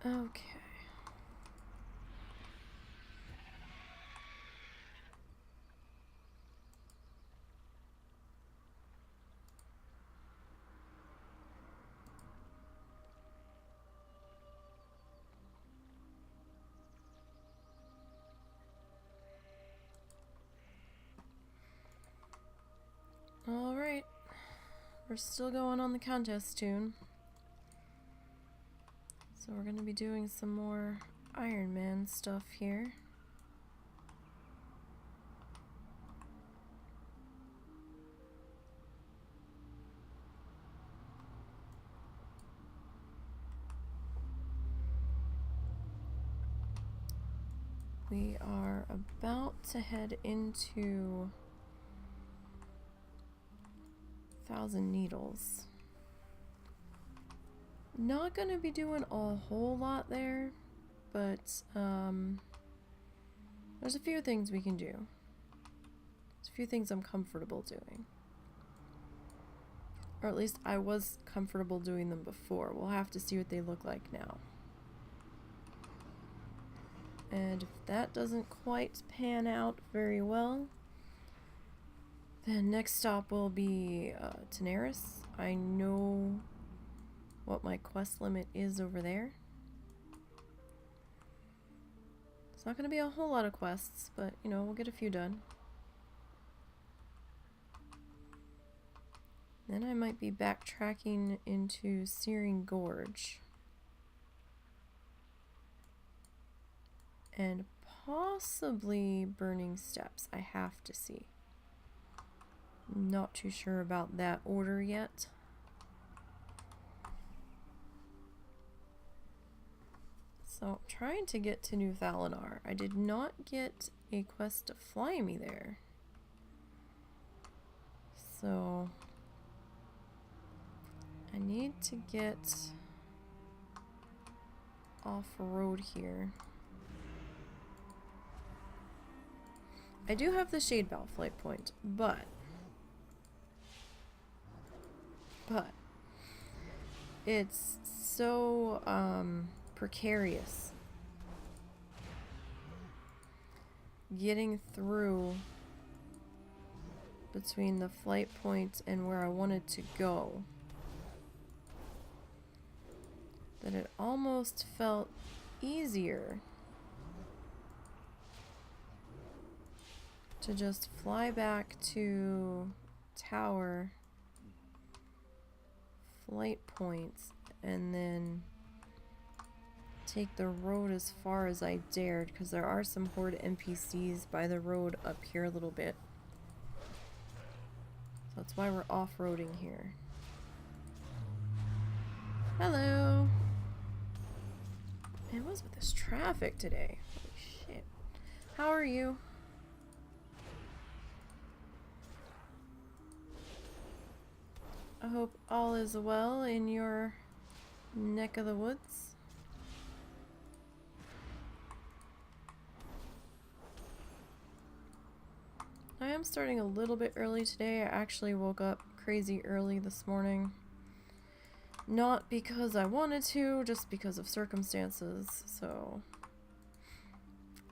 Okay. Alright. We're still going on the contest toon. So we're going to be doing some more Ironman stuff here. We are about to head into 1,000 Needles. Not gonna be doing a whole lot there, but there's a few things we can do. There's a few things I'm comfortable doing. Or at least I was comfortable doing them before. We'll have to see what they look like now. And if that doesn't quite pan out very well, then next stop will be Daenerys. I know what my quest limit is over there. It's not going to be a whole lot of quests, but you know, we'll get a few done. Then I might be backtracking into Searing Gorge. And possibly Burning Steps. I have to see. Not too sure about that order yet. So I'm trying to get to New Thalinar. I did not get a quest to fly me there. So I need to get off-road here. I do have the Shade Bow flight point, but it's so precarious getting through between the flight point and where I wanted to go that it almost felt easier to just fly back to tower flight points and then take the road as far as I dared, because there are some horde NPCs by the road up here a little bit. So that's why we're off-roading here. Hello! Man, what's with this traffic today? Holy shit. How are you? I hope all is well in your neck of the woods. I am starting a little bit early today. I actually woke up crazy early this morning. Not because I wanted to, just because of circumstances. So,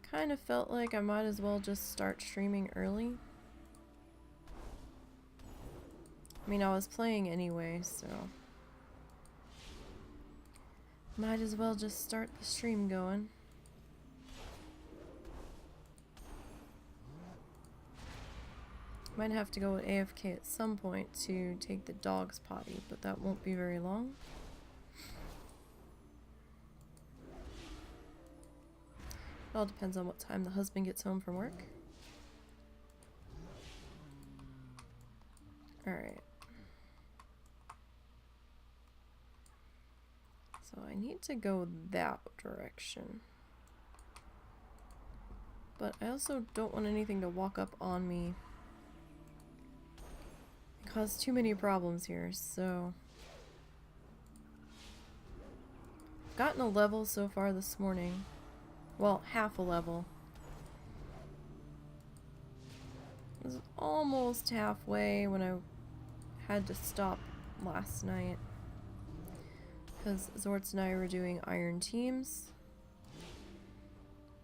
kind of felt like I might as well just start streaming early. I mean, I was playing anyway, so might as well just start the stream going. Might have to go with AFK at some point to take the dog's potty, but that won't be very long. It all depends on what time the husband gets home from work. Alright. So I need to go that direction. But I also don't want anything to walk up on me. Cause too many problems here, so I've gotten a level so far this morning. Well, half a level. It was almost halfway when I had to stop last night. because Zortz and I were doing iron teams.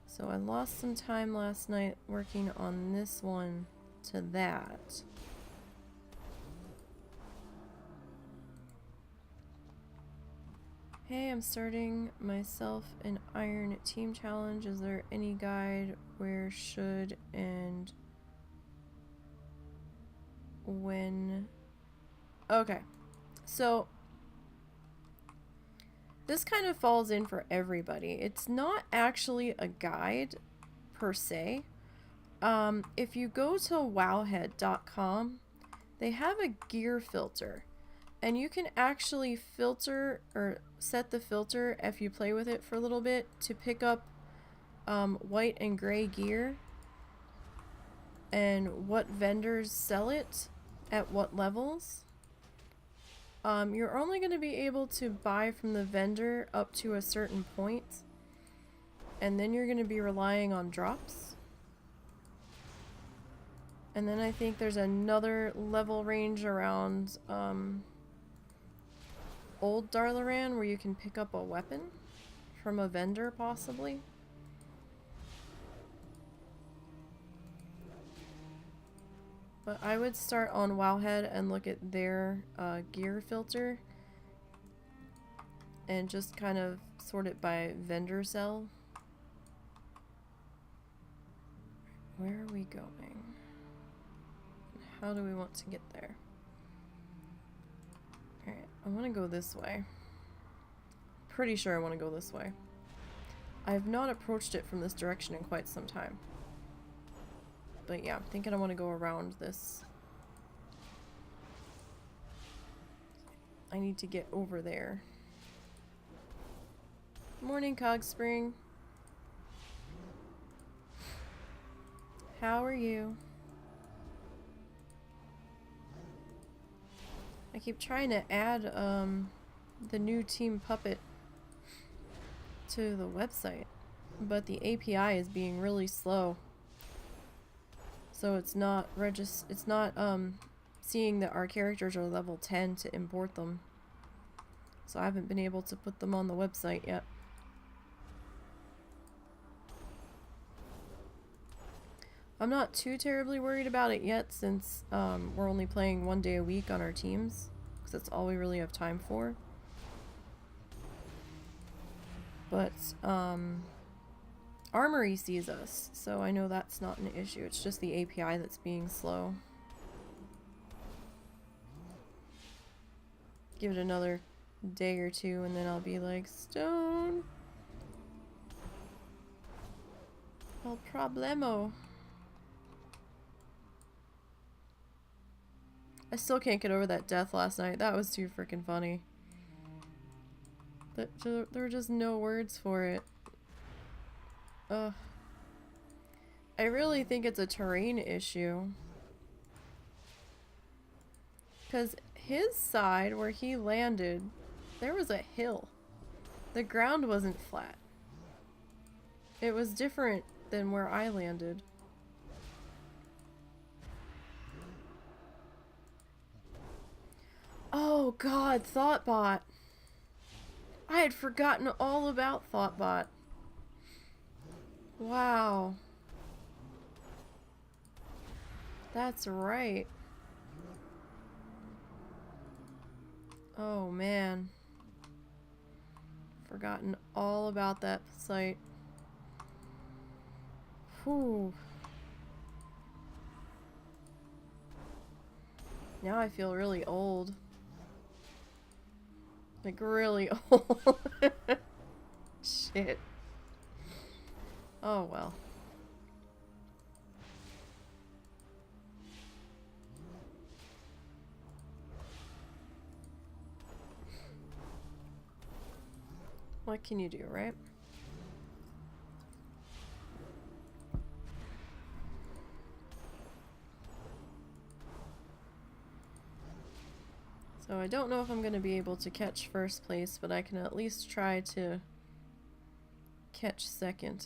So I lost some time last night working on this one to that. Hey, I'm starting myself an iron team challenge. Is there any guide where should and when? Okay, so this kind of falls in for everybody. It's not actually a guide per se. If you go to wowhead.com, they have a gear filter. And you can actually filter or set the filter if you play with it for a little bit to pick up white and gray gear and what vendors sell it at what levels. You're only going to be able to buy from the vendor up to a certain point, and then you're going to be relying on drops. And then I think there's another level range around Old Darlaran where you can pick up a weapon from a vendor, possibly. But I would start on Wowhead and look at their gear filter and just kind of sort it by vendor sell. Where are we going? How do we want to get there? Alright, I want to go this way. Pretty sure I want to go this way. I have not approached it from this direction in quite some time. But yeah, I'm thinking I want to go around this. I need to get over there. Morning, Cogspring. How are you? I keep trying to add the new Team Puppet to the website, but the API is being really slow. So it's not seeing that our characters are level 10 to import them. So I haven't been able to put them on the website yet. I'm not too terribly worried about it yet, since we're only playing 1 day a week on our teams, because that's all we really have time for. But Armory sees us, so I know that's not an issue. It's just the API that's being slow. Give it another day or two and then I'll be like, Stone, el problemo. I still can't get over that death last night. That was too freaking funny. There were just no words for it. Ugh. I really think it's a terrain issue. Because his side, where he landed, there was a hill. The ground wasn't flat. It was different than where I landed. Oh god, Thoughtbot. I had forgotten all about Thoughtbot. Wow. That's right. Oh man. Forgotten all about that site. Whew. Now I feel really old. Like, really old. Shit. Oh well. What can you do, right? So I don't know if I'm going to be able to catch first place, but I can at least try to catch second.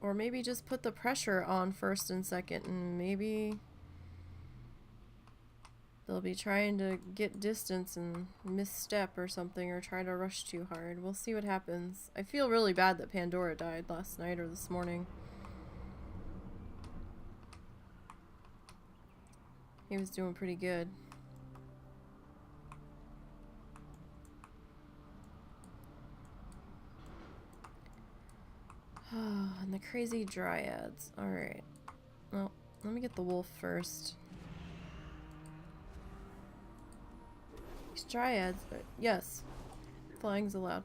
Or maybe just put the pressure on first and second, and maybe they'll be trying to get distance and misstep or something, or try to rush too hard. We'll see what happens. I feel really bad that Pandora died last night or this morning. He was doing pretty good. And the crazy dryads. Alright. Well, let me get the wolf first. These dryads are, yes, flying's allowed.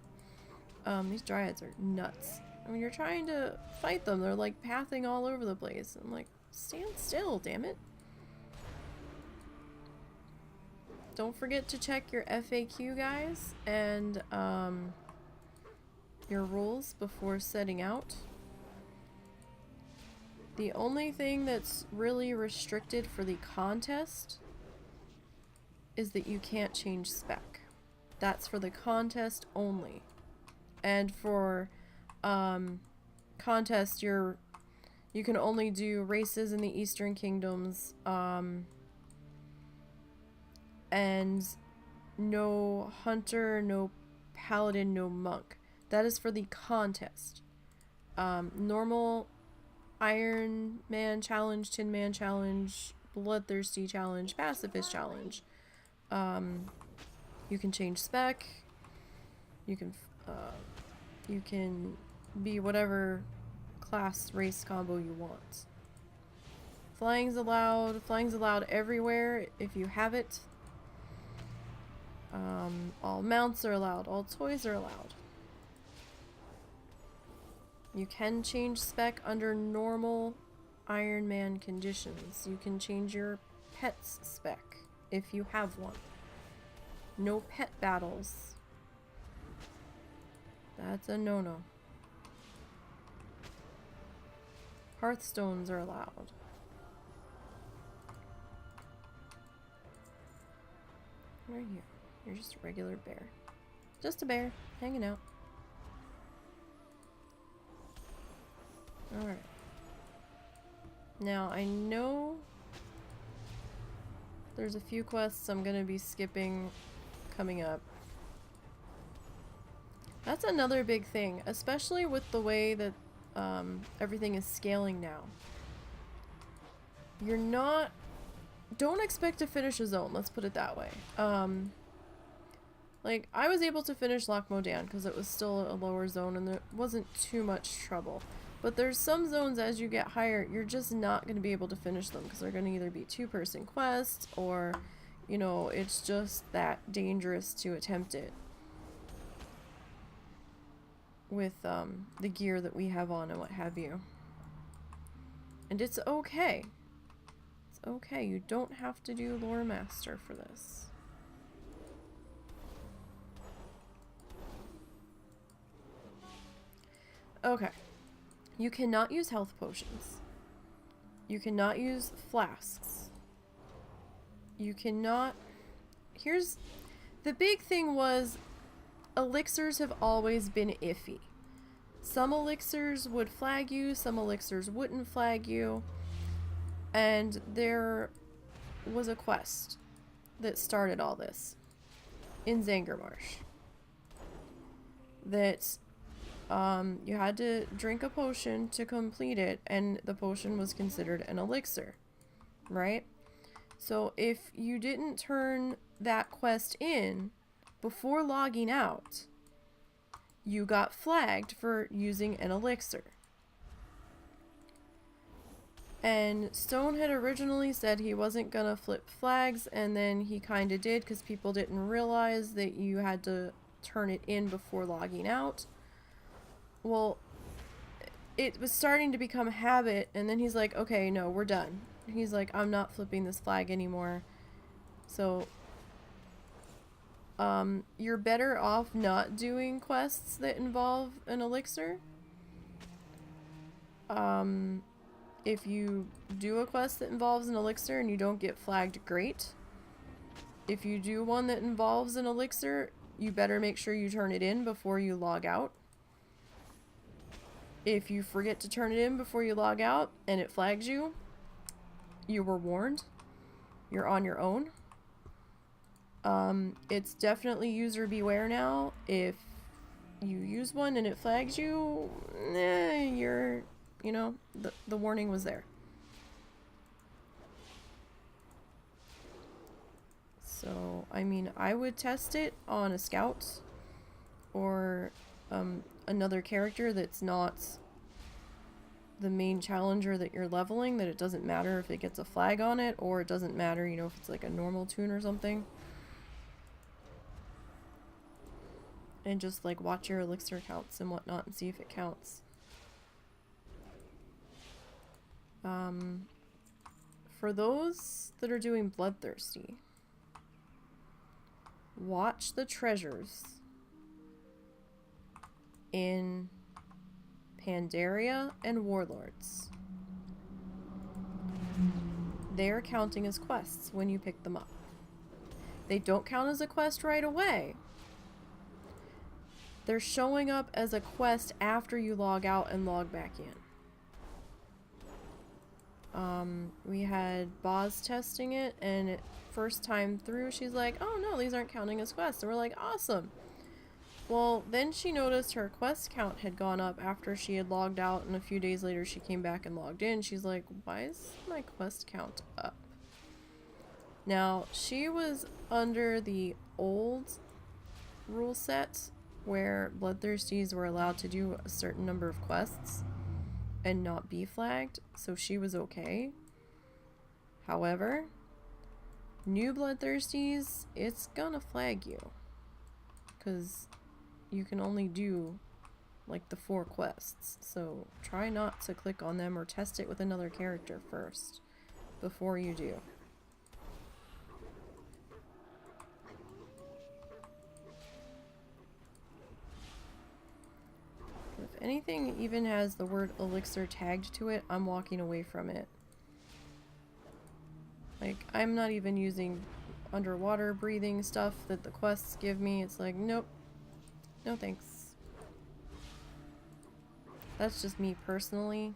These dryads are nuts. I mean, you're trying to fight them, they're like pathing all over the place. I'm like, stand still, damn it. Don't forget to check your FAQ, guys, and your rules before setting out. The only thing that's really restricted for the contest is that you can't change spec. That's for the contest only. And for contest, you can only do races in the Eastern Kingdoms, and no hunter, no paladin, no monk. That is for the contest. Normal Iron Man challenge, Tin Man challenge, Bloodthirsty challenge, Pacifist challenge. You can change spec. You can be whatever class race combo you want. Flying's allowed. Flying's allowed everywhere if you have it. All mounts are allowed. All toys are allowed. You can change spec under normal Iron Man conditions. You can change your pet's spec if you have one. No pet battles. That's a no-no. Hearthstones are allowed. Where are you? You're just a regular bear. Just a bear, hanging out. Alright. Now, I know there's a few quests I'm gonna be skipping coming up. That's another big thing, especially with the way that everything is scaling now. You're not... Don't expect to finish a zone, let's put it that way. Like, I was able to finish Loch Modan because it was still a lower zone and there wasn't too much trouble. But there's some zones as you get higher, you're just not going to be able to finish them because they're going to either be two-person quests or, you know, it's just that dangerous to attempt it with the gear that we have on and what have you. And it's okay. It's okay. You don't have to do Lore Master for this. Okay. You cannot use health potions. You cannot use flasks. You cannot... Here's... The big thing was elixirs have always been iffy. Some elixirs would flag you, some elixirs wouldn't flag you. And there was a quest that started all this in Zangarmarsh. That you had to drink a potion to complete it, and the potion was considered an elixir, right? So if you didn't turn that quest in before logging out, you got flagged for using an elixir. And Stone had originally said he wasn't gonna flip flags, and then he kinda did because people didn't realize that you had to turn it in before logging out. Well, it was starting to become a habit, and then he's like, okay, no, we're done. He's like, I'm not flipping this flag anymore. So, you're better off not doing quests that involve an elixir. If you do a quest that involves an elixir and you don't get flagged, great. If you do one that involves an elixir, you better make sure you turn it in before you log out. If you forget to turn it in before you log out and it flags you, you were warned. You're on your own. It's definitely user beware now. If you use one and it flags you, you're, you know, the warning was there. So, I mean, I would test it on a scout or another character that's not the main challenger that you're leveling, that it doesn't matter if it gets a flag on it, or it doesn't matter, you know, if it's like a normal toon or something. And just like watch your elixir counts and whatnot and see if it counts. For those that are doing Bloodthirsty, watch the treasures in Pandaria and Warlords. They're counting as quests when you pick them up. They don't count as a quest right away. They're showing up as a quest after you log out and log back in. We had Boz testing it, and first time through, she's like, oh no, these aren't counting as quests. And we're like, awesome. Well, then she noticed her quest count had gone up after she had logged out, and a few days later she came back and logged in. She's like, why is my quest count up? Now, she was under the old rule set where Bloodthirsties were allowed to do a certain number of quests and not be flagged, so she was okay. However, new Bloodthirsties, it's gonna flag you, because you can only do like the 4 quests, so try not to click on them or test it with another character first before you do. If anything even has the word elixir tagged to it, I'm walking away from it. Like, I'm not even using underwater breathing stuff that the quests give me. It's like, nope. No thanks. That's just me personally.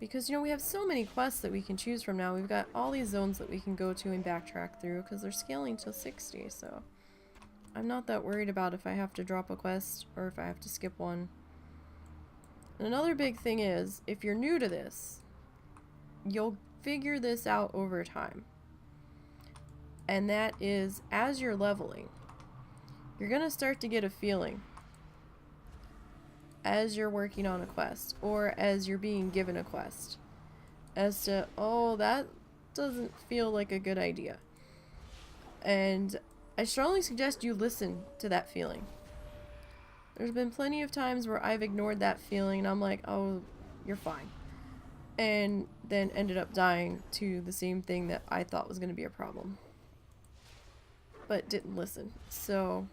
Because, you know, we have so many quests that we can choose from now. We've got all these zones that we can go to and backtrack through because they're scaling to 60, so I'm not that worried about if I have to drop a quest or if I have to skip one. And another big thing is, if you're new to this, you'll figure this out over time. And that is, as you're leveling, you're going to start to get a feeling as you're working on a quest, or as you're being given a quest, as to, oh, that doesn't feel like a good idea. And I strongly suggest you listen to that feeling. There's been plenty of times where I've ignored that feeling and I'm like, oh, you're fine. And then ended up dying to the same thing that I thought was going to be a problem. But didn't listen. So,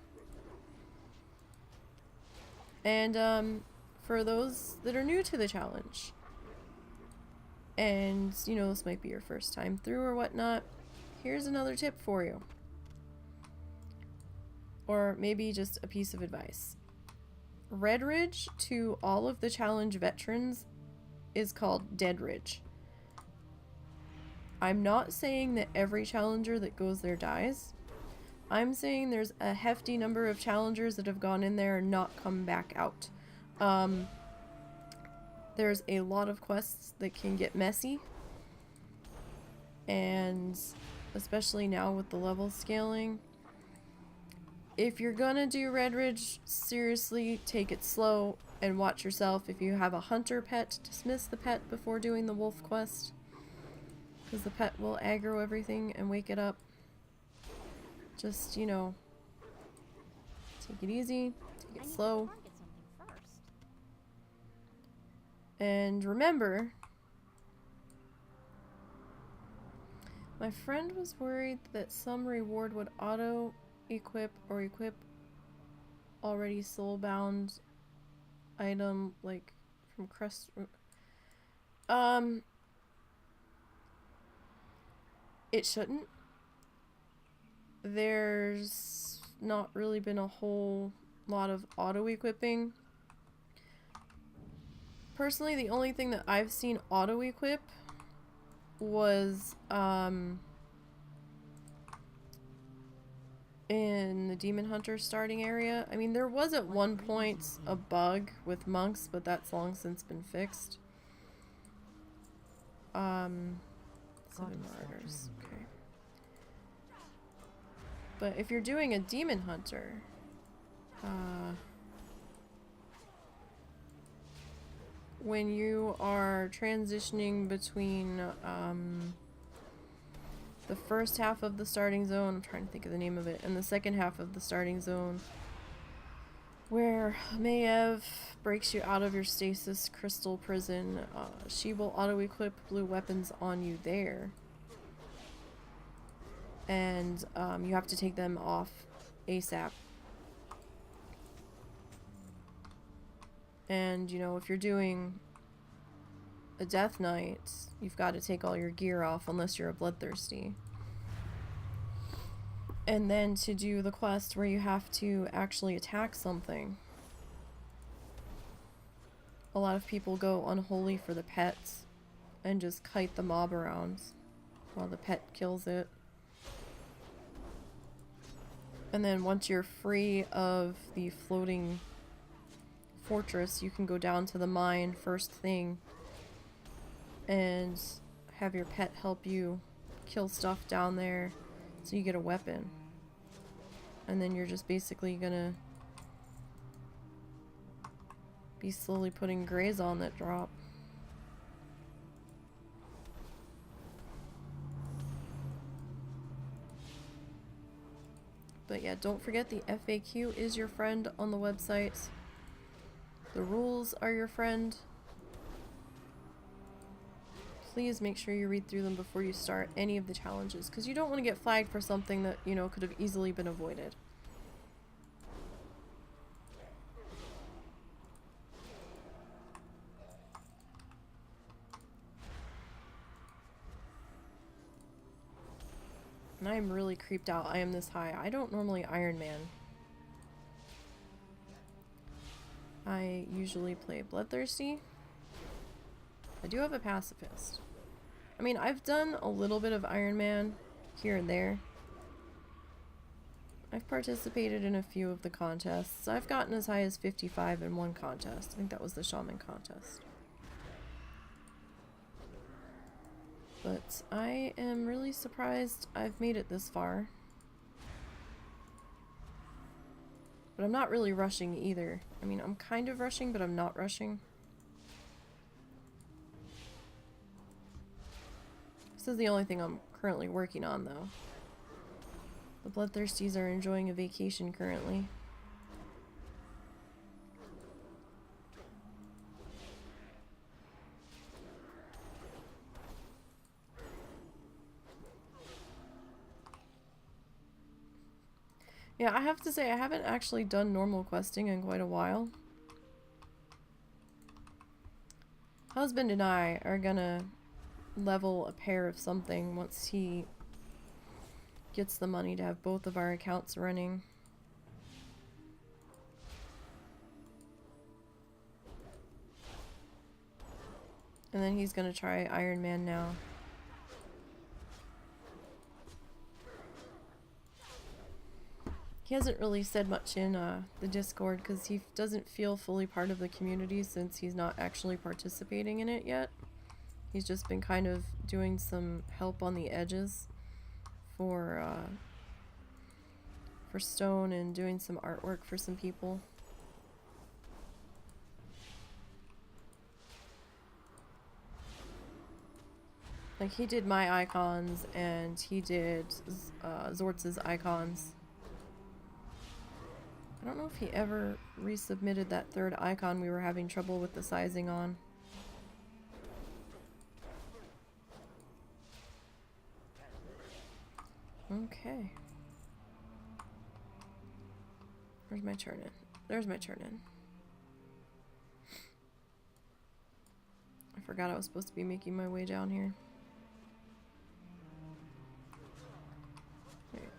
and for those that are new to the challenge, and you know, this might be your first time through or whatnot, here's another tip for you. Or maybe just a piece of advice. Red Ridge to all of the challenge veterans is called Dead Ridge. I'm not saying that every challenger that goes there dies. I'm saying there's a hefty number of challengers that have gone in there and not come back out. There's a lot of quests that can get messy. And especially now with the level scaling, if you're gonna do Red Ridge, seriously, take it slow and watch yourself. If you have a hunter pet, dismiss the pet before doing the wolf quest, because the pet will aggro everything and wake it up. Just, you know, take it easy, take it slow. And remember, my friend was worried that some reward would auto equip or equip already soulbound item, like from Crest. It shouldn't. There's not really been a whole lot of auto-equipping. Personally, the only thing that I've seen auto-equip was in the Demon Hunter starting area. I mean, there was at one point a bug with monks, but that's long since been fixed. 7 martyrs. Okay. But if you're doing a Demon Hunter, when you are transitioning between the first half of the starting zone, I'm trying to think of the name of it, and the second half of the starting zone, where Maiev breaks you out of your stasis crystal prison, she will auto-equip blue weapons on you there. And you have to take them off ASAP. And, you know, if you're doing a Death Knight, you've got to take all your gear off unless you're a bloodthirsty. And then to do the quest where you have to actually attack something, a lot of people go unholy for the pets and just kite the mob around while the pet kills it. And then once you're free of the floating fortress, you can go down to the mine first thing and have your pet help you kill stuff down there so you get a weapon. And then you're just basically gonna be slowly putting grays on that drop. But yeah, don't forget the FAQ is your friend on the website. The rules are your friend. Please make sure you read through them before you start any of the challenges, because you don't want to get flagged for something that, you know, could have easily been avoided. And I am really creeped out. I am this high. I don't normally Ironman. I usually play Bloodthirsty. I do have a pacifist. I mean, I've done a little bit of Ironman here and there. I've participated in a few of the contests. I've gotten as high as 55 in one contest. I think that was the Shaman contest. But I am really surprised I've made it this far. But I'm not really rushing either. I mean, I'm kind of rushing, but I'm not rushing. This is the only thing I'm currently working on, though. The Bloodthirsties are enjoying a vacation currently. Yeah, I have to say, I haven't actually done normal questing in quite a while. Husband and I are gonna level a pair of something once he gets the money to have both of our accounts running. And then he's gonna try Ironman now. He hasn't really said much in the Discord because he doesn't feel fully part of the community since he's not actually participating in it yet. He's just been kind of doing some help on the edges for Stone and doing some artwork for some people. Like, he did my icons and he did Zortz's icons. I don't know if he ever resubmitted that third icon we were having trouble with the sizing on. Okay. Where's my turn in? There's my turn in. I forgot I was supposed to be making my way down here.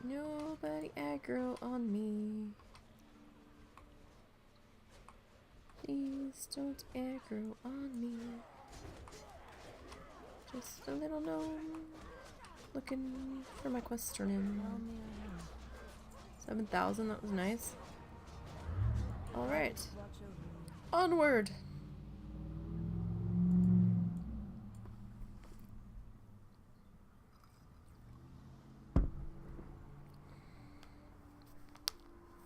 Nobody aggro on me. Please don't aggro on me. Just a little gnome looking for my quest turn in. 7,000, that was nice. Alright. Onward!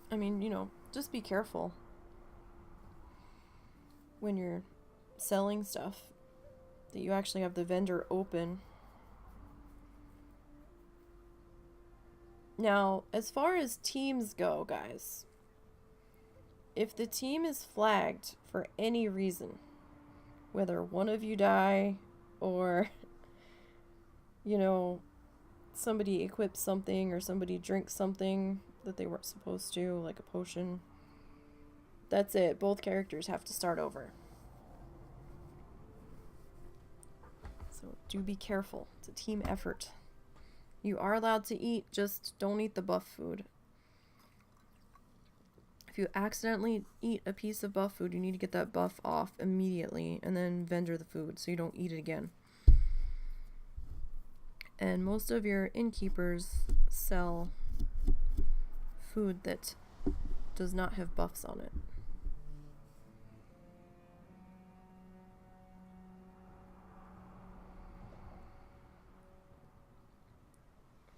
I mean, you know, just be careful when you're selling stuff that you actually have the vendor open. Now, as far as teams go, guys, if the team is flagged for any reason, whether one of you die or, you know, somebody equips something or somebody drinks something that they weren't supposed to, like a potion, that's it. Both characters have to start over. So do be careful. It's a team effort. You are allowed to eat, just don't eat the buff food. If you accidentally eat a piece of buff food, you need to get that buff off immediately and then vendor the food so you don't eat it again. And most of your innkeepers sell food that does not have buffs on it.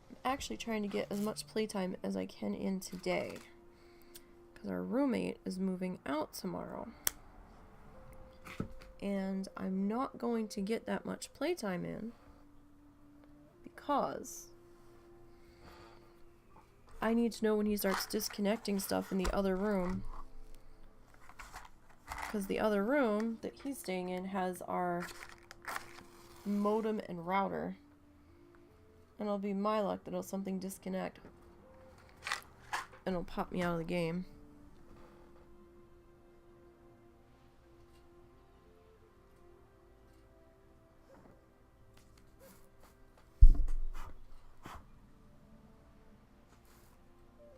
I'm actually trying to get as much playtime as I can in today, because our roommate is moving out tomorrow. And I'm not going to get that much playtime in because I need to know when he starts disconnecting stuff in the other room. Because the other room that he's staying in has our modem and router. And it'll be my luck that it'll something disconnect. And it'll pop me out of the game.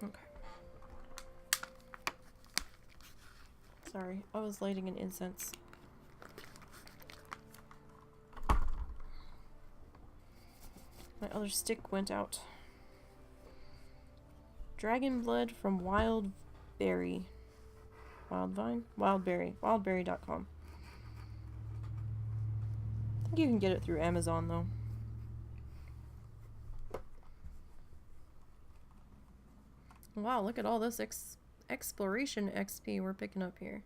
Okay. Sorry, I was lighting an incense. My other stick went out. Dragon blood from wild berry. Wildvine? Wildberry. Wildberry.com. I think you can get it through Amazon though. Wow, look at all this exploration XP we're picking up here.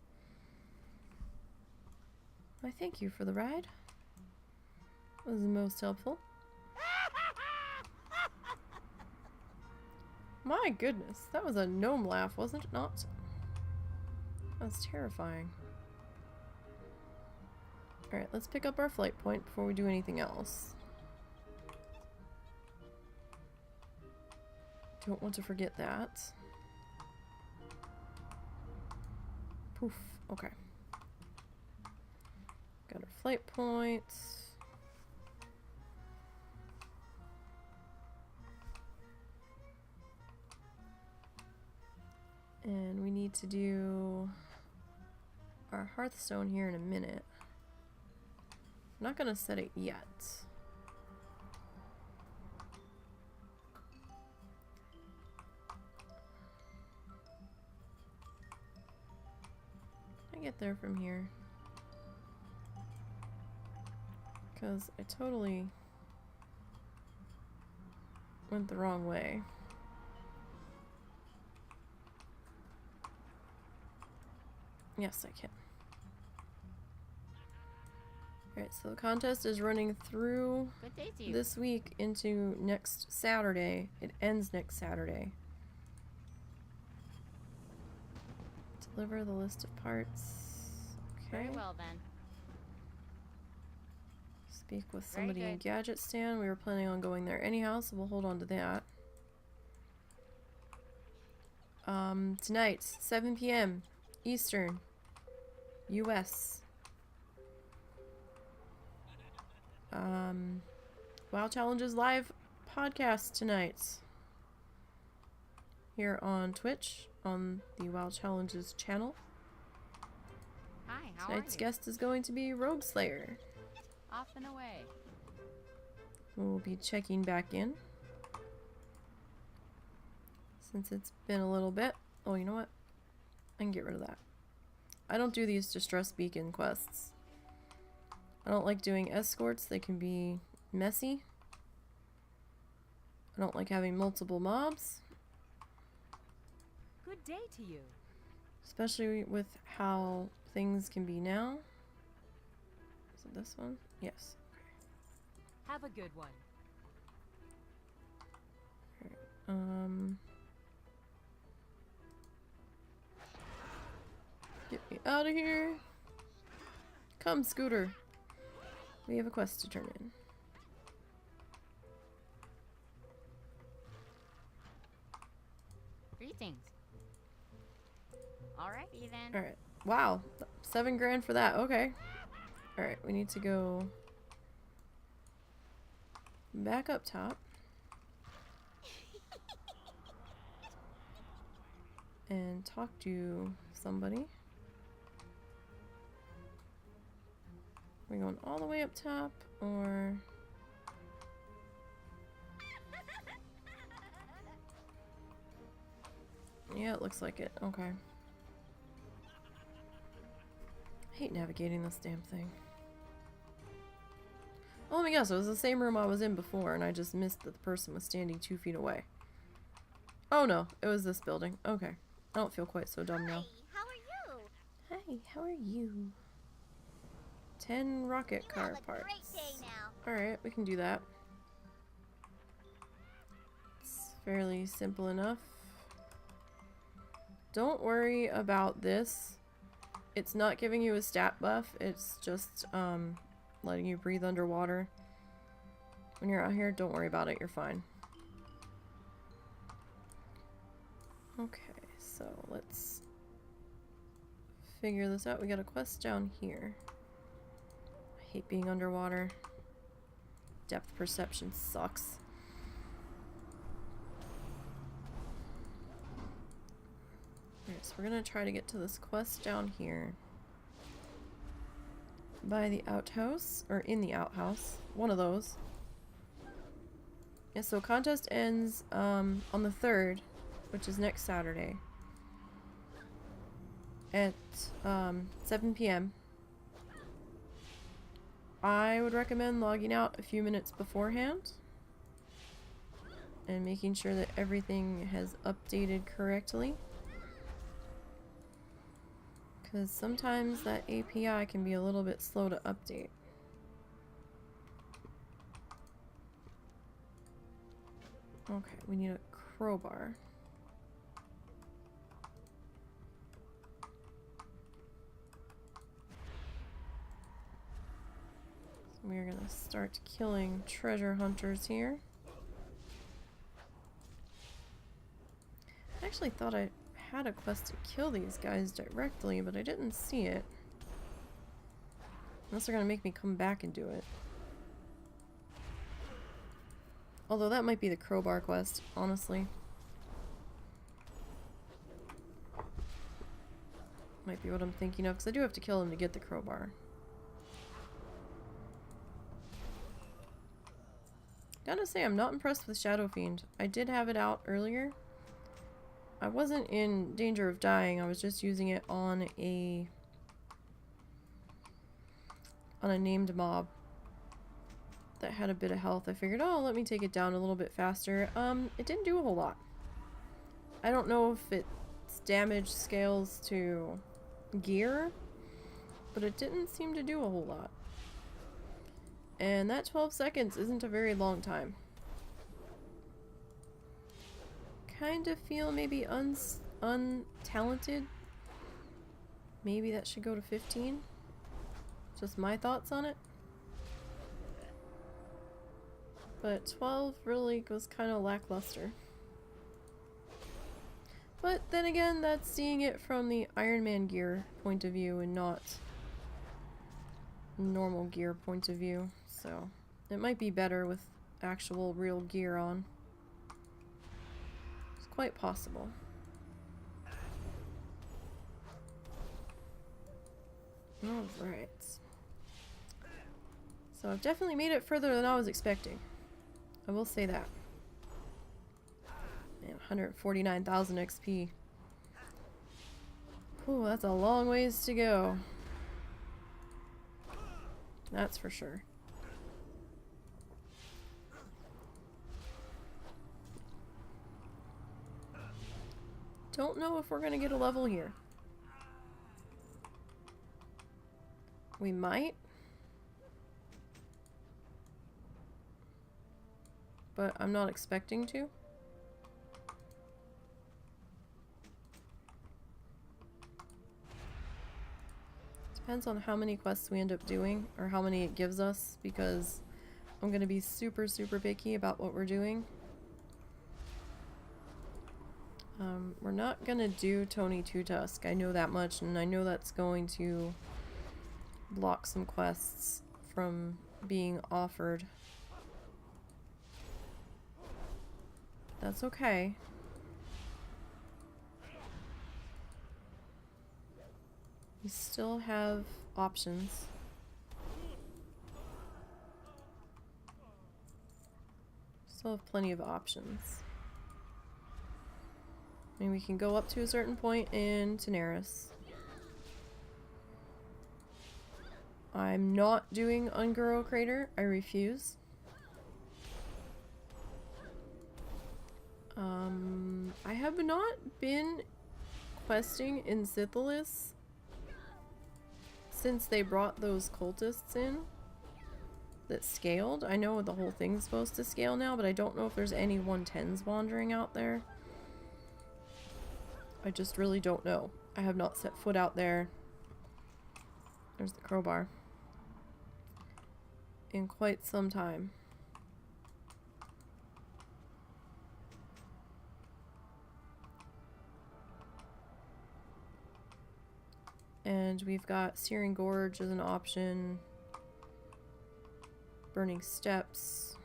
I thank you for the ride. That was most helpful. My goodness, that was a gnome laugh, wasn't it not? That's terrifying. Alright, let's pick up our flight point before we do anything else. Don't want to forget that. Poof, okay. Got our flight points. And we need to do our Hearthstone here in a minute. I'm not gonna set it yet. Can I get there from here? Because I totally went the wrong way. Yes, I can. Alright, so the contest is running through this week into next Saturday. It ends next Saturday. Deliver the list of parts. Okay. Very well then. Speak with somebody in Gadget Stand. We were planning on going there anyhow, so we'll hold on to that. Tonight, 7 p.m. Eastern, US. WoW Challenges live podcast tonight. Here on Twitch, on the WoW Challenges channel. how are Tonight's you? guest is going to be Rogue Slayer. Off and away. We'll be checking back in. Since it's been a little bit. Oh, you know what? I can get rid of that. I don't do these distress beacon quests. I don't like doing escorts. They can be messy. I don't like having multiple mobs. Good day to you. Especially with how things can be now. Is it this one? Yes. Have a good one. Get me out of here. Come, Scooter. We have a quest to turn in. Greetings. Alrighty then. Alright. Wow. 7 grand for that. Okay. Alright, we need to go back up top. And talk to somebody. We're going all the way up top, or... Yeah, it looks like it. Okay. I hate navigating this damn thing. Oh, let me guess, it was the same room I was in before, and I just missed that the person was standing 2 feet away. Oh no, it was this building. Okay. I don't feel quite so dumb now. How are you? Hi, how are you? 10 rocket car Have a parts. great day now. Alright, we can do that. It's fairly simple enough. Don't worry about this. It's not giving you a stat buff. It's just letting you breathe underwater. When you're out here, don't worry about it. You're fine. Okay, so let's figure this out. We got a quest down here. I hate being underwater. Depth perception sucks. Alright, so we're gonna try to get to this quest down here. By the outhouse, or in the outhouse. One of those. Yeah, so contest ends on the 3rd, which is next Saturday. At 7 p.m. I would recommend logging out a few minutes beforehand. And making sure that everything has updated correctly. Because sometimes that API can be a little bit slow to update. Okay, we need a crowbar. So we are going to start killing treasure hunters here. I actually thought I had a quest to kill these guys directly, but I didn't see it. Unless they're gonna make me come back and do it. Although that might be the crowbar quest, honestly. Might be what I'm thinking of, because I do have to kill him to get the crowbar. Gotta say, I'm not impressed with Shadow Fiend. I did have it out earlier. I wasn't in danger of dying. I was just using it on a named mob that had a bit of health. I figured, oh, let me take it down a little bit faster. It didn't do a whole lot. I don't know if its damage scales to gear, but it didn't seem to do a whole lot. And that 12 seconds isn't a very long time. Kind of feel maybe untalented. Maybe that should go to 15. Just my thoughts on it. But 12 really was kind of lackluster. But then again, that's seeing it from the Ironman gear point of view and not normal gear point of view. So it might be better with actual real gear on. Quite possible. Alright. So I've definitely made it further than I was expecting. I will say that. Man, 149,000 XP. Ooh, that's a long ways to go. That's for sure. Don't know if we're gonna get a level here. We might. But I'm not expecting to. Depends on how many quests we end up doing, or how many it gives us, because I'm gonna be super, super picky about what we're doing. We're not gonna do Tony Two Tusk, I know that much, and I know that's going to block some quests from being offered. That's okay. We still have options. Still have plenty of options. I mean, we can go up to a certain point in Daenerys. I'm not doing Unguro Crater. I refuse. I have not been questing in Sithilis since they brought those cultists in that scaled. I know the whole thing's supposed to scale now, but I don't know if there's any 110s wandering out there. I just really don't know. I have not set foot out there. There's the crowbar. In quite some time. And we've got Searing Gorge as an option. Burning Steps.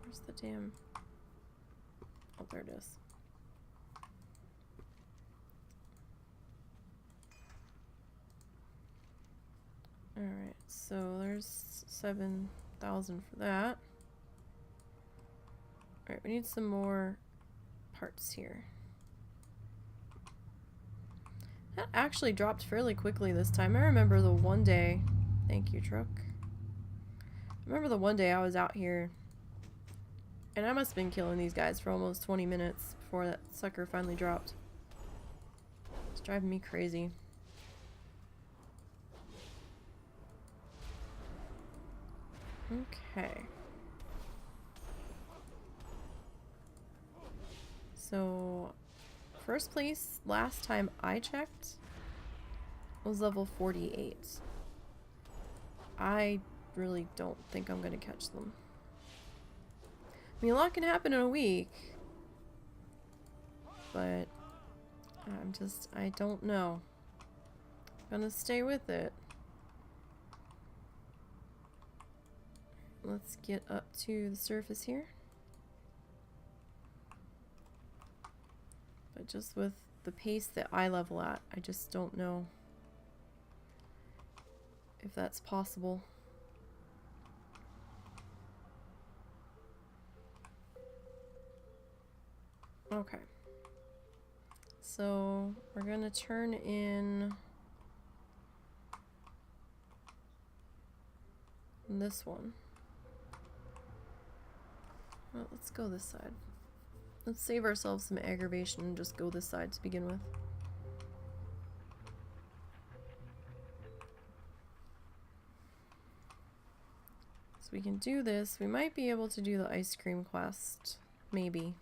Where's the damn... Oh, there it is. Alright, so there's 7,000 for that. Alright, we need some more parts here. That actually dropped fairly quickly this time. I remember the one day... Thank you, truck. I remember the one day I was out here, and I must have been killing these guys for almost 20 minutes before that sucker finally dropped. It's driving me crazy. Okay. So, first place last time I checked was level 48. I really don't think I'm gonna catch them. I mean, a lot can happen in a week, but I don't know. I'm gonna stay with it. Let's get up to the surface here. But just with the pace that I level at, I just don't know if that's possible. Okay. So we're gonna turn in this one. Well, let's go this side. Let's save ourselves some aggravation and just go this side to begin with. So we can do this. We might be able to do the ice cream quest. Maybe.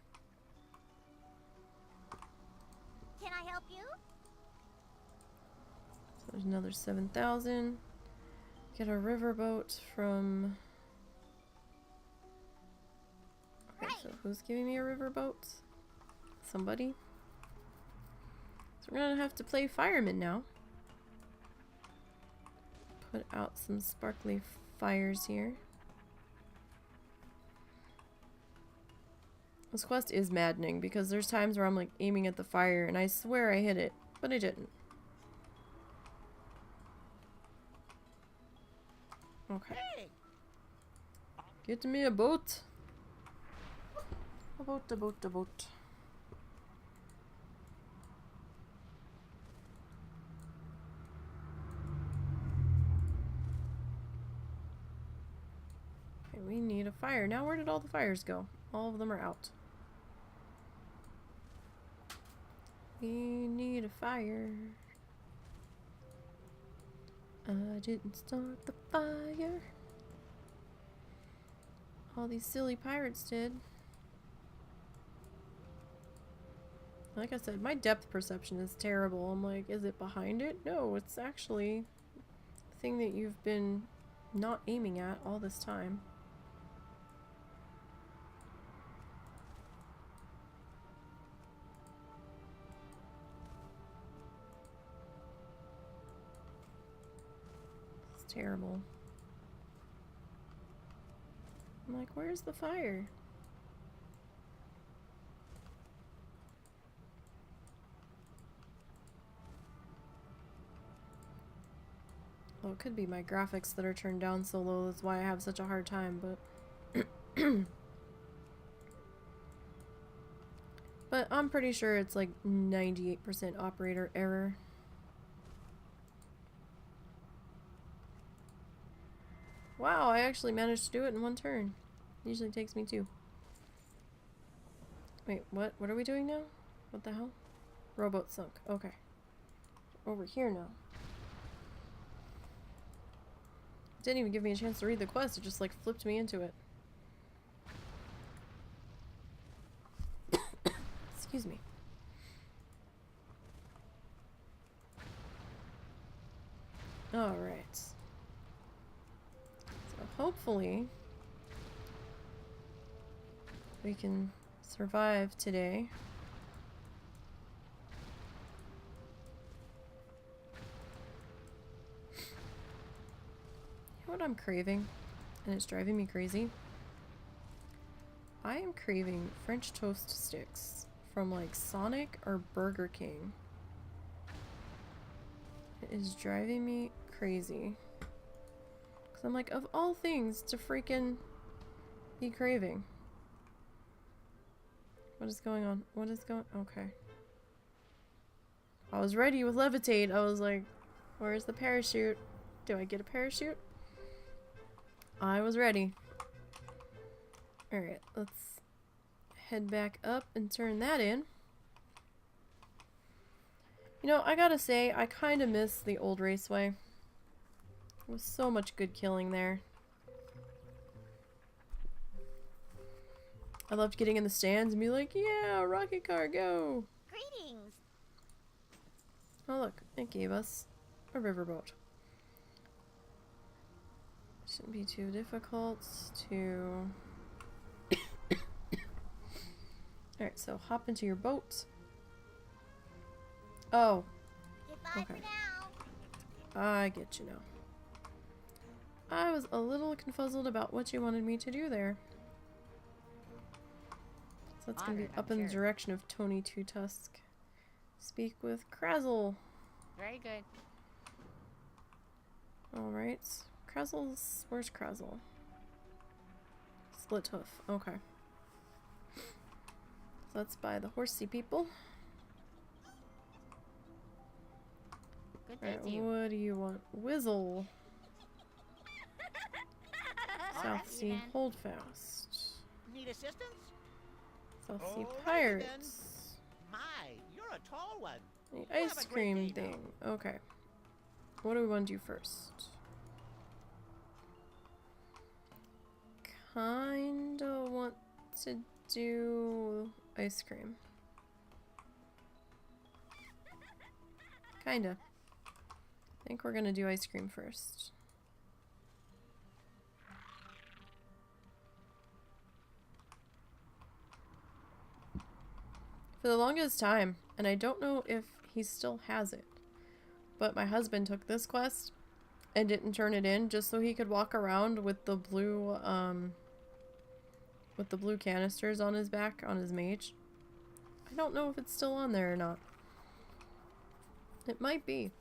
Can I help you? So there's another 7,000. Get a riverboat from... Okay, so who's giving me a riverboat? Somebody? So we're gonna have to play fireman now. Put out some sparkly fires here. This quest is maddening because there's times where I'm like aiming at the fire and I swear I hit it, but I didn't. Okay. Hey. Get me a boat. A boat, a boat, a boat. Okay, we need a fire. Now where did all the fires go? All of them are out. We need a fire. I didn't start the fire. All these silly pirates did. Like I said, my depth perception is terrible. I'm like, is it behind it? No, it's actually the thing that you've been not aiming at all this time. It's terrible. I'm like, where's the fire? Well, it could be my graphics that are turned down so low. That's why I have such a hard time, but... But I'm pretty sure it's like 98% operator error. Wow, I actually managed to do it in one turn. Usually takes me two. Wait, what? What are we doing now? What the hell? Rowboat sunk. Okay. Over here now. Didn't even give me a chance to read the quest. It just like flipped me into it. Excuse me. Alright. So hopefully we can survive today. You know what I'm craving? And it's driving me crazy? I am craving French toast sticks from like Sonic or Burger King. It is driving me crazy. Cause I'm like, of all things to freaking be craving. What is going on? What is going... Okay. I was ready with levitate. I was like, where's the parachute? Do I get a parachute? I was ready. Alright, let's head back up and turn that in. You know, I gotta say, I kind of miss the old raceway. There was so much good killing there. I loved getting in the stands and be like, yeah, rocket car, go! Greetings. Oh look, it gave us a riverboat. Shouldn't be too difficult to... Alright, so hop into your boat. Oh, Goodbye okay. for now. I get you now. I was a little confuzzled about what you wanted me to do there. So that's gonna be Honored, up I'm in the sure. direction of Tony2Tusk. Speak with Krazzle. Very good. Alright. Krazzle's... Where's Krazzle? Split hoof. Okay. So that's by the horsey people. Good day Alright, to you. what do you want? Whizzle. Alright, South Sea then. Holdfast. Need assistance? South Sea Alrighty Pirates. My, you're a tall one. The You have ice a great cream day now. thing. Okay. What do we want to do first? Kinda want to do ice cream. Kinda. I think we're gonna do ice cream first. For the longest time, and I don't know if he still has it, but my husband took this quest and didn't turn it in just so he could walk around with the blue canisters on his back on his mage. I don't know if it's still on there or not. It might be.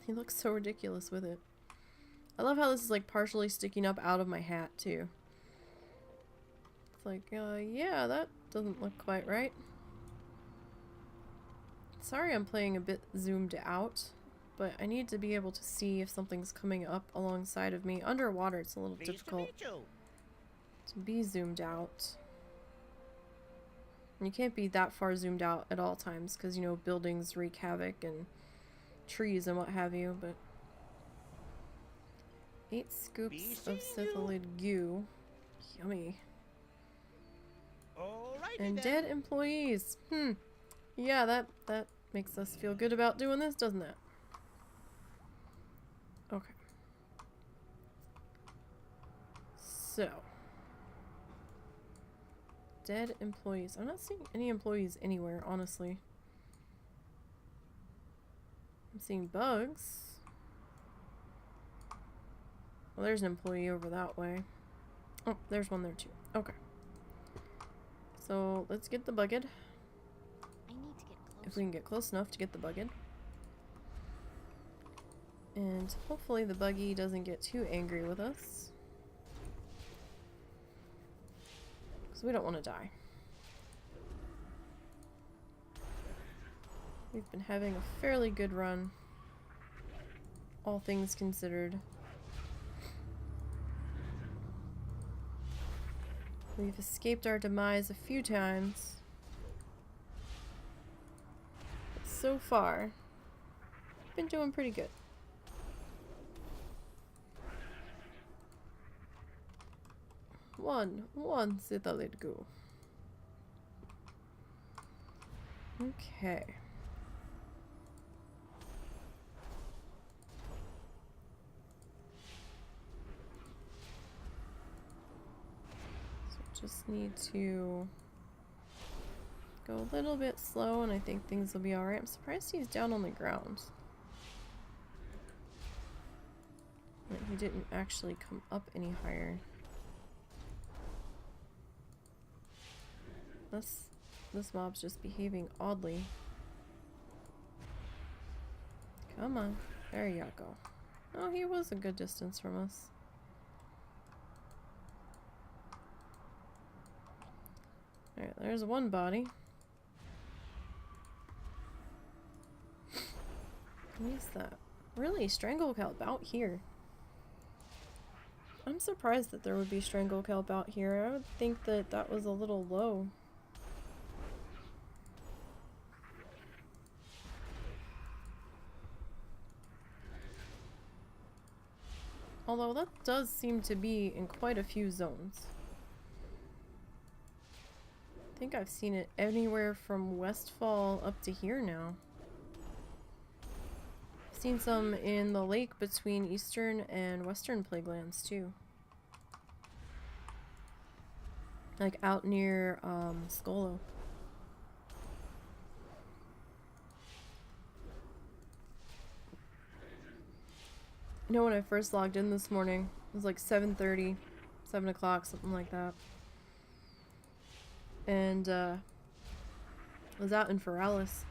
He looks so ridiculous with it. I love how this is like partially sticking up out of my hat too. It's like, yeah, that doesn't look quite right. Sorry I'm playing a bit zoomed out, but I need to be able to see if something's coming up alongside of me. Underwater it's a little Pleased to difficult meet you. to be zoomed out. And you can't be that far zoomed out at all times because, you know, buildings wreak havoc and trees and what have you, but 8 scoops of cephalic goo. Yummy. Alrighty And then. dead employees. Yeah, that makes us feel good about doing this, doesn't it? Okay. So. Dead employees. I'm not seeing any employees anywhere, honestly. I'm seeing bugs. Well, there's an employee over that way. Oh, there's one there too. Okay. So, let's get the bugged. I need to get close. If we can get close enough to get the bugged. And hopefully the buggy doesn't get too angry with us. Because we don't want to die. We've been having a fairly good run. All things considered. We've escaped our demise a few times. But so far, we've been doing pretty good. One citadel go. Okay. Just need to go a little bit slow and I think things will be alright. I'm surprised he's down on the ground. But he didn't actually come up any higher. This mob's just behaving oddly. Come on. There you go. Oh, he was a good distance from us. Alright, there's one body. What is that? Really? Strangle kelp out here. I'm surprised that there would be strangle kelp out here. I would think that that was a little low. Although that does seem to be in quite a few zones. I think I've seen it anywhere from Westfall up to here now. I've seen some in the lake between Eastern and Western Plaguelands too. Like out near Skolo. I know when I first logged in this morning, it was like 7:30, 7 o'clock, something like that. And I was out in Feralis.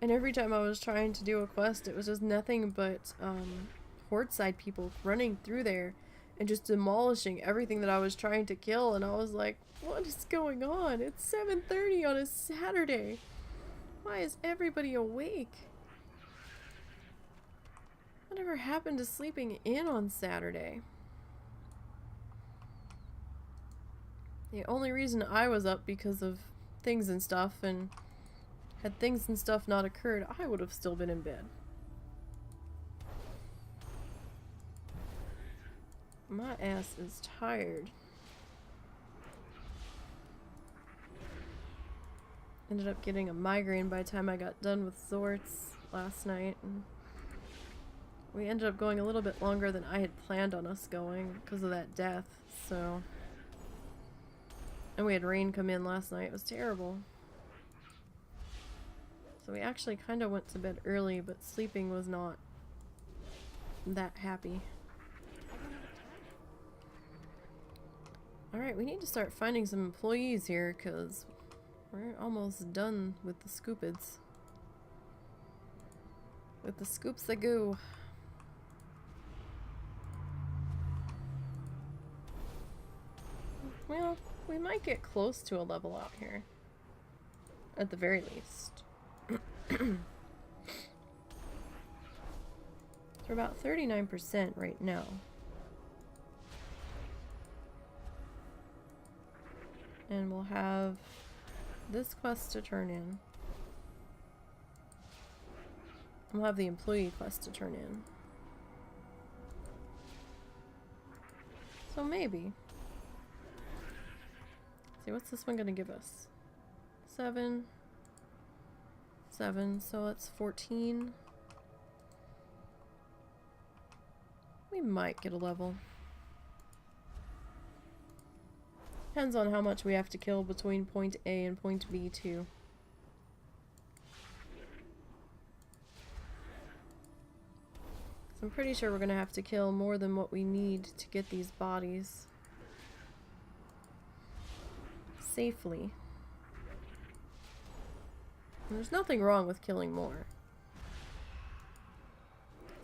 And every time I was trying to do a quest, it was just nothing but horde side people running through there and just demolishing everything that I was trying to kill. And I was like, what is going on? It's 7:30 on a Saturday. Why is everybody awake? Whatever happened to sleeping in on Saturday? The only reason I was up because of things and stuff, and had things and stuff not occurred, I would have still been in bed. My ass is tired. Ended up getting a migraine by the time I got done with Zorts last night, and we ended up going a little bit longer than I had planned on us going because of that death, so... And we had rain come in last night. It was terrible. So we actually kind of went to bed early, but sleeping was not that happy. Alright, we need to start finding some employees here, because we're almost done with the scoopids. With the scoops that go. Well, we might get close to a level out here. At the very least. We're about 39% right now. And we'll have this quest to turn in. We'll have the employee quest to turn in. So maybe. See, what's this one gonna give us? 7. 7, so that's 14. We might get a level. Depends on how much we have to kill between point A and point B too. So I'm pretty sure we're gonna have to kill more than what we need to get these bodies safely. And there's nothing wrong with killing more.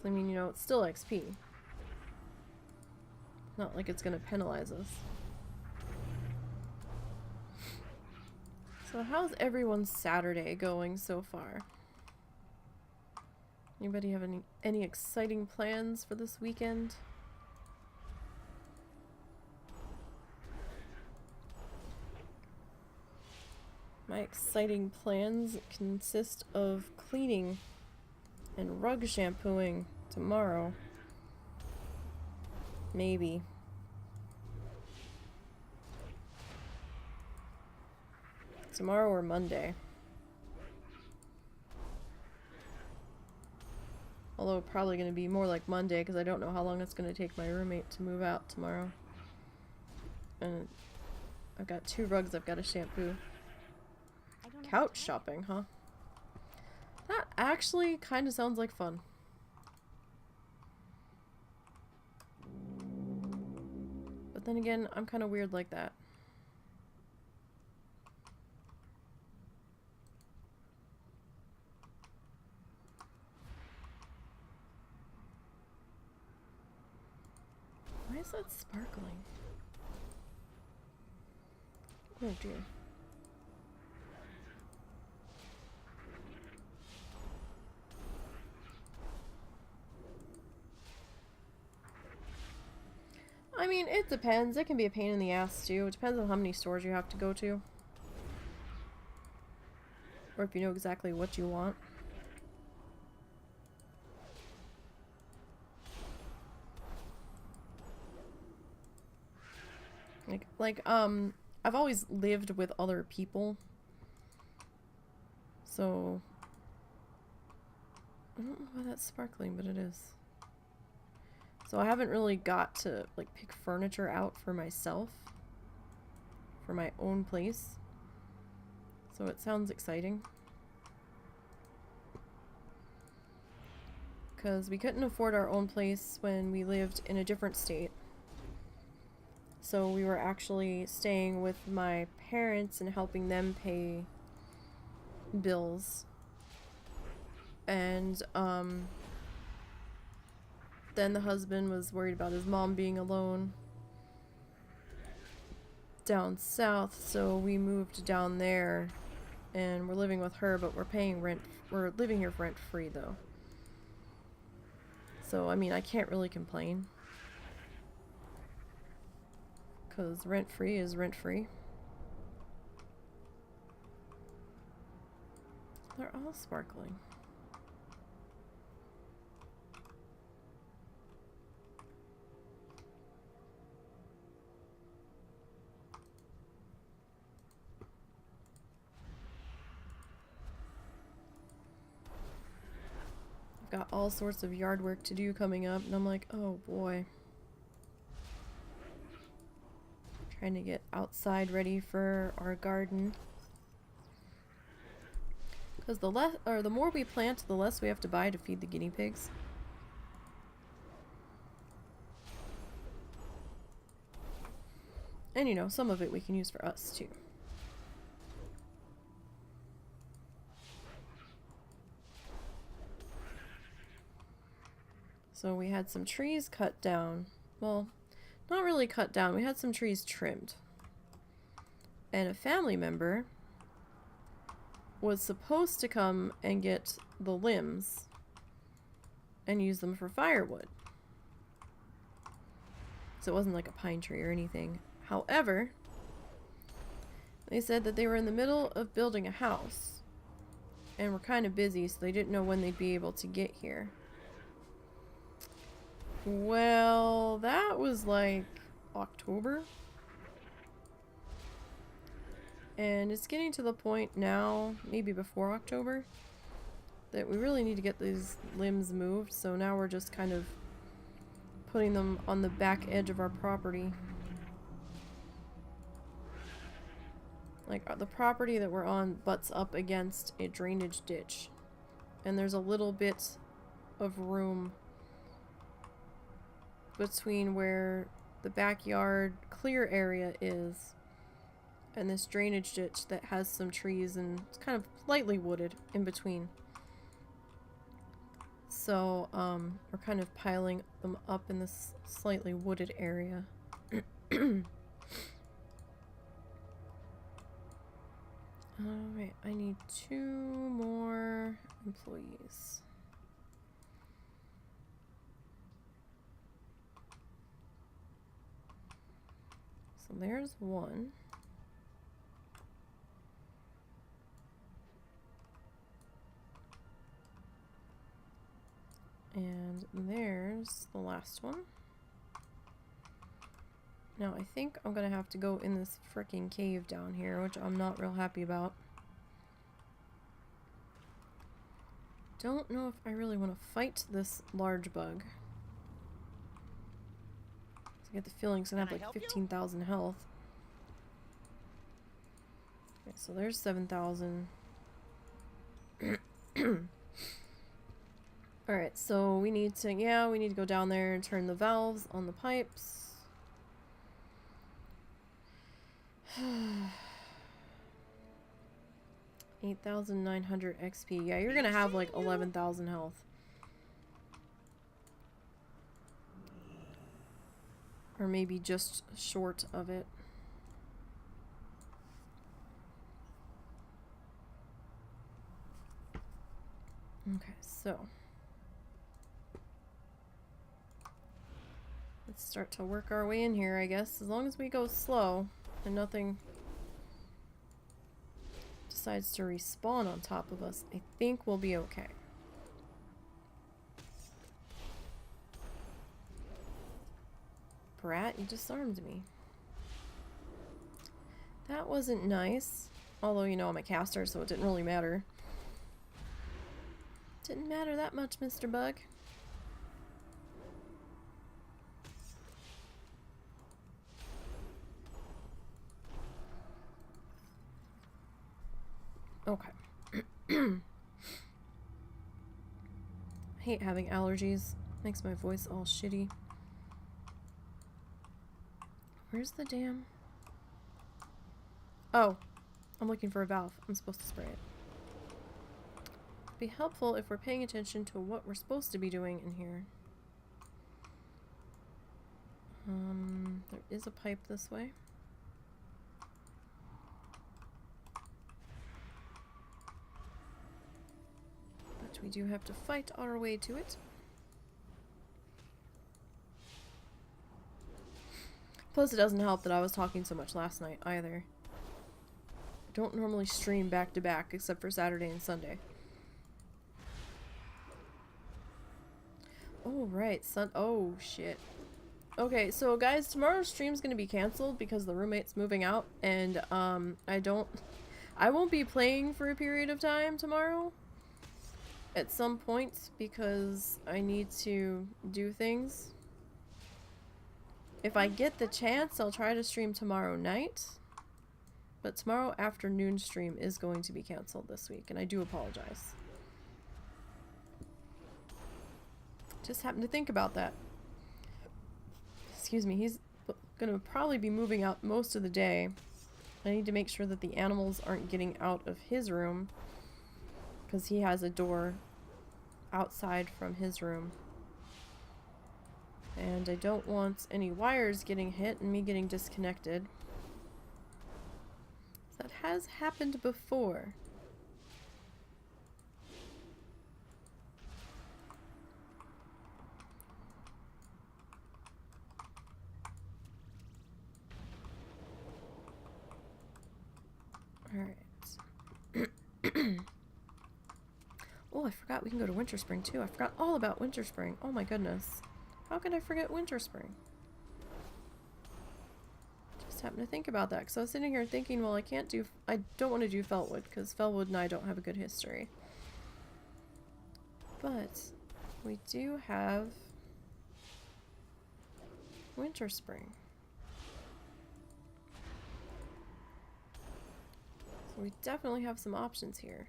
I mean, you know, it's still XP. Not like it's gonna penalize us. So how's everyone's Saturday going so far? Anybody have any exciting plans for this weekend? My exciting plans consist of cleaning and rug shampooing tomorrow. Maybe. Tomorrow or Monday. Although probably going to be more like Monday because I don't know how long it's going to take my roommate to move out tomorrow. And I've got 2 rugs I've got to shampoo. Couch shopping, huh? That actually kind of sounds like fun. But then again, I'm kind of weird like that. Why is that sparkling? Oh dear. I mean, it depends. It can be a pain in the ass too. It depends on how many stores you have to go to. Or if you know exactly what you want. I've always lived with other people. So I don't know why that's sparkling, but it is. So I haven't really got to like pick furniture out for myself. For my own place. So it sounds exciting. Because we couldn't afford our own place when we lived in a different state. So we were actually staying with my parents and helping them pay bills. And then the husband was worried about his mom being alone down south, so we moved down there and we're living with her, but we're paying rent. We're living here rent free though. So I mean, I can't really complain. Because rent free is rent free. They're all sparkling. I've got all sorts of yard work to do coming up, and I'm like, oh boy. Trying to get outside ready for our garden. Because the more we plant, the less we have to buy to feed the guinea pigs. And you know, some of it we can use for us too. So we had some trees cut down. Well, not really cut down. We had some trees trimmed. And a family member was supposed to come and get the limbs and use them for firewood. So it wasn't like a pine tree or anything. However, they said that they were in the middle of building a house and were kind of busy, so they didn't know when they'd be able to get here. Well, that was like October. And it's getting to the point now, maybe before October, that we really need to get these limbs moved. So now we're just kind of putting them on the back edge of our property. Like, the property that we're on butts up against a drainage ditch. And there's a little bit of room between where the backyard clear area is and this drainage ditch that has some trees and it's kind of lightly wooded in between. So, we're kind of piling them up in this slightly wooded area. Alright, I need 2 more employees. So there's 1. And there's the last one. Now I think I'm gonna have to go in this frickin' cave down here, which I'm not real happy about. Don't know if I really want to fight this large bug. I get the feeling it's gonna have like 15,000 health. Okay, so there's 7,000. Alright, so we need to, we need to go down there and turn the valves on the pipes. 8,900 XP. Yeah, you're gonna have like 11,000 health. Or maybe just short of it. Okay, so let's start to work our way in here, I guess. As long as we go slow and nothing decides to respawn on top of us, I think we'll be okay. Brat, you disarmed me. That wasn't nice. Although, you know, I'm a caster, so it didn't really matter. Didn't matter that much, Mr. Bug. Okay. I hate having allergies. Makes my voice all shitty. Where's the damn... Oh. I'm looking for a valve. I'm supposed to spray it. It'd be helpful if we're paying attention to what we're supposed to be doing in here. There is a pipe this way. But we do have to fight our way to it. Plus, it doesn't help that I was talking so much last night, either. I don't normally stream back to back, except for Saturday and Sunday. Oh, right. Oh, shit. Okay, so guys, tomorrow's stream's gonna be canceled because the roommate's moving out, and, I won't be playing for a period of time tomorrow. At some point, because I need to do things. If I get the chance, I'll try to stream tomorrow night. But tomorrow afternoon stream is going to be canceled this week, and I do apologize. Just happened to think about that. Excuse me, he's gonna probably be moving out most of the day. I need to make sure that the animals aren't getting out of his room, because he has a door outside from his room. And I don't want any wires getting hit and me getting disconnected. That has happened before. Alright. Oh, I forgot we can go to Winter Spring too. I forgot all about Winter Spring. Oh my goodness. How could I forget Winter Spring? Just happened to think about that because I was sitting here thinking, well, I don't want to do Feltwood because Feltwood and I don't have a good history. But we do have Winter Spring. So we definitely have some options here.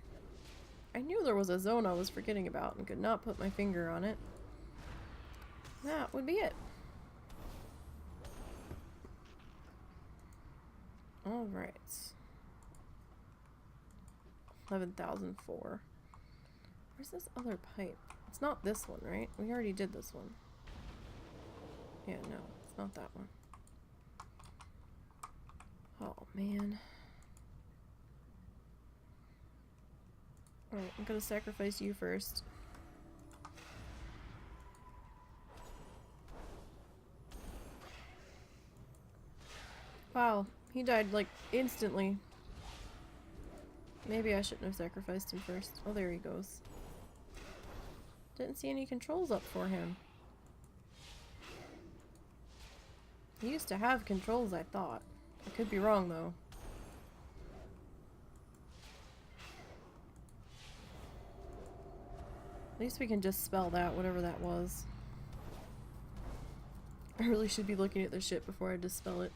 I knew there was a zone I was forgetting about and could not put my finger on it. That would be it. Alright. 11,004. Where's this other pipe? It's not this one, right? We already did this one. Yeah, no, it's not that one. Oh, man. Alright, I'm gonna sacrifice you first. Wow, he died like instantly. Maybe I shouldn't have sacrificed him first. Oh, there he goes. Didn't see any controls up for him. He used to have controls, I thought. I could be wrong, though. At least we can just spell that, whatever that was. I really should be looking at this shit before I dispel it.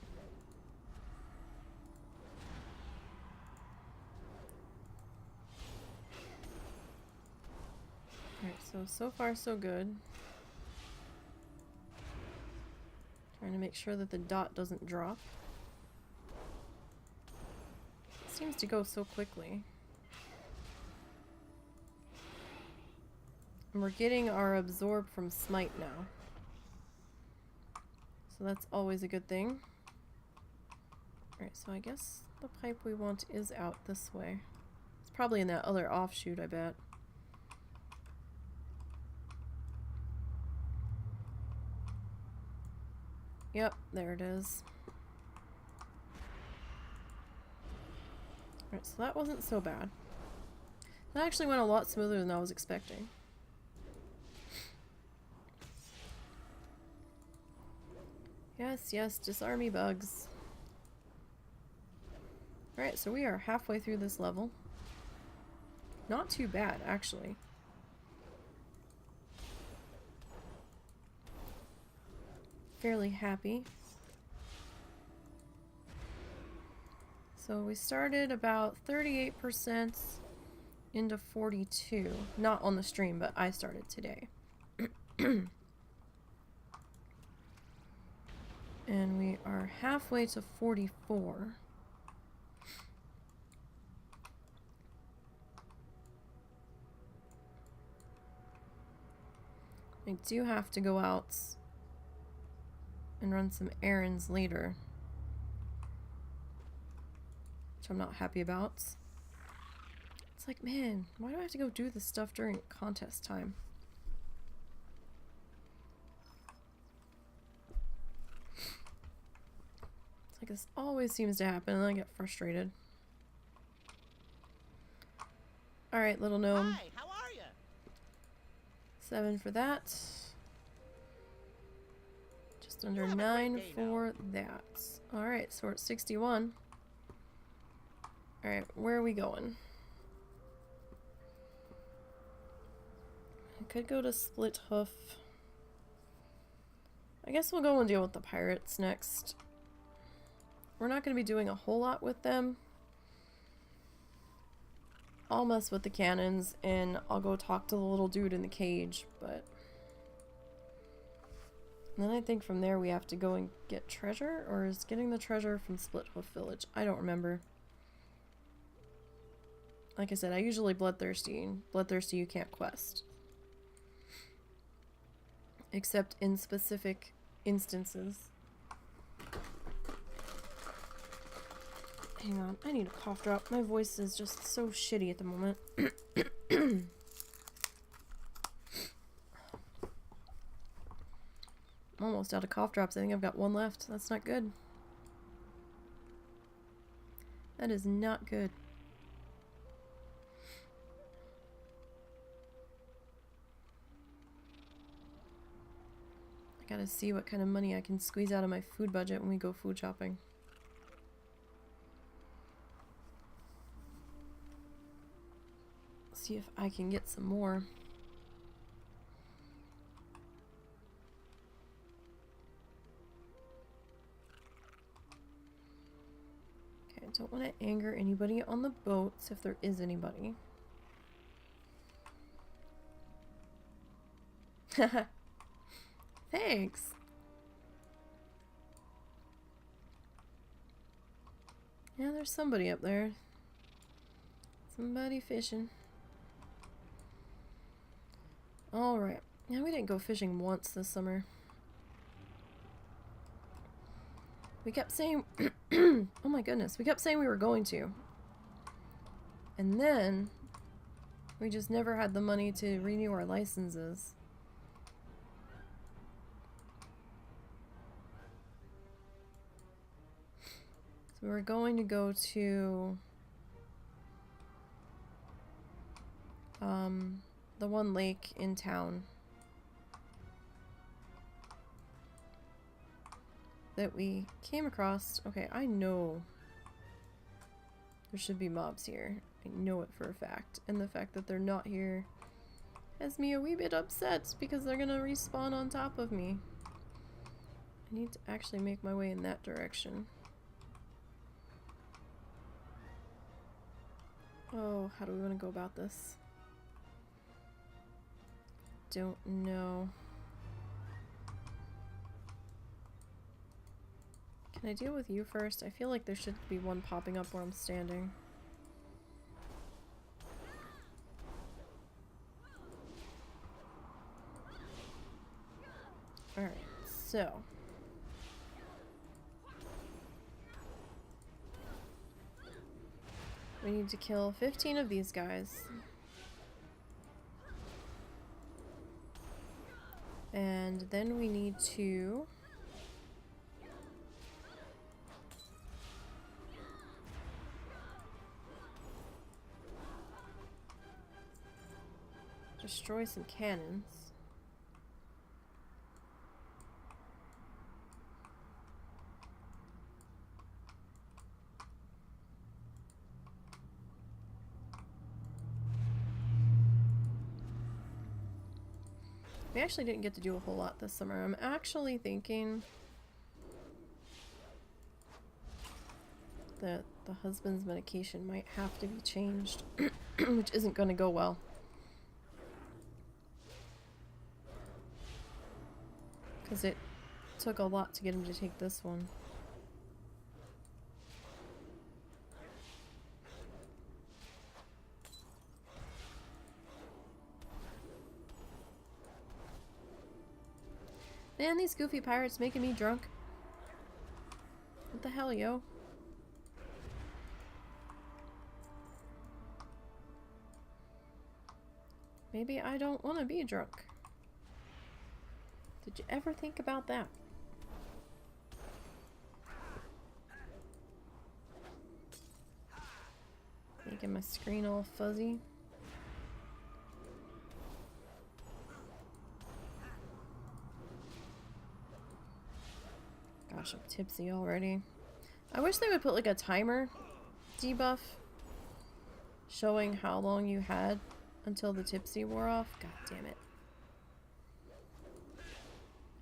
Alright, so far so good. Trying to make sure that the dot doesn't drop. It seems to go so quickly. And we're getting our absorb from smite now. So that's always a good thing. Alright, so I guess the pipe we want is out this way. It's probably in that other offshoot, I bet. Yep, there it is. Alright, so that wasn't so bad. That actually went a lot smoother than I was expecting. Yes, yes, disarm me bugs. Alright, so we are halfway through this level. Not too bad, actually. Fairly happy. So we started about 38% into 42. Not on the stream, but I started today. And we are halfway to 44. I do have to go out and run some errands later, which I'm not happy about. It's like, man, why do I have to go do this stuff during contest time? It's like this always seems to happen and I get frustrated. Alright, little gnome. Hi, how are you? 7 for that. Just under have a great 9 day for that. Alright, so we're at 61. Alright, where are we going? I could go to Split Hoof. I guess we'll go and deal with the pirates next. We're not going to be doing a whole lot with them. I'll mess with the cannons and I'll go talk to the little dude in the cage, but... And then I think from there we have to go and get treasure, or is getting the treasure from Split Hoof Village? I don't remember. Like I said, I usually bloodthirsty, and bloodthirsty you can't quest. except in specific instances. Hang on, I need a cough drop. My voice is just so shitty at the moment. I'm almost out of cough drops. I think I've got one left. That's not good. That is not good. I gotta see what kind of money I can squeeze out of my food budget when we go food shopping. See if I can get some more. Okay, I don't want to anger anybody on the boats if there is anybody. Thanks. Yeah, there's somebody up there. Somebody fishing. Alright. Yeah, we didn't go fishing once this summer. We kept saying... oh my goodness. We kept saying we were going to. And then... we just never had the money to renew our licenses. So we were going to go to... the one lake in town that we came across. Okay, I know there should be mobs here. I know it for a fact. And the fact that they're not here has me a wee bit upset because they're gonna respawn on top of me. I need to actually make my way in that direction. Oh, how do we want to go about this? Don't know. Can I deal with you first? I feel like there should be one popping up where I'm standing. Alright, so. We need to kill 15 of these guys. And then we need to destroy some cannons. We actually didn't get to do a whole lot this summer. I'm actually thinking that the husband's medication might have to be changed, which isn't going to go well. Because it took a lot to get him to take this one. Man, these goofy pirates making me drunk. What the hell, yo? Maybe I don't want to be drunk. Did you ever think about that? Making my screen all fuzzy. Gosh, I'm tipsy already. I wish they would put like a timer debuff showing how long you had until the tipsy wore off. God damn it.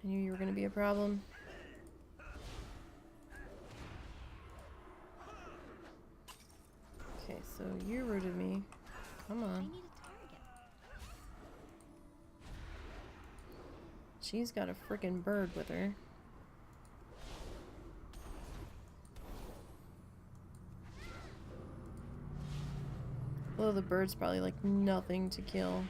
I knew you were going to be a problem. Okay, so you rooted me. Come I on. need a target. She's got a freaking bird with her. Although the bird's probably like nothing to kill.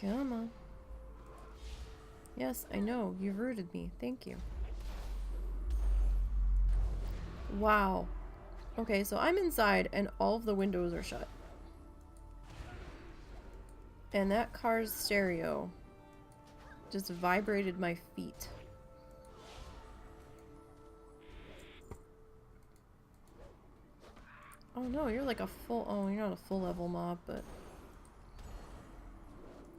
Come on. Yes, I know. You've rooted me. Thank you. Wow. Okay, so I'm inside and all of the windows are shut. And that car's stereo just vibrated my feet. Oh no, you're like a full... Oh, you're not a full level mob, but...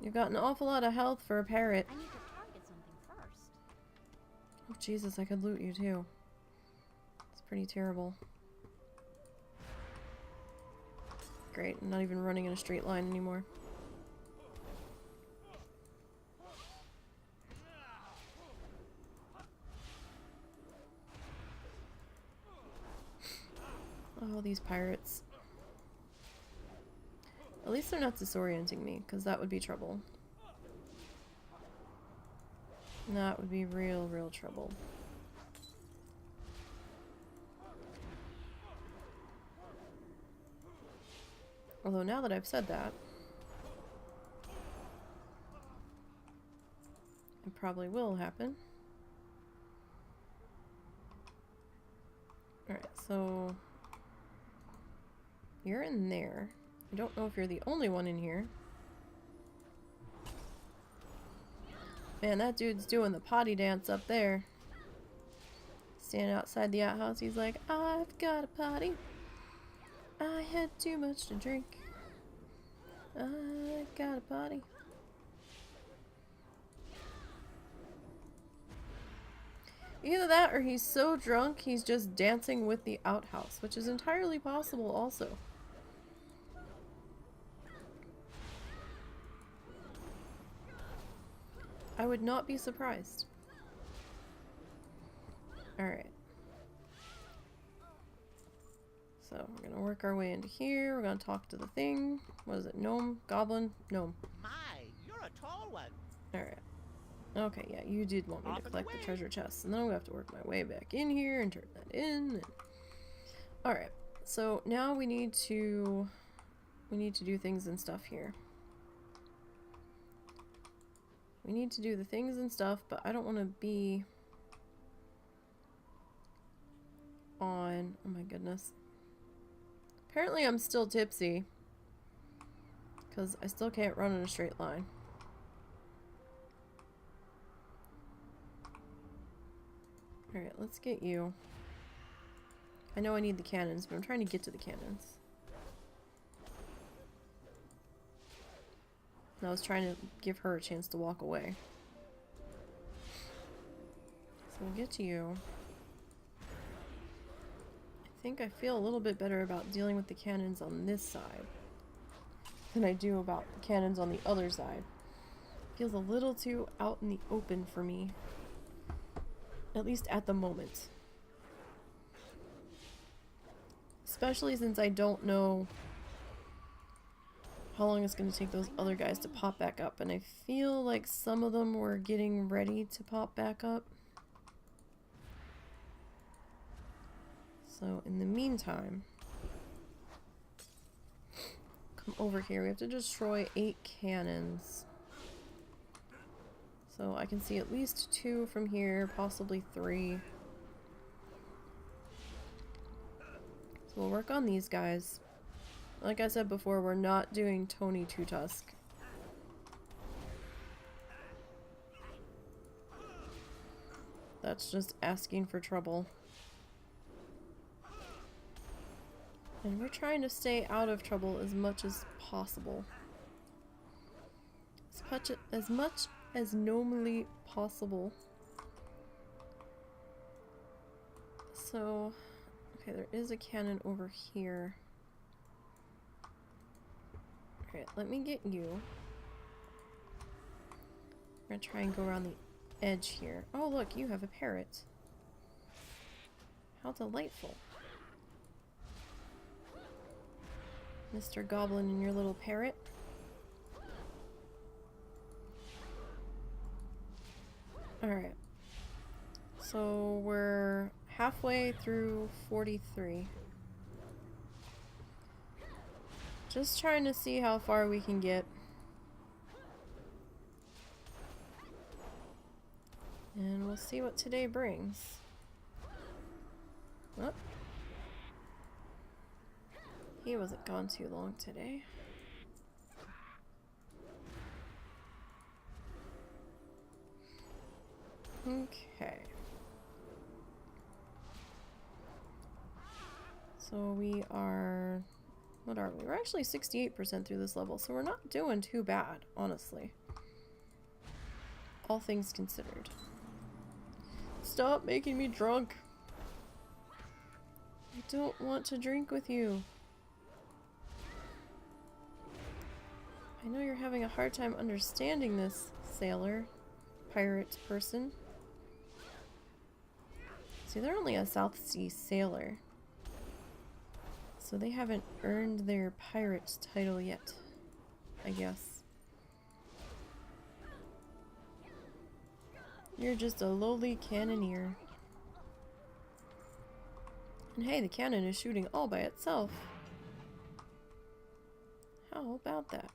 You've got an awful lot of health for a parrot. I need to target something first. Oh Jesus, I could loot you too. It's pretty terrible. Great, I'm not even running in a straight line anymore. Oh, these pirates. At least they're not disorienting me, because that would be trouble. That would be real, real trouble. Although now that I've said that, it probably will happen. Alright, so... You're in there. I don't know if you're the only one in here. Man, that dude's doing the potty dance up there. Standing outside the outhouse, he's like, I've got a potty. I had too much to drink. I got a potty. Either that or he's so drunk he's just dancing with the outhouse, which is entirely possible also. I would not be surprised. Alright. So, we're gonna work our way into here. We're gonna talk to the thing. What is it? Gnome? Goblin? Gnome. My, you're a tall one. Alright. Okay, yeah, you did want me to collect the treasure chest. And then I'm gonna have to work my way back in here and turn that in. And... Alright. So, now we need to do things and stuff here. We need to do the things and stuff, but I don't want to be on... Oh my goodness. Apparently I'm still tipsy. Because I still can't run in a straight line. Alright, let's get you. I know I need the cannons, but I'm trying to get to the cannons. And I was trying to give her a chance to walk away. So we'll get to you. I think I feel a little bit better about dealing with the cannons on this side than I do about the cannons on the other side. Feels a little too out in the open for me. At least at the moment. Especially since I don't know how long it's going to take those other guys to pop back up. And I feel like some of them were getting ready to pop back up. So in the meantime, come over here. We have to destroy 8 cannons. So I can see at least 2 from here, possibly 3. So we'll work on these guys. Like I said before, we're not doing Tony Two Tusk. That's just asking for trouble. And we're trying to stay out of trouble as much as possible. As much as normally possible. So, okay, there is a cannon over here. Alright, let me get you. I'm gonna try and go around the edge here. Oh, look, you have a parrot. How delightful. Mr. Goblin and your little parrot. Alright. So we're halfway through 43. Just trying to see how far we can get. we'll see what today brings. Oh. He wasn't gone too long today. Okay. So we are... What are we? We're actually 68% through this level, so we're not doing too bad, honestly. All things considered. Stop making me drunk! I don't want to drink with you. I know you're having a hard time understanding this, sailor, pirate person. See, they're only a South Sea sailor. So they haven't earned their pirate title yet, I guess. You're just a lowly cannoneer. And hey, the cannon is shooting all by itself. How about that?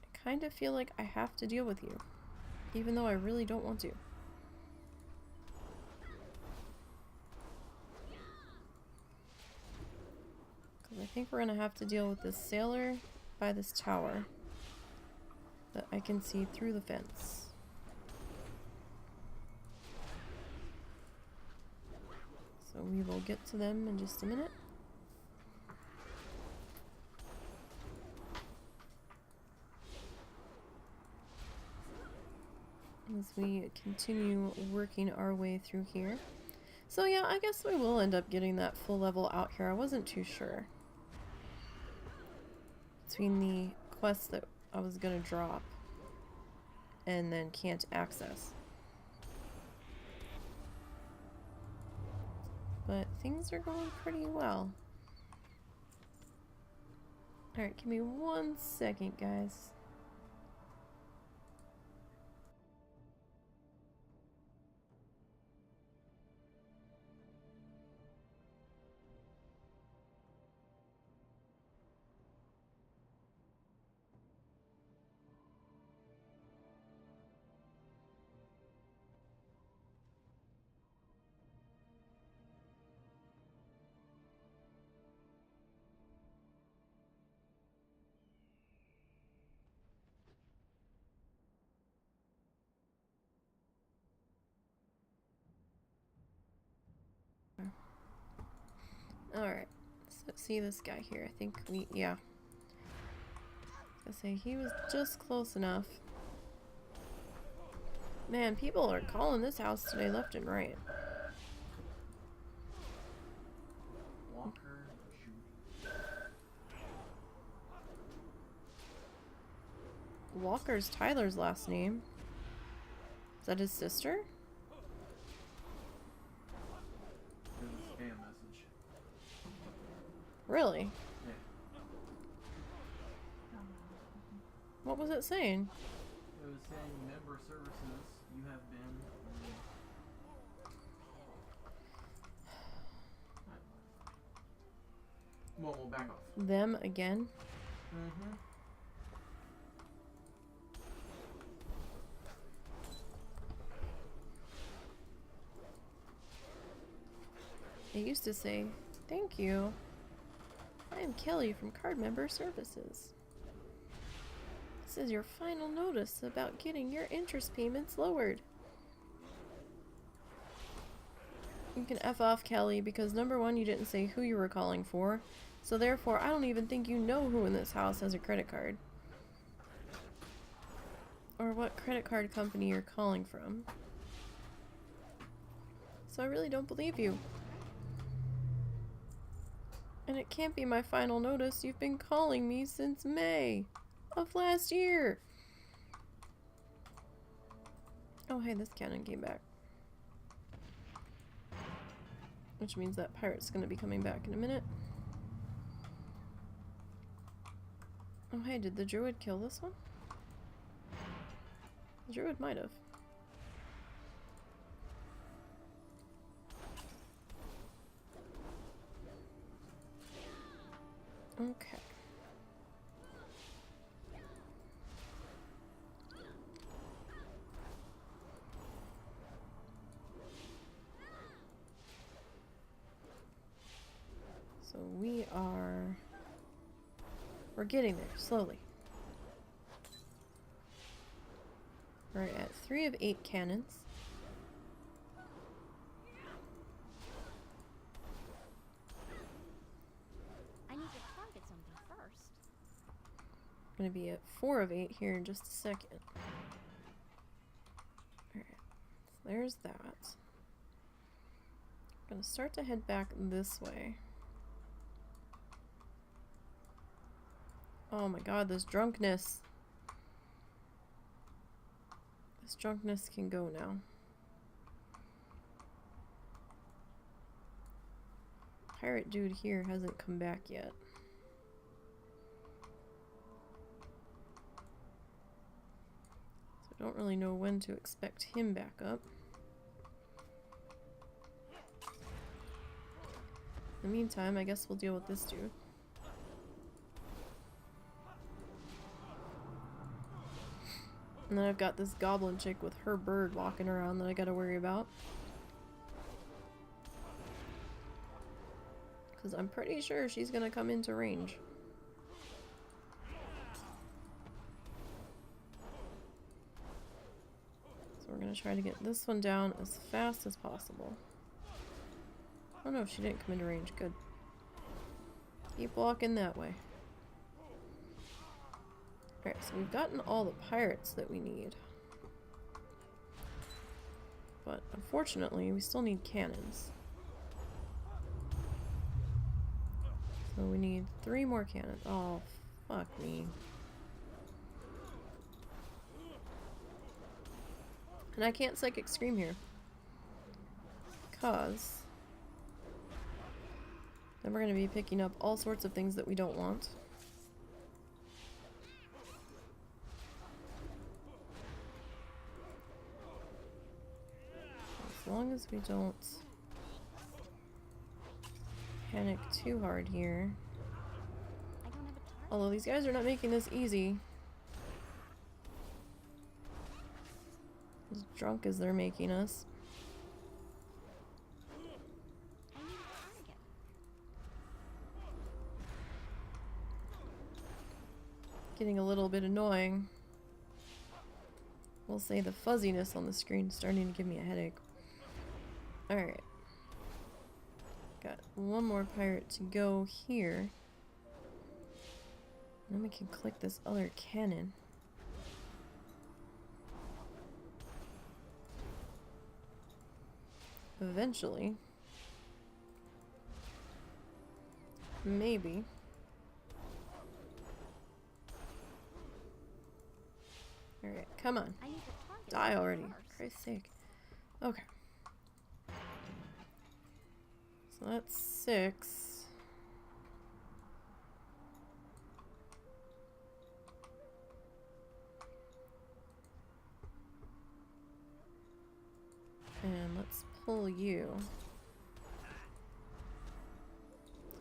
I kind of feel like I have to deal with you, even though I really don't want to. I think we're gonna have to deal with this sailor by this tower that I can see through the fence. So we will get to them in just a minute. As we continue working our way through here. So yeah, I guess we will end up getting that full level out here. I wasn't too sure. Between the quests that I was gonna drop and then can't access. But things are going pretty well. Alright, give me 1 second, guys. Alright, so see this guy here. I think we, yeah. I say he was just close enough. Man, people are calling this house today left and right. Walker Walker's Tyler's last name. Is that his sister? It was a spam message. Really? Yeah. What was it saying? It was saying member services, you have been. Well, we'll back off. Them again? Mm-hmm. It used to say, "Thank you. I am Kelly from Card Member Services. This is your final notice about getting your interest payments lowered." You can F off, Kelly, because number one, you didn't say who you were calling for, so therefore I don't even think you know who in this house has a credit card. Or what credit card company you're calling from. So I really don't believe you. And it can't be my final notice. You've been calling me since May of last year. Oh, hey, this cannon came back. Which means that pirate's gonna be coming back in a minute. Oh, hey, did the druid kill this one? The druid might have. Okay. So we're getting there, slowly. We're at 3 of 8 cannons. I need to target something first. Gonna be at 4 of 8 here in just a second. Alright, so there's that. Gonna start to head back this way. Oh my god, this drunkenness. This drunkenness can go now. Pirate dude here hasn't come back yet. So I don't really know when to expect him back up. In the meantime, I guess we'll deal with this dude. And then I've got this goblin chick with her bird walking around that I gotta worry about. Because I'm pretty sure she's gonna come into range. So we're gonna try to get this one down as fast as possible. Oh no, she didn't come into range. Good. Keep walking that way. Alright, so we've gotten all the pirates that we need. But unfortunately, we still need cannons. So we need 3 more cannons. Oh, fuck me. And I can't Psychic Scream here. Because then we're going to be picking up all sorts of things that we don't want. As long as we don't panic too hard here. I don't have a target. Although these guys are not making this easy. As drunk as they're making us. I need a target. Getting a little bit annoying. We'll say the fuzziness on the screen is starting to give me a headache. Alright. Got one more pirate to go here. Then we can click this other cannon. Eventually. Maybe. Alright, come on. I need to target Die something already. first. Christ's sake. Okay. So that's 6. And let's pull you.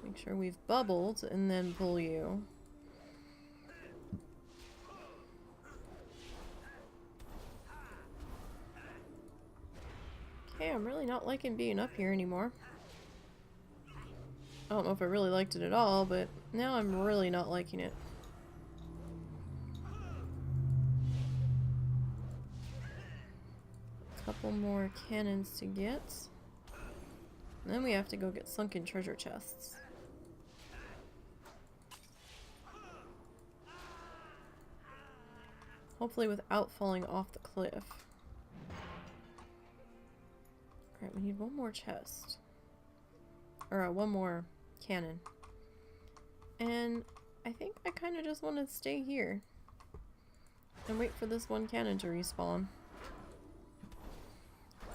Make sure we've bubbled and then pull you. Okay, I'm really not liking being up here anymore. I don't know if I really liked it at all, but now I'm really not liking it. Couple more cannons to get. And then we have to go get sunken treasure chests. Hopefully without falling off the cliff. Alright, we need one more chest. Or one more cannon. And I think I kind of just want to stay here. And wait for this one cannon to respawn.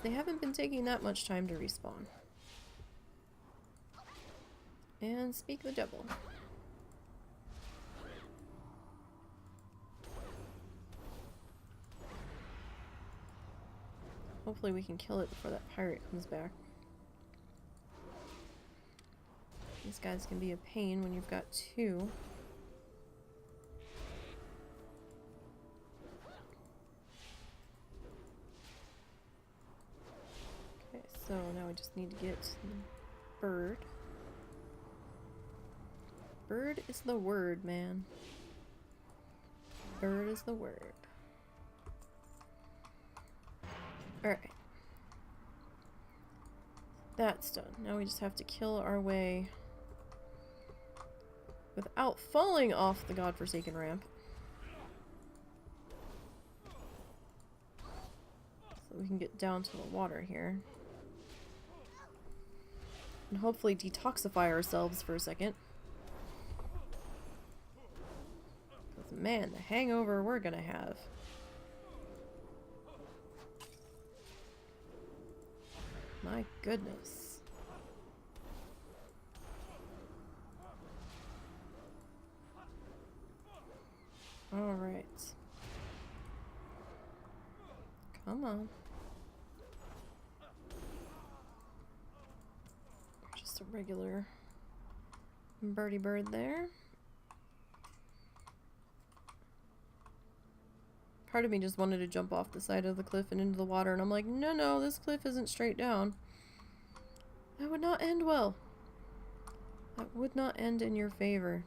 They haven't been taking that much time to respawn. And speak the devil. Hopefully we can kill it before that pirate comes back. These guys can be a pain when you've got 2. Okay, so now we just need to get the bird. Bird is the word, man. Bird is the word. Alright. That's done. Now we just have to kill our way without falling off the godforsaken ramp. So we can get down to the water here. And hopefully detoxify ourselves for a second. Because man, the hangover we're gonna have. My goodness. Alright. Come on. Just a regular birdie bird there. Part of me just wanted to jump off the side of the cliff and into the water, and I'm like, no, no, this cliff isn't straight down. That would not end well. That would not end in your favor.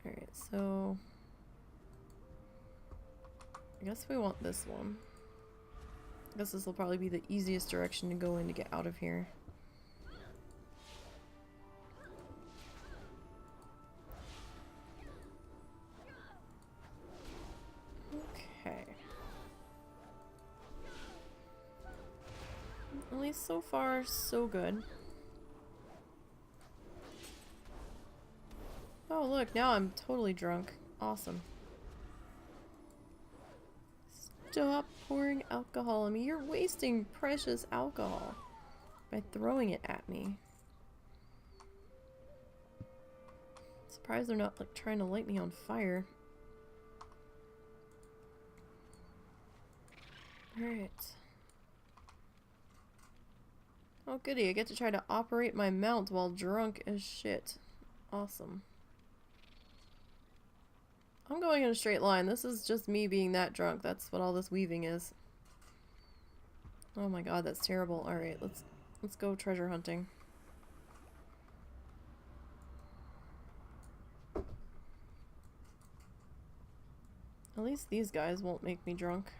Alright, so I guess we want this one. I guess this will probably be the easiest direction to go in to get out of here. Okay. At least so far, so good. Oh look, now I'm totally drunk. Awesome. Stop pouring alcohol on me. You're wasting precious alcohol by throwing it at me. Surprised they're not like trying to light me on fire. Alright. Oh goody, I get to try to operate my mount while drunk as shit. Awesome. I'm going in a straight line. This is just me being that drunk. That's what all this weaving is. Oh my god, that's terrible. Alright, let's go treasure hunting. At least these guys won't make me drunk.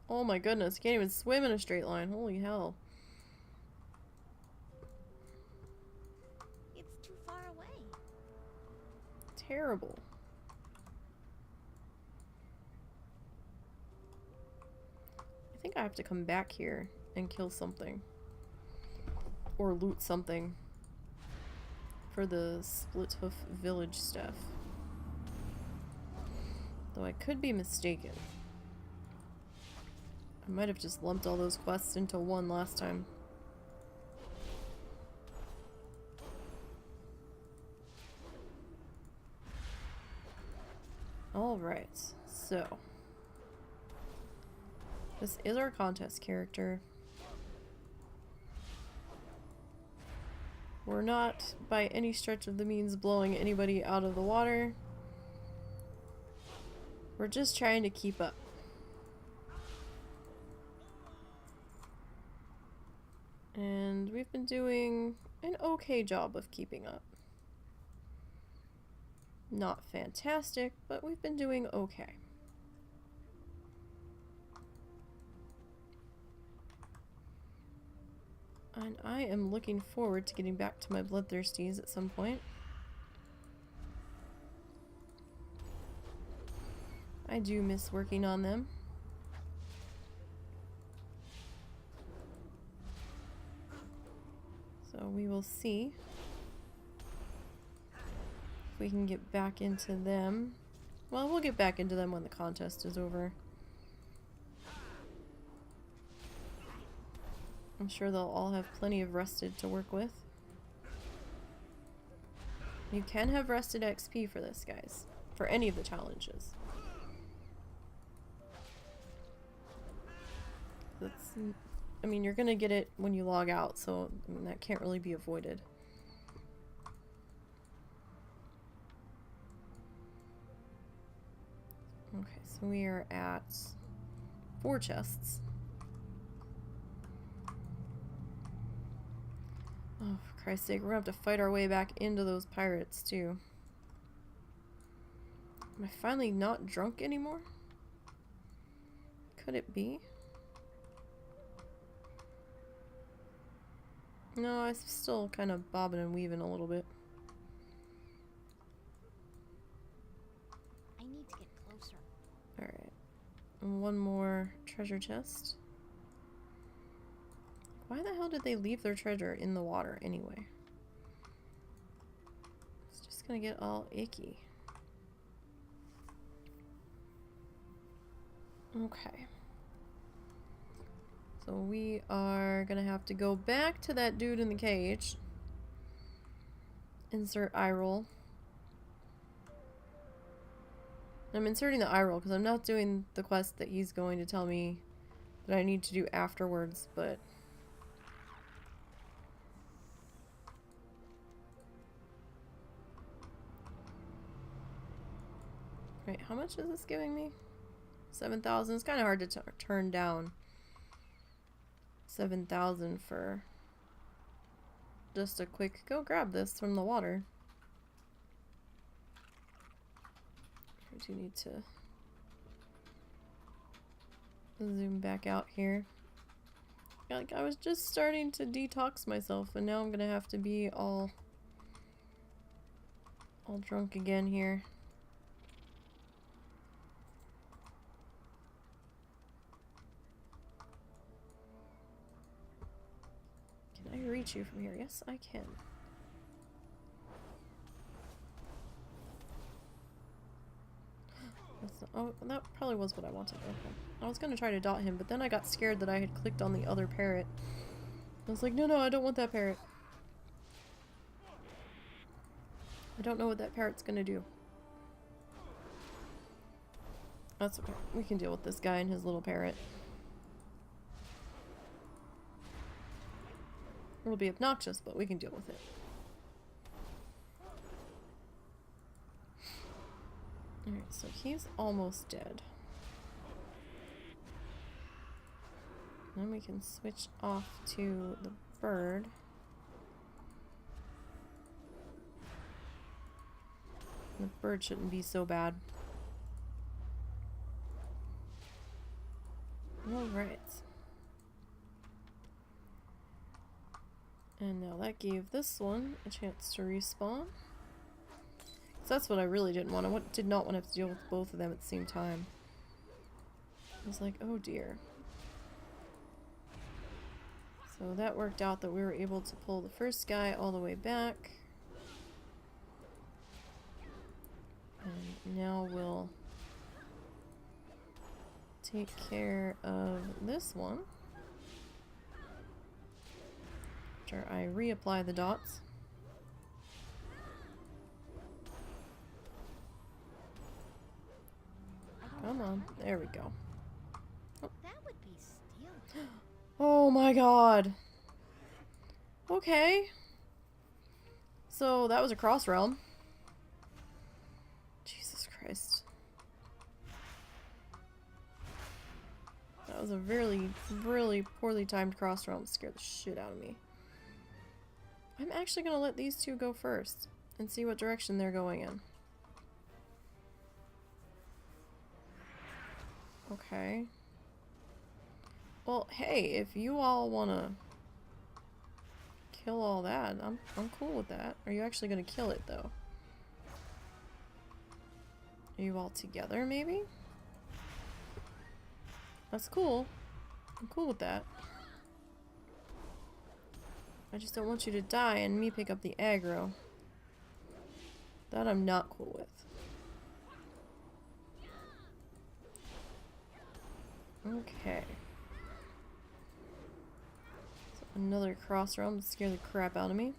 Oh my goodness, you can't even swim in a straight line. Holy hell. It's too far away. Terrible. I think I have to come back here and kill something. Or loot something. For the Split Hoof Village stuff. Though I could be mistaken. I might have just lumped all those quests into one last time. Alright, so. This is our contest character. We're not, by any stretch of the means, blowing anybody out of the water. We're just trying to keep up. And we've been doing an okay job of keeping up. Not fantastic, but we've been doing okay. And I am looking forward to getting back to my bloodthirsties at some point. I do miss working on them. So we will see if we can get back into them. Well, we'll get back into them when the contest is over. I'm sure they'll all have plenty of rested to work with. You can have rested XP for this, guys. For any of the challenges. That's, I mean, you're gonna get it when you log out, so I mean, that can't really be avoided. Okay, so we are at 4 chests. Oh, for Christ's sake, we're gonna have to fight our way back into those pirates, too. Am I finally not drunk anymore? Could it be? No, I'm still kind of bobbing and weaving a little bit. I need to get closer. Alright. And one more treasure chest. Why the hell did they leave their treasure in the water anyway? It's just gonna get all icky. Okay. So we are gonna have to go back to that dude in the cage. Insert eye roll. I'm inserting the eye roll because I'm not doing the quest that he's going to tell me that I need to do afterwards, but... Wait, how much is this giving me? 7,000. It's kind of hard to turn down 7,000 for just a quick go grab this from the water. I do need to zoom back out here. Like, I was just starting to detox myself, and now I'm gonna have to be all drunk again here. Can I reach you from here? Yes, I can. That's not, oh, that probably was what I wanted. Okay. I was gonna try to dot him, but then I got scared that I had clicked on the other parrot. I was like, no, I don't want that parrot. I don't know what that parrot's gonna do. That's okay. We can deal with this guy and his little parrot. It'll be obnoxious, but we can deal with it. Alright, so he's almost dead. Then we can switch off to the bird. The bird shouldn't be so bad. Alright. And now that gave this one a chance to respawn. So that's what I really didn't want. I did not want to have to deal with both of them at the same time. I was like, oh dear. So that worked out that we were able to pull the first guy all the way back. And now we'll take care of this one. After I reapply the dots. Come on, there we go. That would be stealing. Oh my god. Okay. So that was a cross realm. Jesus Christ. That was a really, really poorly timed cross realm. It scared the shit out of me. I'm actually gonna let these two go first and see what direction they're going in. Okay. Well, hey, if you all wanna kill all that, I'm cool with that. Are you actually gonna kill it though? Are you all together maybe? That's cool. I'm cool with that. I just don't want you to die and me pick up the aggro. That I'm not cool with. Okay. So another cross realm to scare the crap out of me.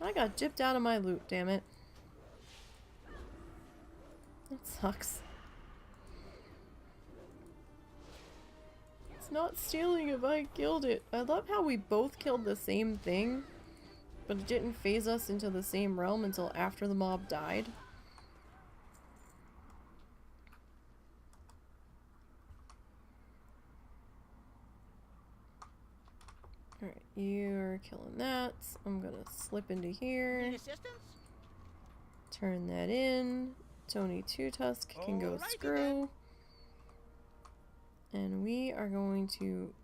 I got gypped out of my loot, damn it. That sucks. It's not stealing if I killed it. I love how we both killed the same thing, but it didn't phase us into the same realm until after the mob died. Alright, you're killing that. I'm gonna slip into Need here. assistance? Turn that in. Jan.20th-Feb.3rd can go Alrighty screw. And we are going to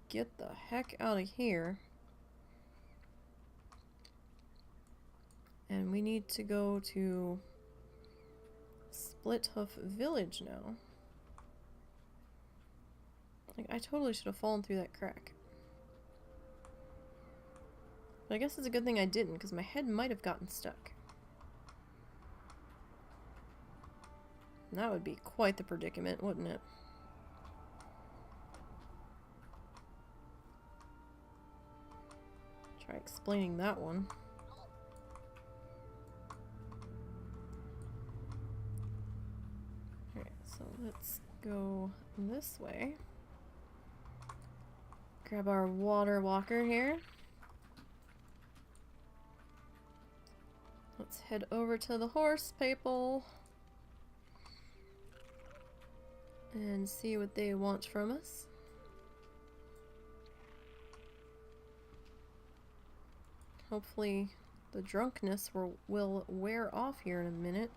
get the heck out of here. And we need to go to Split Hoof Village now. Like, I totally should have fallen through that crack. But I guess it's a good thing I didn't, because my head might have gotten stuck. And that would be quite the predicament, wouldn't it? Try explaining that one. Alright, so let's go this way. Grab our water walker here. Let's head over to the horse people and see what they want from us. Hopefully the drunkenness will wear off here in a minute.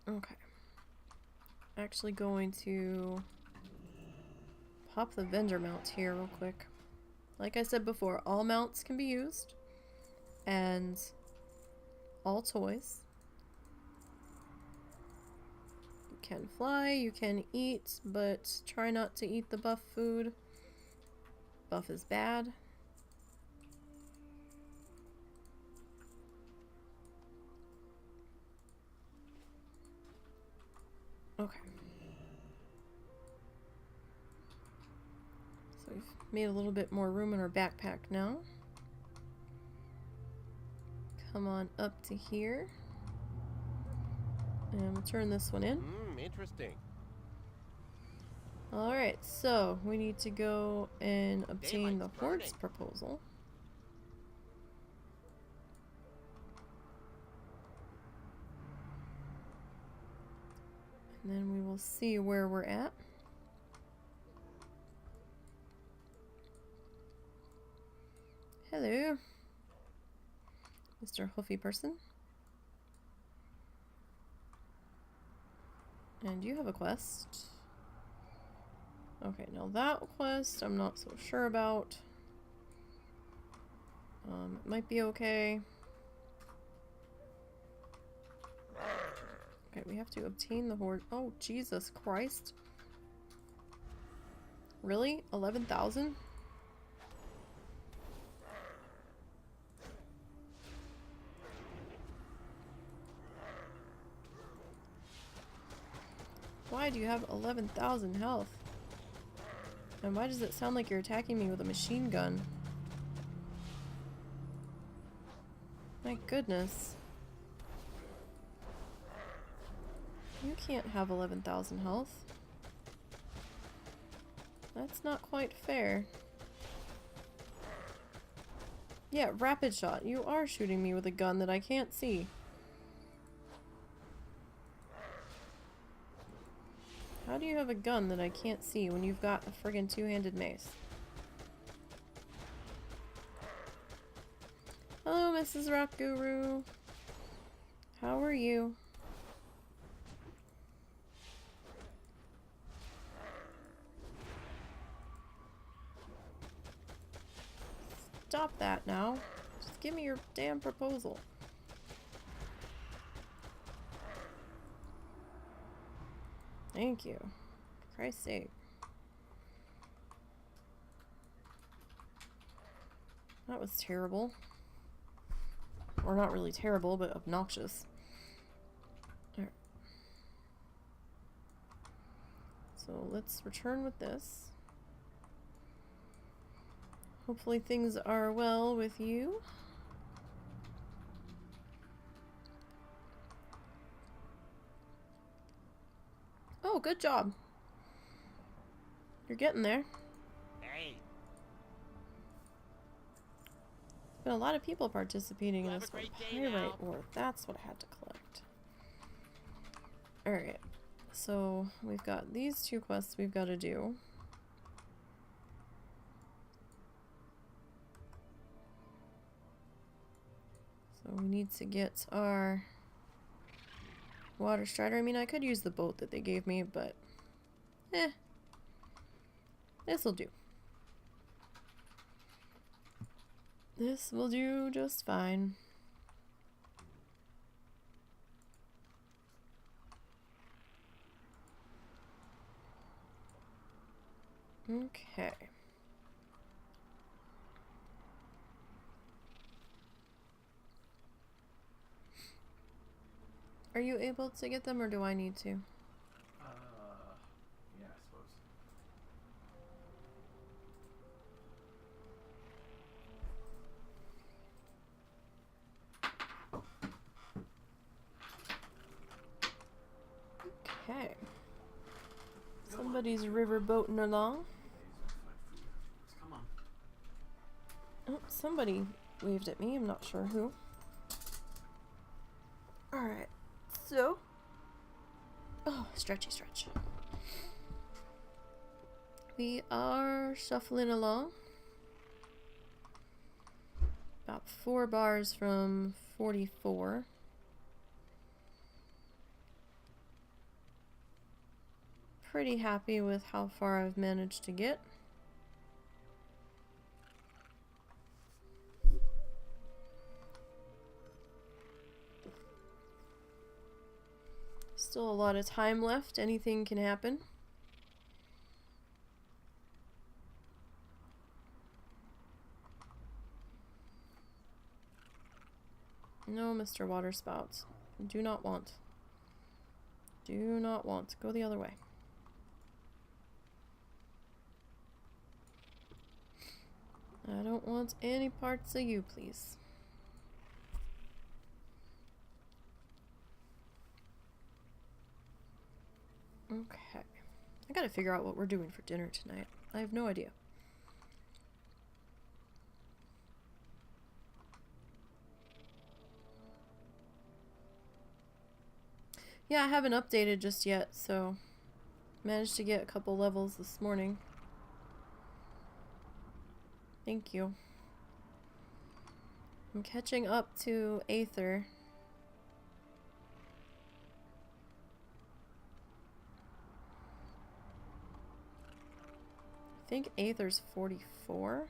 Okay. Actually going to pop the vendor mount here real quick. Like I said before, all mounts can be used, and all toys. You can fly, you can eat, but try not to eat the buff food. Buff is bad. Okay. So we've made a little bit more room in our backpack now. Come on up to here. And we'll turn this one in. Interesting. Alright, so we need to go and obtain the Daylight's horse burning. proposal. And then we will see where we're at. Hello, Mr. Hoofy person. And you have a quest. Okay, now that quest I'm not so sure about. It might be okay. Okay, we have to obtain the horde. Oh, Jesus Christ. Really? 11,000? Why do you have 11,000 health? And why does it sound like you're attacking me with a machine gun? My goodness. You can't have 11,000 health. That's not quite fair. Yeah, rapid shot. You are shooting me with a gun that I can't see. How do you have a gun that I can't see when you've got a friggin' two-handed mace? Hello, Mrs. Rock Guru. How are you? Stop that now. Just give me your damn proposal. Thank you. For Christ's sake. That was terrible. Or not really terrible, but obnoxious. Alright. So let's return with this. Hopefully things are well with you. Oh, good job. You're getting there. Hey, Been a lot of people participating in Have this a one. great day now. Pyrite ore. That's what I had to collect. Alright. So we've got these two quests we've got to do. So we need to get our water strider. I mean, I could use the boat that they gave me, but this'll do. This will do just fine. Okay. Are you able to get them, or do I need to? Yeah, I suppose. Okay. Somebody's river boating along. Come on. Oh, somebody waved at me. I'm not sure who. Alright. So. Oh, stretchy stretch. We are shuffling along. About 4 bars from 44. Pretty happy with how far I've managed to get. Still a lot of time left. Anything can happen. No, Mr. Waterspout. Do not want. Do not want. Go the other way. I don't want any parts of you, please. Okay. I gotta figure out what we're doing for dinner tonight. I have no idea. Yeah, I haven't updated just yet, so managed to get a couple levels this morning. Thank you. I'm catching up to Aether. I think Aether's 44.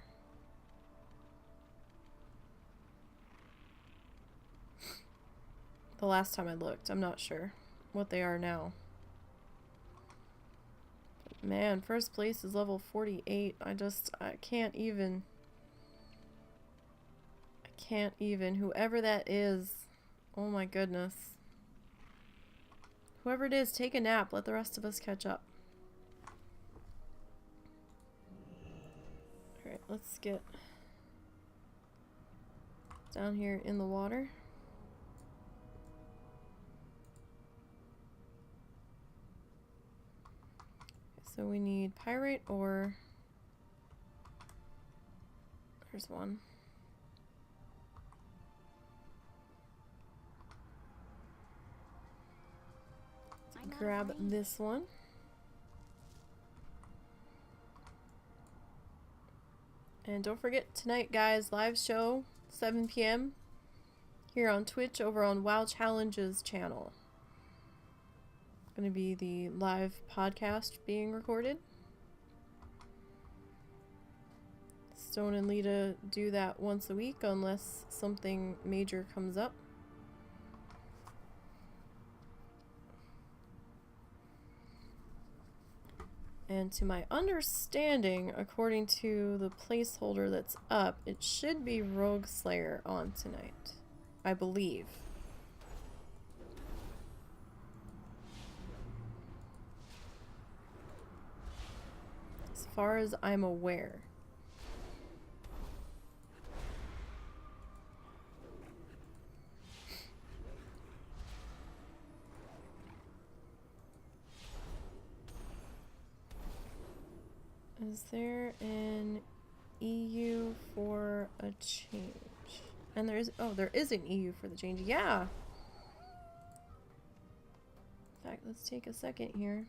The last time I looked, I'm not sure what they are now. But man, first place is level 48. I can't even. Whoever that is. Oh my goodness. Whoever it is, take a nap. Let the rest of us catch up. Alright, let's get down here in the water. So we need pyrite ore. There's one. Let's grab this one. And don't forget tonight, guys, live show, 7 p.m. here on Twitch over on WoW Challenges channel. Going to be the live podcast being recorded. Stone and Lita do that once a week unless something major comes up. And to my understanding, according to the placeholder that's up, it should be Rogue Slayer on tonight. I believe. As far as I'm aware. Is there an EU for a change? And there is an EU for the change. Yeah. In fact, let's take a second here.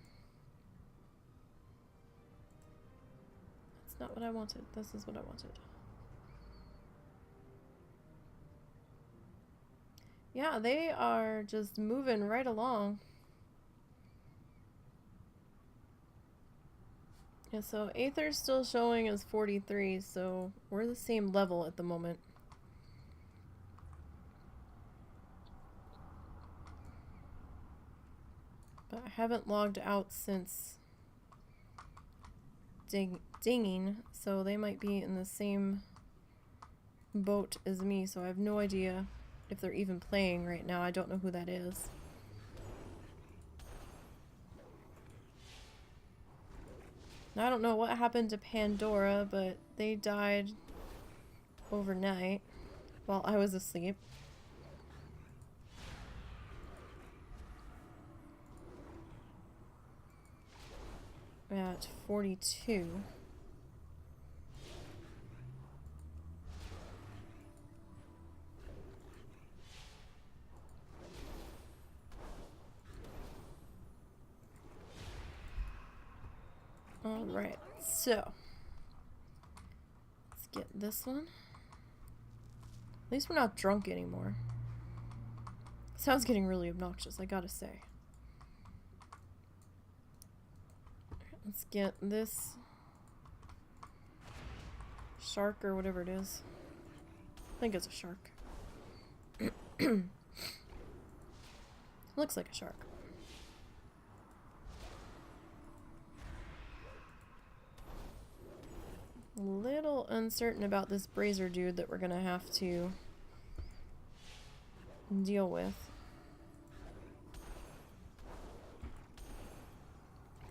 That's not what I wanted. This is what I wanted. Yeah, they are just moving right along. Yeah, so Aether's still showing as 43, so we're the same level at the moment. But I haven't logged out since dinging, so they might be in the same boat as me, so I have no idea if they're even playing right now. I don't know who that is. I don't know what happened to Pandora, but they died overnight while I was asleep. At 42. Alright, so let's get this one. At least we're not drunk anymore. Sounds getting really obnoxious, I gotta say. Let's get this shark or whatever it is. I think it's a shark. Looks like a shark. Little uncertain about this brazier dude that we're gonna have to deal with.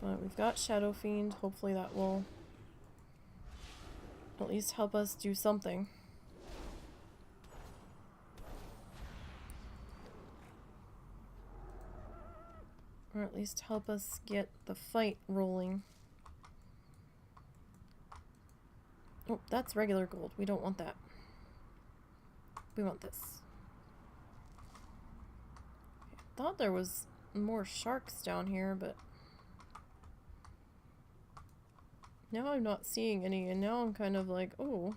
But we've got Shadow Fiend. Hopefully that will at least help us do something. Or at least help us get the fight rolling. Oh, that's regular gold. We don't want that. We want this. I thought there was more sharks down here, but now I'm not seeing any, and now I'm kind of like, oh.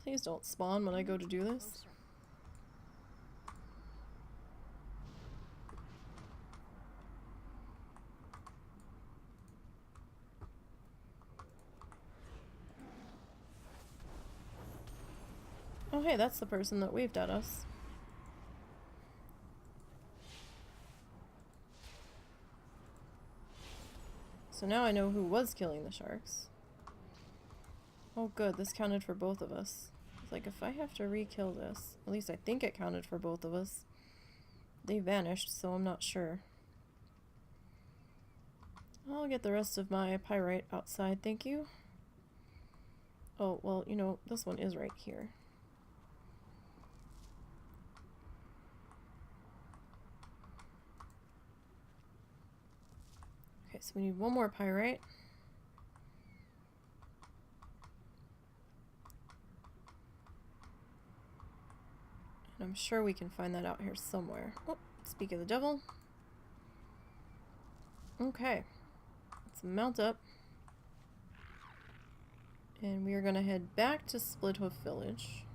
Please don't spawn when I go to do this. Oh hey, that's the person that waved at us. So now I know who was killing the sharks. Oh good, this counted for both of us. It's like, if I have to re-kill this, at least I think it counted for both of us. They vanished, so I'm not sure. I'll get the rest of my pyrite outside, thank you. Oh, well, you know, this one is right here. Okay, so we need one more pyrite. And I'm sure we can find that out here somewhere. Oh, speak of the devil. Okay, let's mount up. And we are going to head back to Splithoof Village.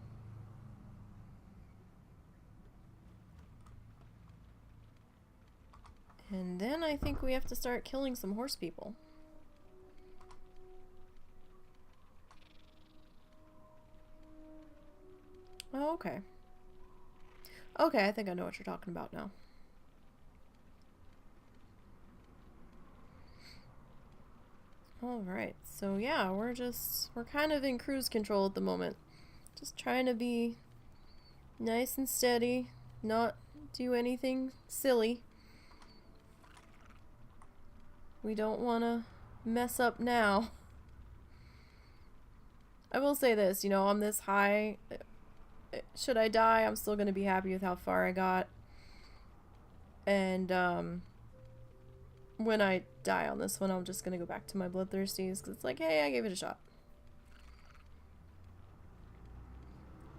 And then I think we have to start killing some horse people. Oh, okay. Okay, I think I know what you're talking about now. Alright, so yeah, we're kind of in cruise control at the moment. Just trying to be nice and steady, not do anything silly. We don't want to mess up now. I will say this, you know, on this high, should I die, I'm still going to be happy with how far I got. And, when I die on this one, I'm just going to go back to my Bloodthirsties, because it's like, hey, I gave it a shot.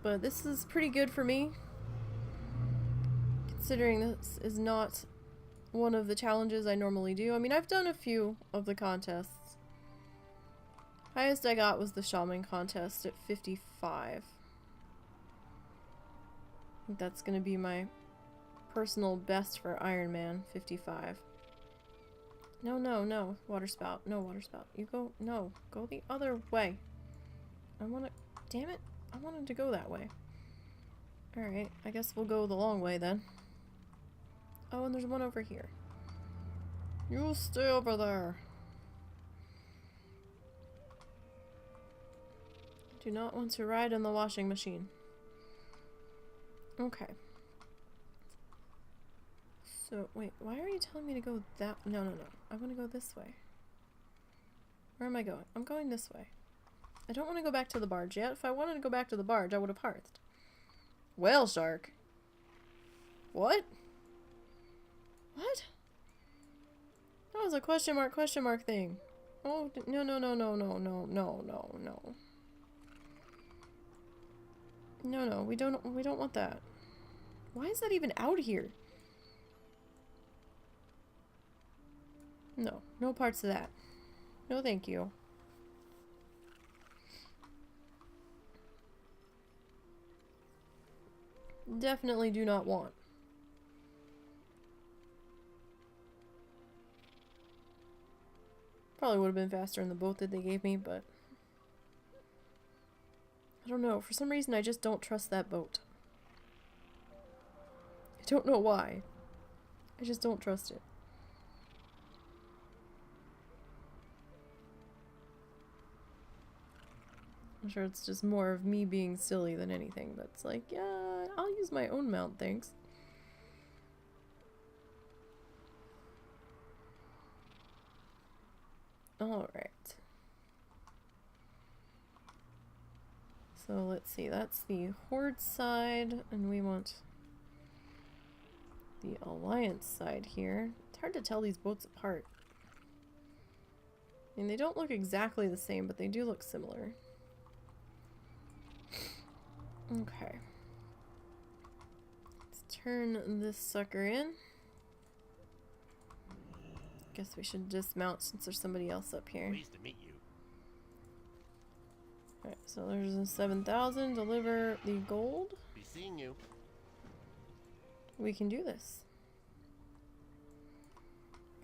But this is pretty good for me, considering this is not one of the challenges I normally do. I mean, I've done a few of the contests. Highest I got was the shaman contest at 55. I think that's gonna be my personal best for Ironman, 55. No, no, no. Water spout. No, water spout. You go. No. Go the other way. I wanna. Damn it. I wanted to go that way. Alright. I guess we'll go the long way then. Oh, and there's one over here. You stay over there. Do not want to ride in the washing machine. Okay. So, wait, why are you telling me to go that? No, no, no. I want to go this way. Where am I going? I'm going this way. I don't want to go back to the barge yet. If I wanted to go back to the barge, I would have hearthed. Whale shark. What? What? That was a question mark thing. Oh, no, no, no, no, no, no, no, no, no. No, no, we don't want that. Why is that even out here? No, no parts of that. No, thank you. Definitely do not want. Probably would have been faster in the boat that they gave me, but I don't know. For some reason, I just don't trust that boat. I don't know why. I just don't trust it. I'm sure it's just more of me being silly than anything, but it's like, yeah, I'll use my own mount, thanks. Alright. So let's see, that's the Horde side, and we want the Alliance side here. It's hard to tell these boats apart. I mean, they don't look exactly the same, but they do look similar. Okay. Let's turn this sucker in. Guess we should dismount since there's somebody else up here. Pleased to meet you. Alright, so there's a 7,000. Deliver the gold. Be seeing you. We can do this.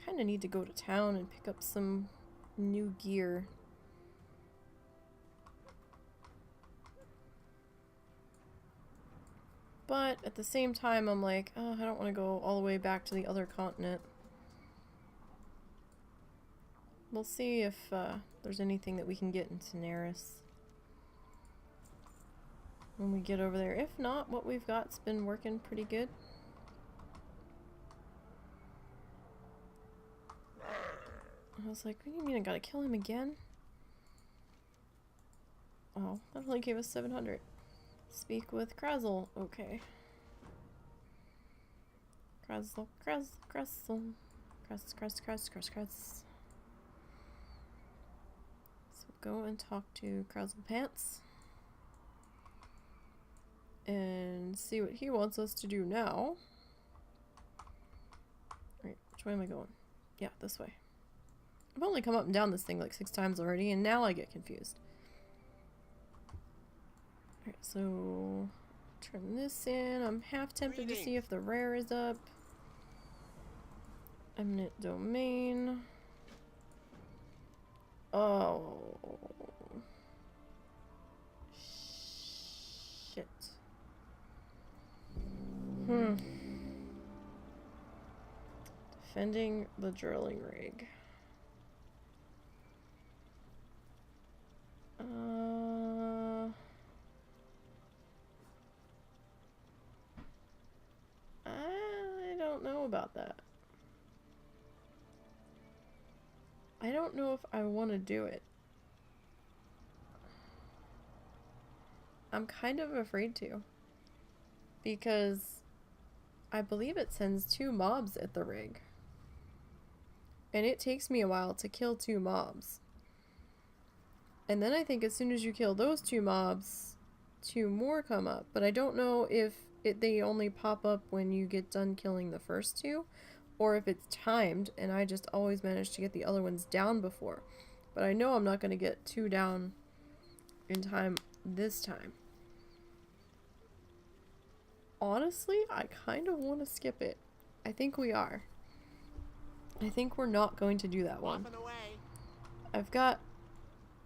Kinda need to go to town and pick up some new gear. But at the same time, I'm like, oh, I don't want to go all the way back to the other continent. We'll see if there's anything that we can get in Daenerys when we get over there. If not, what we've got's been working pretty good. I was like, what do you mean I gotta kill him again? Oh, that only gave us 700. Speak with Krazel. Okay. Krazel. Krazel. Kress. So go and talk to Krazel Pants. And see what he wants us to do now. Right, which way am I going? Yeah, this way. I've only come up and down this thing like 6 times already, and now I get confused. Alright, so turn this in. I'm half tempted to see if the rare is up. Eminent domain. Oh. Shit. Defending the drilling rig. I don't know about that. I don't know if I want to do it. I'm kind of afraid to. Because I believe it sends 2 mobs at the rig. And it takes me a while to kill 2 mobs. And then I think as soon as you kill those 2 mobs, 2 more come up. But I don't know if they only pop up when you get done killing the first two, or if it's timed, and I just always manage to get the other ones down before. But I know I'm not going to get 2 down in time this time. Honestly, I kind of want to skip it. I think we are. I think we're not going to do that one. Whopping away. I've got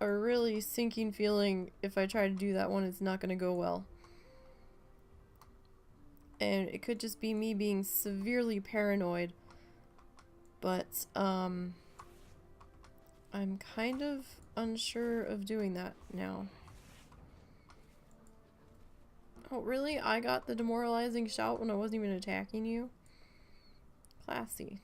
a really sinking feeling if I try to do that one, it's not going to go well. And it could just be me being severely paranoid. But, I'm kind of unsure of doing that now. Oh, really? I got the demoralizing shout when I wasn't even attacking you? Classy.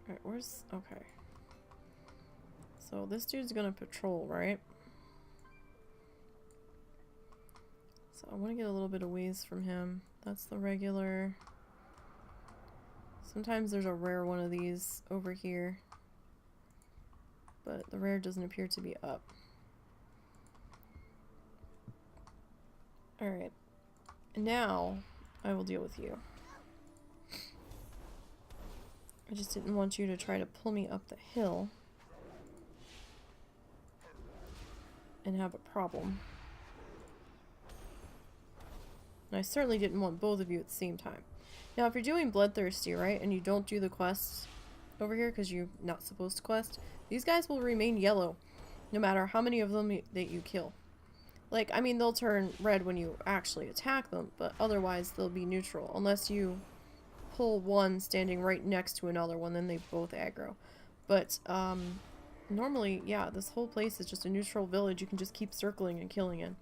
Alright, where's... okay. So this dude's gonna patrol, right? So I want to get a little bit of ways from him. That's the regular. Sometimes there's a rare one of these over here. But the rare doesn't appear to be up. Alright. Now, I will deal with you. I just didn't want you to try to pull me up the hill and have a problem. And I certainly didn't want both of you at the same time. Now, if you're doing Bloodthirsty, right, and you don't do the quests over here because you're not supposed to quest, these guys will remain yellow no matter how many of them that you kill. Like, I mean, they'll turn red when you actually attack them, but otherwise they'll be neutral unless you pull one standing right next to another one, then they both aggro. But normally, yeah, this whole place is just a neutral village you can just keep circling and killing in.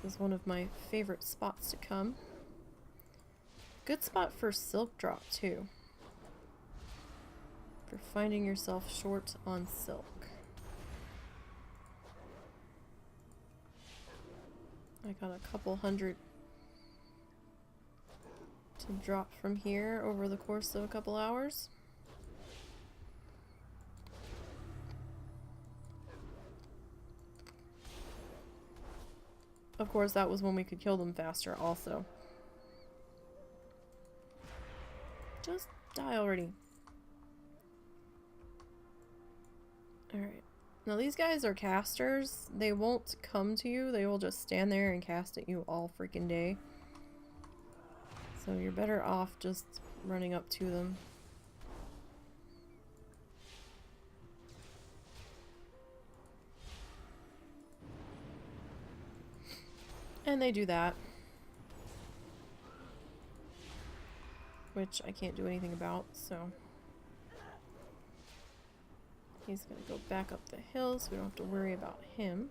This is one of my favorite spots to come. Good spot for silk drop too. For finding yourself short on silk. I got a couple hundred to drop from here over the course of a couple hours. Of course, that was when we could kill them faster also. Just die already. Alright. Now these guys are casters. They won't come to you. They will just stand there and cast at you all freaking day. So you're better off just running up to them. And they do that. Which I can't do anything about, so... He's gonna go back up the hill, so we don't have to worry about him.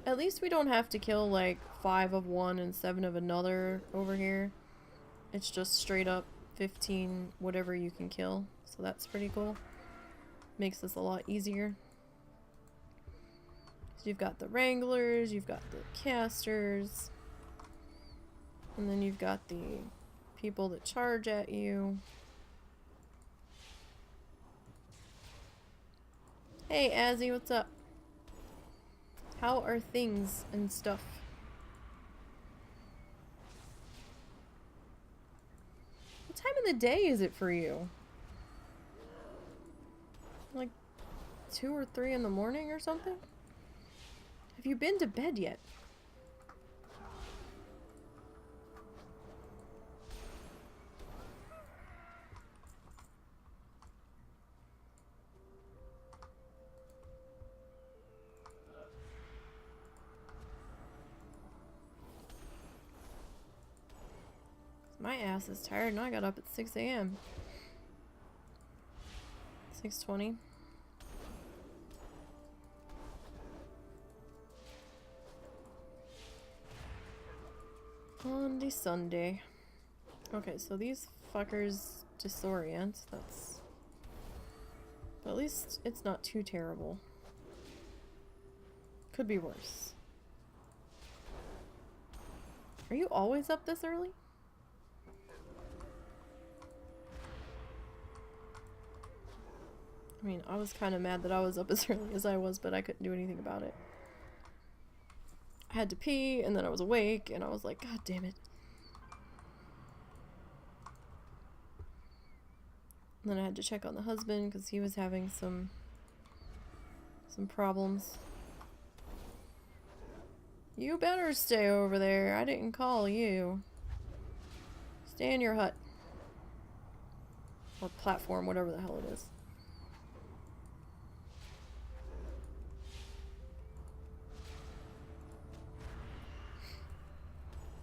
At least we don't have to kill, like, 5 of one and 7 of another over here. It's just straight up 15 whatever you can kill, so that's pretty cool. Makes this a lot easier. So you've got the Wranglers, you've got the Casters, and then you've got the people that charge at you. Hey, Azzy, what's up? How are things and stuff? What time of the day is it for you? Like 2 or 3 in the morning or something? Have you been to bed yet? My ass is tired and I got up at 6 a.m. 6:20. On the Sunday. Okay, so these fuckers disorient. That's... But at least it's not too terrible. Could be worse. Are you always up this early? I mean, I was kind of mad that I was up as early as I was, but I couldn't do anything about it. I had to pee, and then I was awake, and I was like, God damn it. And then I had to check on the husband, because he was having some problems. You better stay over there. I didn't call you. Stay in your hut. Or platform, whatever the hell it is.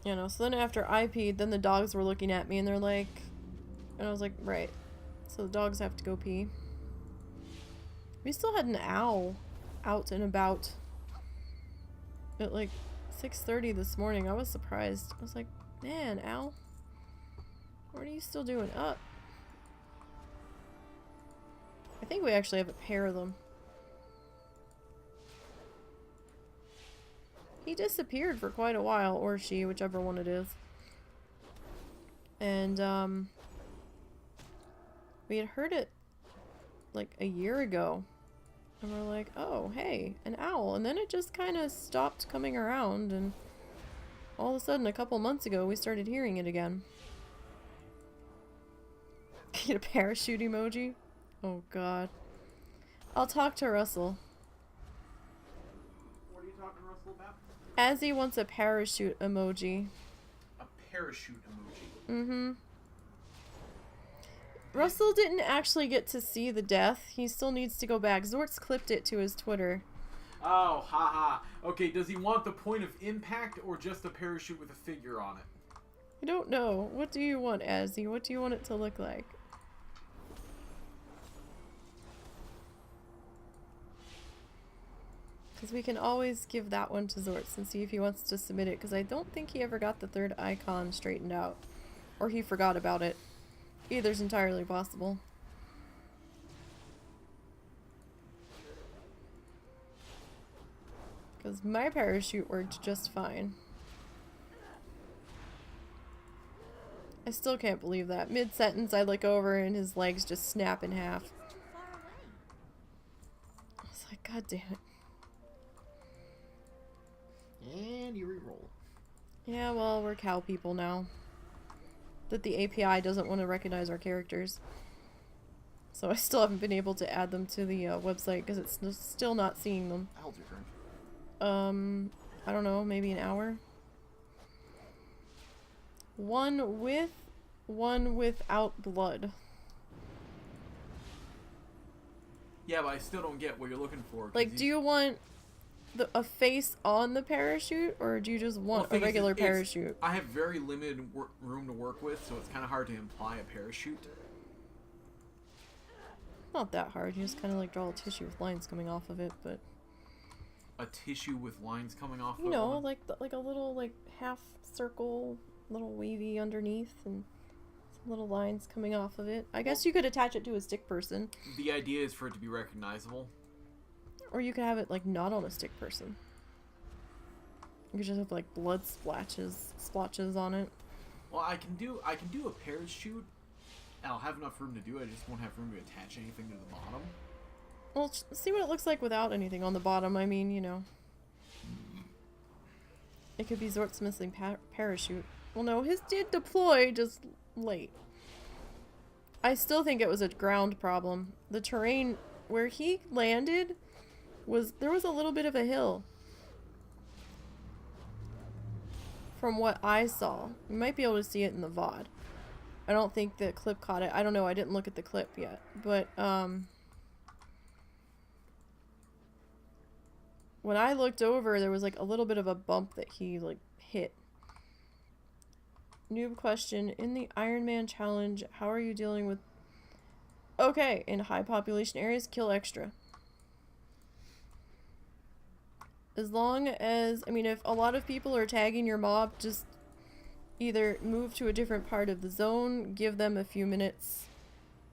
You know, so then after I peed, then the dogs were looking at me and they're like... And I was like, right. So the dogs have to go pee. We still had an owl out and about at like 6:30 this morning. I was surprised. I was like, man, owl, what are you still doing up? I think we actually have a pair of them. He disappeared for quite a while, or she, whichever one it is. And, we had heard it like a year ago. And we're like, oh, hey, an owl. And then it just kind of stopped coming around, and all of a sudden, a couple months ago, we started hearing it again. Get a parachute emoji? Oh, God. I'll talk to Russell. What are you talking to Russell about? Azzy wants a parachute emoji. A parachute emoji. Mm-hmm. Russell didn't actually get to see the death. He still needs to go back. Zort's clipped it to his Twitter. Oh, haha. Okay, does he want the point of impact or just a parachute with a figure on it? I don't know. What do you want, Azzy? What do you want it to look like? Because we can always give that one to Zortz and see if he wants to submit it. Because I don't think he ever got the third icon straightened out. Or he forgot about it. Either's entirely possible. Because my parachute worked just fine. I still can't believe that. Mid-sentence, I look over and his legs just snap in half. Far away. I was like, God damn it. And you re-roll. Yeah, well, we're cow people now. That the API doesn't want to recognize our characters. So I still haven't been able to add them to the website because it's still not seeing them. How's your turn? I don't know, maybe an hour. One with, one without blood. Yeah, but I still don't get what you're looking for. Like, do you want a face on the parachute, or do you just want a regular parachute? I have very limited room to work with, so it's kind of hard to imply a parachute. Not that hard. You just kind of like draw a tissue with lines coming off of it, but A tissue with lines coming off. you know, like a little like half circle, little wavy underneath, and some little lines coming off of it. I guess you could attach it to a stick person, The idea is for it to be recognizable. or you could have it like not on a stick person. You could just have like blood splotches on it. Well, I can do a parachute. I'll have enough room to do it. I just won't have room to attach anything to the bottom. Well, see what it looks like without anything on the bottom. I mean, you know. It could be Zort's missing parachute. Well, no, his did deploy, just late. I still think it was a ground problem. The terrain where he landed there was a little bit of a hill. From what I saw. You might be able to see it in the VOD. I don't think the clip caught it. I don't know, I didn't look at the clip yet. But, when I looked over, there was like a little bit of a bump that he like hit. Noob question, in the Ironman challenge, how are you dealing with... Okay, in high population areas, kill extra. As long as, I mean, if a lot of people are tagging your mob, just either move to a different part of the zone, give them a few minutes,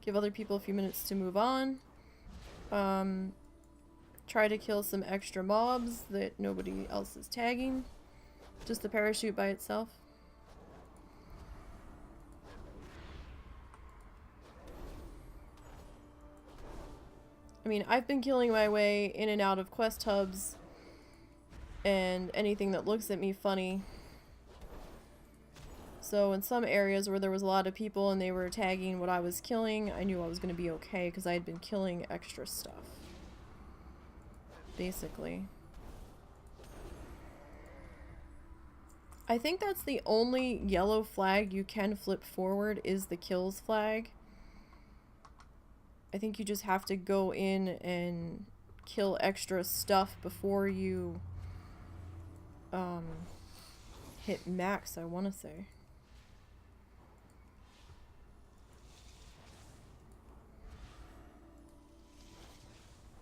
give other people a few minutes to move on. Try to kill some extra mobs that nobody else is tagging. Just the parachute by itself. I mean, I've been killing my way in and out of quest hubs and anything that looks at me funny. So in some areas where there was a lot of people and they were tagging what I was killing, I knew I was going to be okay because I had been killing extra stuff. Basically. I think that's the only yellow flag you can flip forward is the kills flag. I think you just have to go in and kill extra stuff before you hit max, I want to say.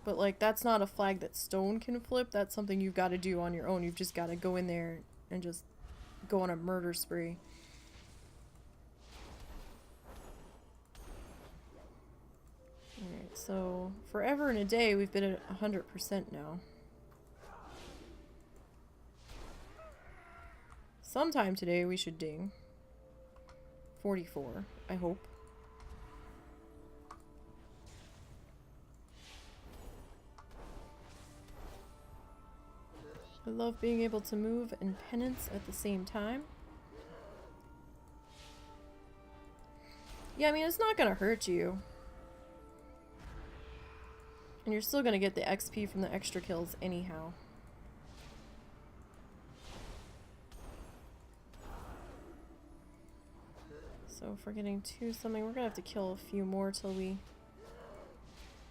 But like, that's not a flag that stone can flip. That's something you've got to do on your own. You've just got to go in there and just go on a murder spree. Alright, so forever and a day we've been at 100% now. Sometime today we should ding 44, I hope. I love being able to move and penance at the same time. Yeah, I mean, it's not gonna hurt you. And you're still gonna get the XP from the extra kills anyhow. So if we're getting to something, we're gonna have to kill a few more till we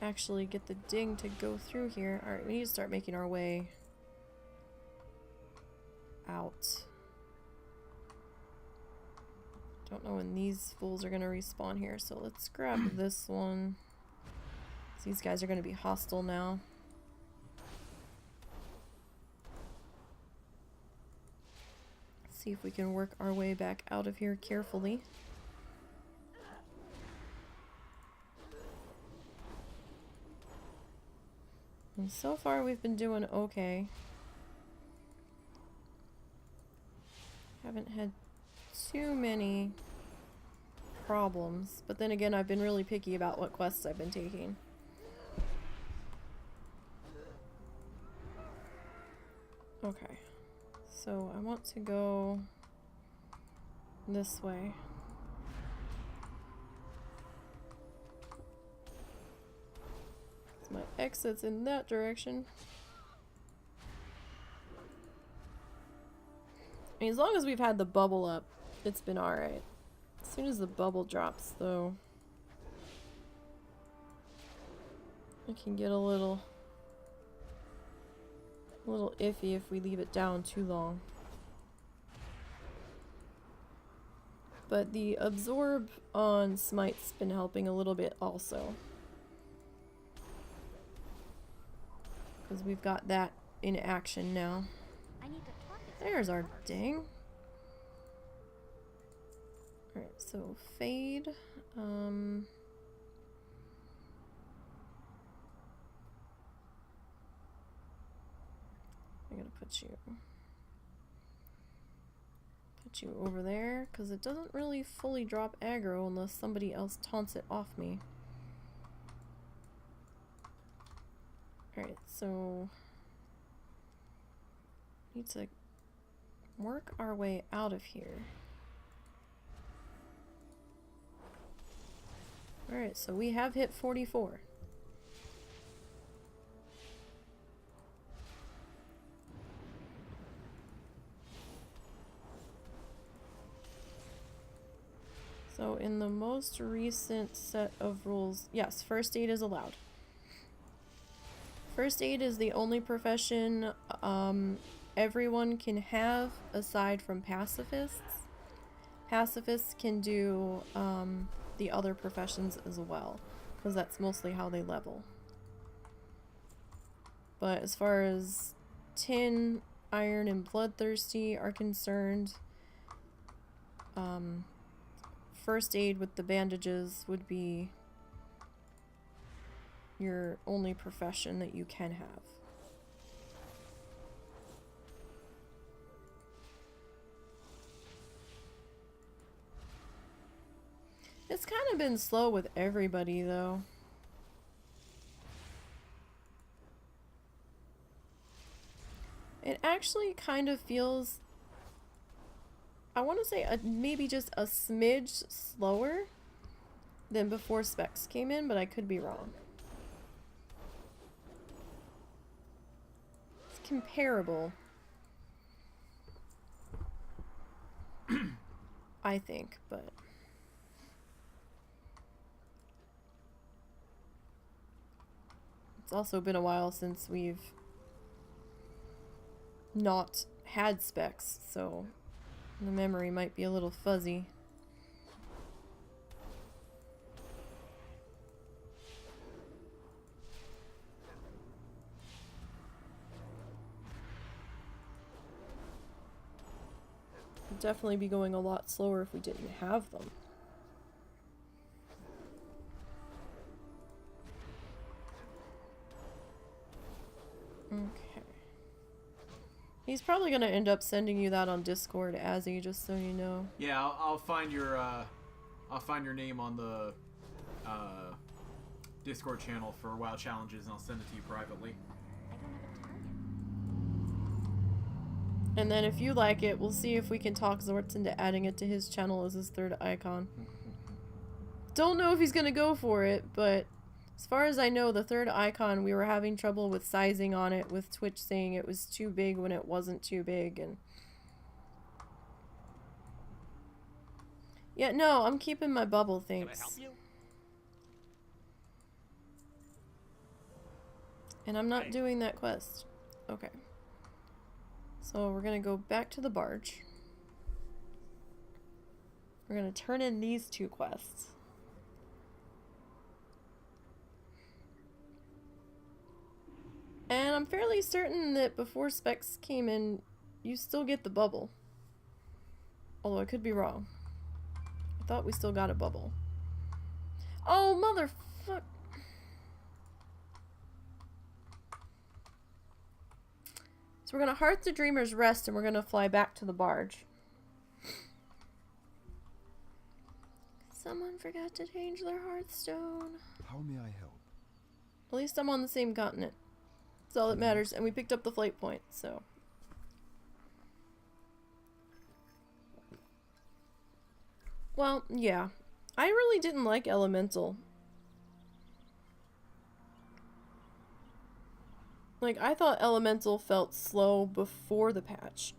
actually get the ding to go through here. Alright, we need to start making our way out. Don't know when these fools are gonna respawn here, so let's grab this one. These guys are gonna be hostile now. Let's see if we can work our way back out of here carefully. And so far we've been doing okay. Haven't had too many problems, but then again I've been really picky about what quests I've been taking. Okay, so I want to go this way. My exit's in that direction. I mean, as long as we've had the bubble up, it's been alright. As soon as the bubble drops, though, it can get a little iffy if we leave it down too long. But the absorb on Smite's been helping a little bit also. Because we've got that in action now. I need to talk to There's our someone first. ding. Alright, so fade. I'm gonna put you over there, because it doesn't really fully drop aggro unless somebody else taunts it off me. Alright, so need to work our way out of here. Alright, so we have hit 44. So in the most recent set of rules, yes, first aid is allowed. First aid is the only profession everyone can have aside from pacifists. Pacifists can do the other professions as well, because that's mostly how they level. But as far as tin, iron, and bloodthirsty are concerned, first aid with the bandages would be your only profession that you can have. It's kind of been slow with everybody, though. It actually kind of feels, I want to say maybe just a smidge slower than before specs came in, but I could be wrong. It's comparable. I think, but it's also been a while since we've not had specs, so the memory might be a little fuzzy. It'd definitely be going a lot slower if we didn't have them. Okay. He's probably gonna end up sending you that on Discord, Azzy, just so you know. Yeah, I'll find your name on the Discord channel for WoW challenges, and I'll send it to you privately. I don't have a target. And then if you like it, we'll see if we can talk Zortz into adding it to his channel as his third icon. Don't know if he's gonna go for it, but as far as I know, the third icon, we were having trouble with sizing on it, with Twitch saying it was too big when it wasn't too big, and... Yeah, no, I'm keeping my bubble, thanks. Can I help you? And I'm not Hi. doing that quest. Okay. So we're gonna go back to the barge. We're gonna turn in these two quests. And I'm fairly certain that before specs came in, you still get the bubble. Although I could be wrong. I thought we still got a bubble. Oh, motherfuck. So we're gonna Hearth the Dreamer's Rest and we're gonna fly back to the barge. Someone forgot to change their Hearthstone. How may I help? At least I'm on the same continent. That's all that matters, and we picked up the flight point, so. Well, yeah. I really didn't like Elemental. Like, I thought Elemental felt slow before the patch.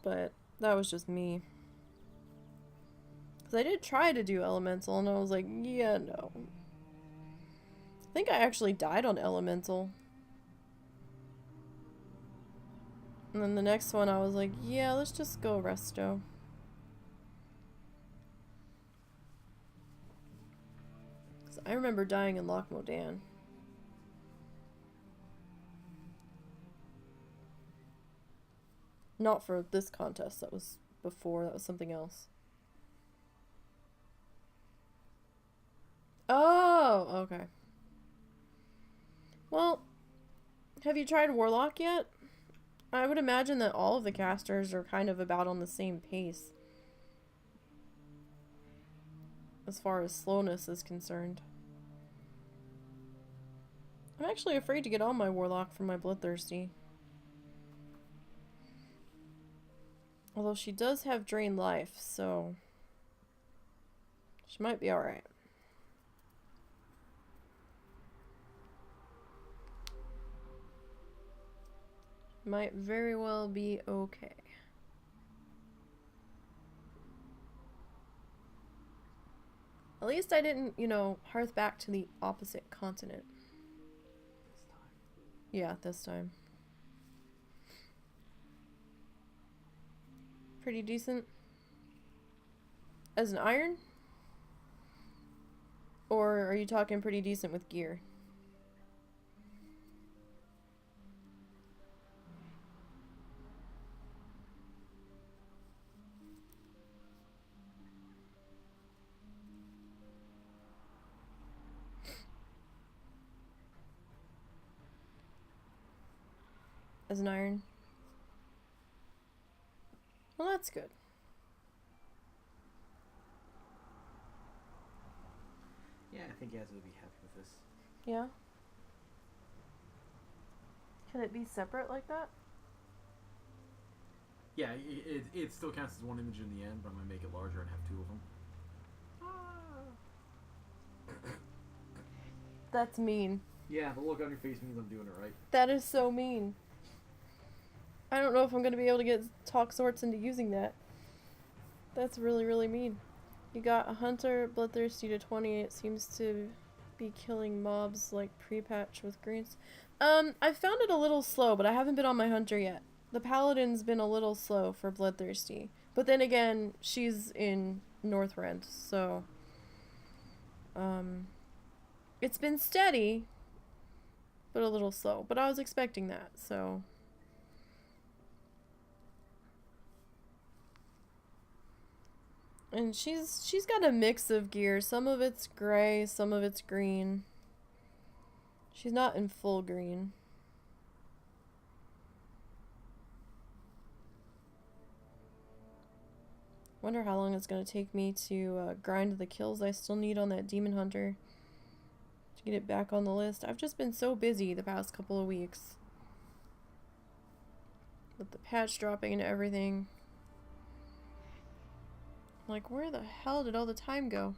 But that was just me. Because I did try to do Elemental, and I was like, yeah, no. I think I actually died on Elemental. And then the next one, I was like, yeah, let's just go Resto. Because I remember dying in Loch Modan. Not for this contest, that was before, that was something else. Oh, okay. Well, have you tried Warlock yet? I would imagine that all of the casters are kind of about on the same pace. As far as slowness is concerned. I'm actually afraid to get on my Warlock for my Bloodthirsty. Although she does have Drain Life, so... she might be alright. Might very well be okay. At least I didn't, you know, hearth back to the opposite continent. This time. Yeah, this time. Pretty decent. As an iron? Or are you talking pretty decent with gear? As an iron? Well, that's good. Yeah, I think Yaz would be happy with this. Yeah? Can it be separate like that? Yeah, it still counts as one image in the end, but I'm going to make it larger and have two of them. That's mean. Yeah, the look on your face means I'm doing it right. That is so mean. I don't know if I'm going to be able to get talk sorts into using that. That's really, really mean. You got a hunter, bloodthirsty to 20. It seems to be killing mobs like pre-patch with greens. I found it a little slow, but I haven't been on my hunter yet. The paladin's been a little slow for bloodthirsty. But then again, she's in Northrend, so... it's been steady, but a little slow. But I was expecting that, so... And she's got a mix of gear. Some of it's gray, some of it's green. She's not in full green. Wonder how long it's gonna take me to grind the kills I still need on that demon hunter to get it back on the list. I've just been so busy the past couple of weeks with the patch dropping and everything. Like, where the hell did all the time go?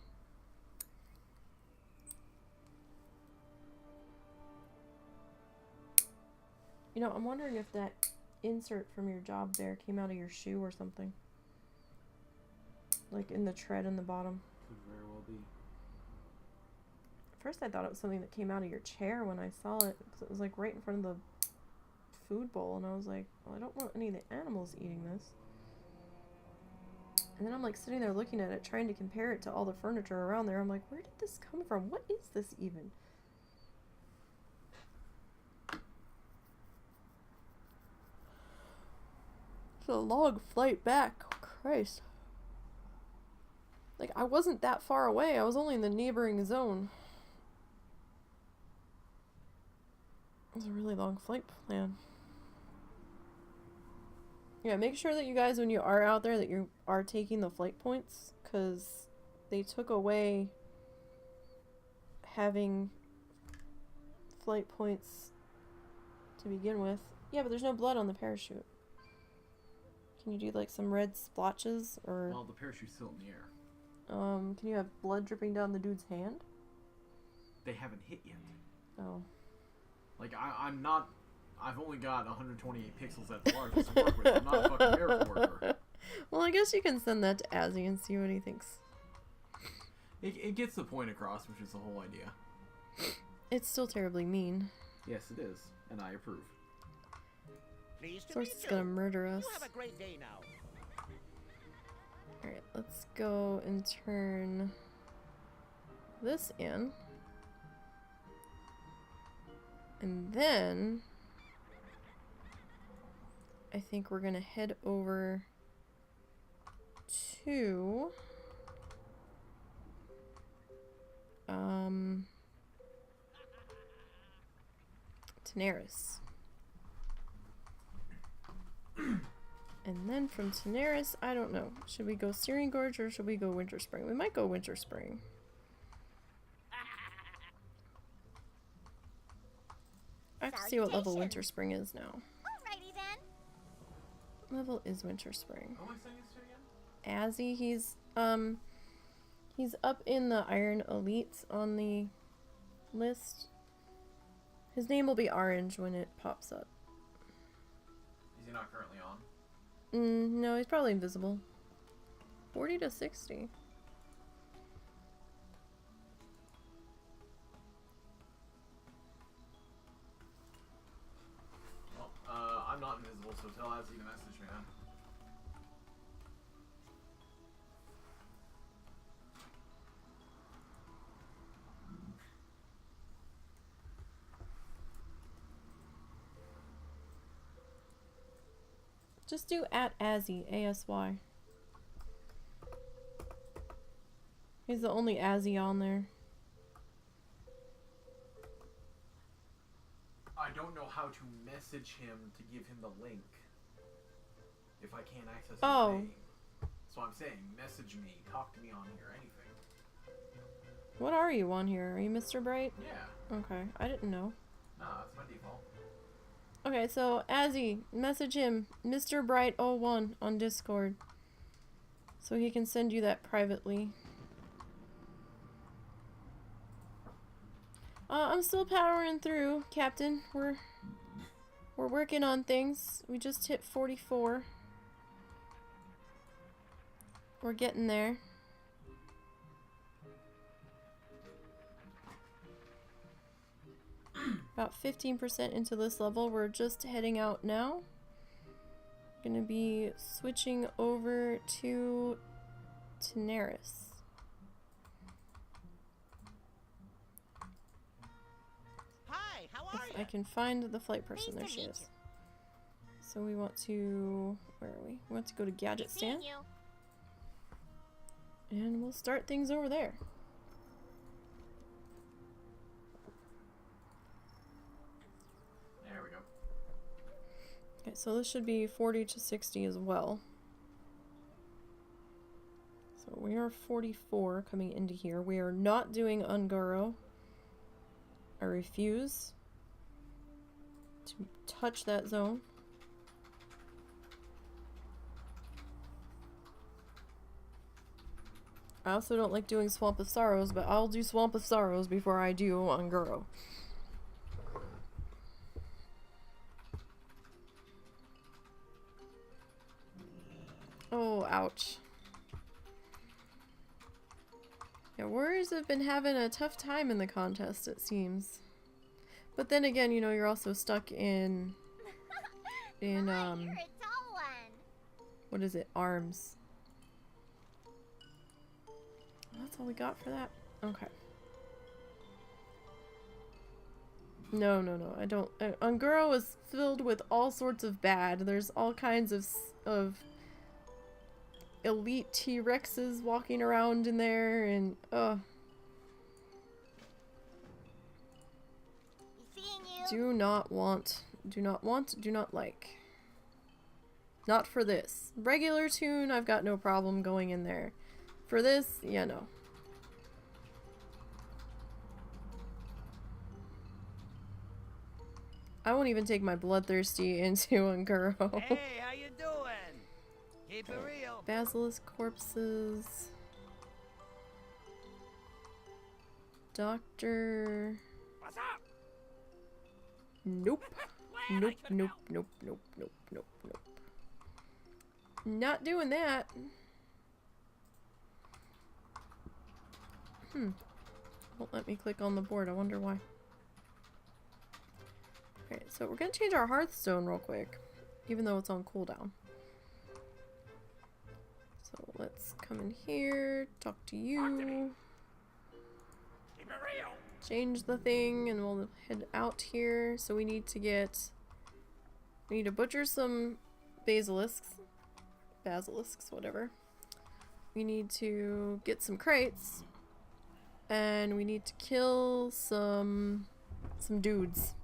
You know, I'm wondering if that insert from your job there came out of your shoe or something. Like in the tread in the bottom. Could very well be. At first I thought it was something that came out of your chair when I saw it. Because it was like right in front of the food bowl. And I was like, well, I don't want any of the animals eating this. And then I'm like sitting there looking at it, trying to compare it to all the furniture around there. I'm like, where did this come from? What is this even? It's a long flight back. Oh, Christ. Like, I wasn't that far away. I was only in the neighboring zone. It was a really long flight plan. Yeah, make sure that you guys, when you are out there, that you are taking the flight points, because they took away having flight points to begin with. Yeah, but there's no blood on the parachute. Can you do, like, some red splotches, or... Well, the parachute's still in the air. Can you have blood dripping down the dude's hand? They haven't hit yet. Oh. Like, I'm not... I've only got 128 pixels at the largest to work with. I'm not a fucking miracle worker. Well, I guess you can send that to Azzy and see what he thinks. It gets the point across, which is the whole idea. It's still terribly mean. Yes, it is. And I approve. Pleased to Source meet is you. gonna murder us. You have a great day now. Alright, let's go and turn this in. And then I think we're gonna head over to Tanaris. And then from Tanaris, I don't know. Should we go Searing Gorge or should we go Winter Spring? We might go Winter Spring. I have to see what level Winter Spring is now. Alrighty then. What level is Winter Spring? Who am I saying this to again? Azzy, he's up in the Iron Elite on the list. His name will be orange when it pops up. Is he not currently on? No, he's probably invisible. 40 to 60. Well, I'm not invisible, so tell Azzy to message me then. Just do at Azzy, A-S-Y. He's the only Azzy on there. I don't know how to message him to give him the link if I can't access his name. So I'm saying, message me, talk to me on here, anything. What are you on here? Are you Mr. Bright? Yeah. Okay, I didn't know. No, that's my default. Okay, so Azzy, message him, Mr. Bright01 on Discord. So he can send you that privately. I'm still powering through, Captain. We're working on things. We just hit 44. We're getting there. About 15% into this level. We're just heading out now. Gonna be switching over to Tenaris. Hi, how are If you? I can find the flight person. There Nice to she meet is. So we want to... Where are we? We want to go to Gadget Seeing Stand. you. And we'll start things over there. There we go. Okay, so this should be 40 to 60 as well. So we are 44 coming into here. We are not doing Ungaro. I refuse to touch that zone. I also don't like doing Swamp of Sorrows, but I'll do Swamp of Sorrows before I do Ungaro. Oh, ouch. Yeah, Warriors have been having a tough time in the contest, it seems. But then again, you know, you're also stuck in... You're a tall one. what is it? Arms. That's all we got for that? Okay. No, I don't... Ungaro is filled with all sorts of bad. There's all kinds of elite T-Rexes walking around in there, and, Seeing you. do not like. Not for this. Regular toon, I've got no problem going in there. For this, yeah, no. I won't even take my bloodthirsty into Ungaro. Hey, how you doing? Keep it real. Basilisk corpses. Doctor. What's up? Nope. Glad I could help. Nope. Not doing that. Won't let me click on the board. I wonder why. Okay, so we're gonna change our Hearthstone real quick, even though it's on cooldown. So let's come in here, talk to you, Keep it real. change the thing, and we'll head out here. So we need to butcher some basilisks, whatever. We need to get some crates, and we need to kill some dudes.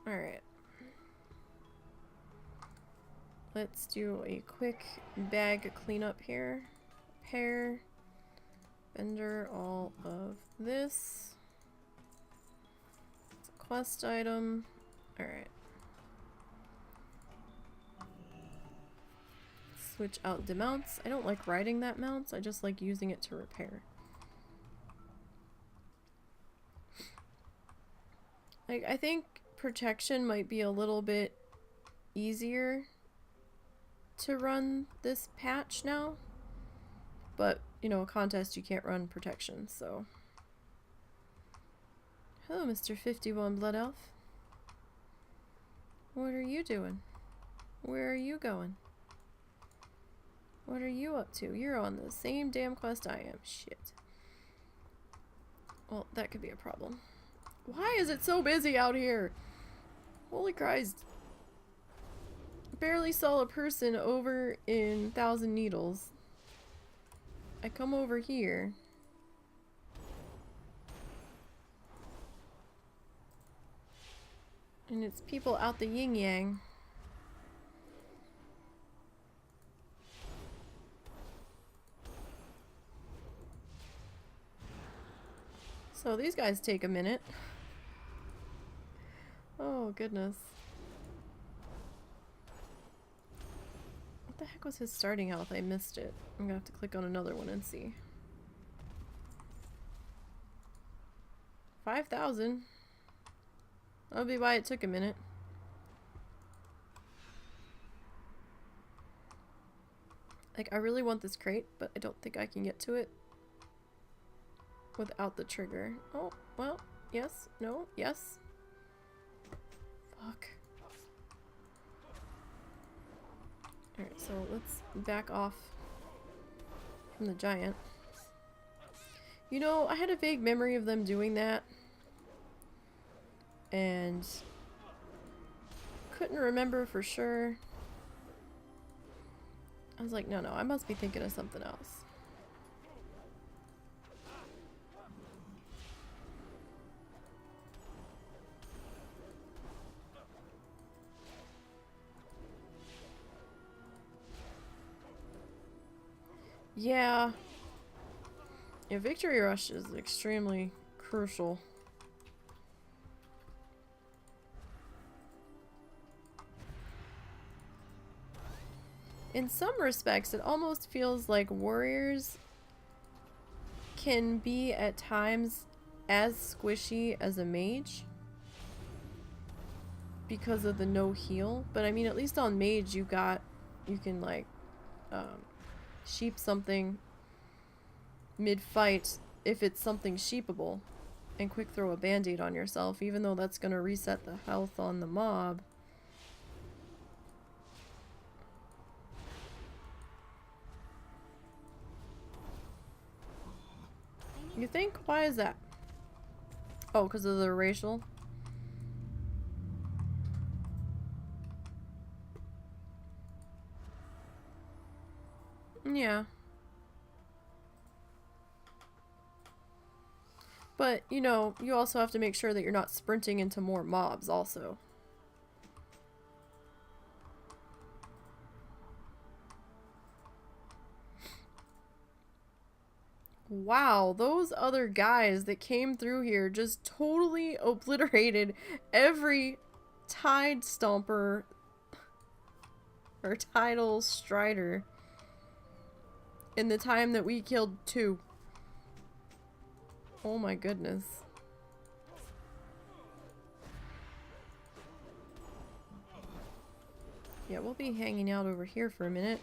Alright. Let's do a quick bag cleanup here. Repair. Vendor all of this. It's a quest item. Alright. Switch out the mounts. I don't like riding that mounts. I just like using it to repair. Like, I think protection might be a little bit easier to run this patch now. But, you know, a contest you can't run protection, so. Hello, Mr. 51 Blood Elf. What are you doing? Where are you going? What are you up to? You're on the same damn quest I am. Shit. Well, that could be a problem. Why is it so busy out here? Holy Christ. Barely saw a person over in Thousand Needles. I come over here. And it's people out the yin yang. So these guys take a minute. Oh, goodness. What the heck was his starting health? I missed it. I'm gonna have to click on another one and see. 5,000. That'll be why it took a minute. Like, I really want this crate, but I don't think I can get to it without the trigger. Oh, well, yes, no, yes. Fuck. Alright, so let's back off from the giant. You know, I had a vague memory of them doing that. And couldn't remember for sure. I was like, no, I must be thinking of something else. Yeah. Yeah, Victory Rush is extremely crucial. In some respects, it almost feels like warriors can be at times as squishy as a mage because of the no heal. But I mean, at least on mage you can like sheep something mid-fight if it's something sheepable and quick throw a band-aid on yourself, even though that's gonna reset the health on the mob. You think? Why is that? Oh, because of the racial? Yeah. But, you know, you also have to make sure that you're not sprinting into more mobs also. Wow, those other guys that came through here just totally obliterated every Tide Stomper or Tidal Strider in the time that we killed 2. Oh my goodness. Yeah, we'll be hanging out over here for a minute,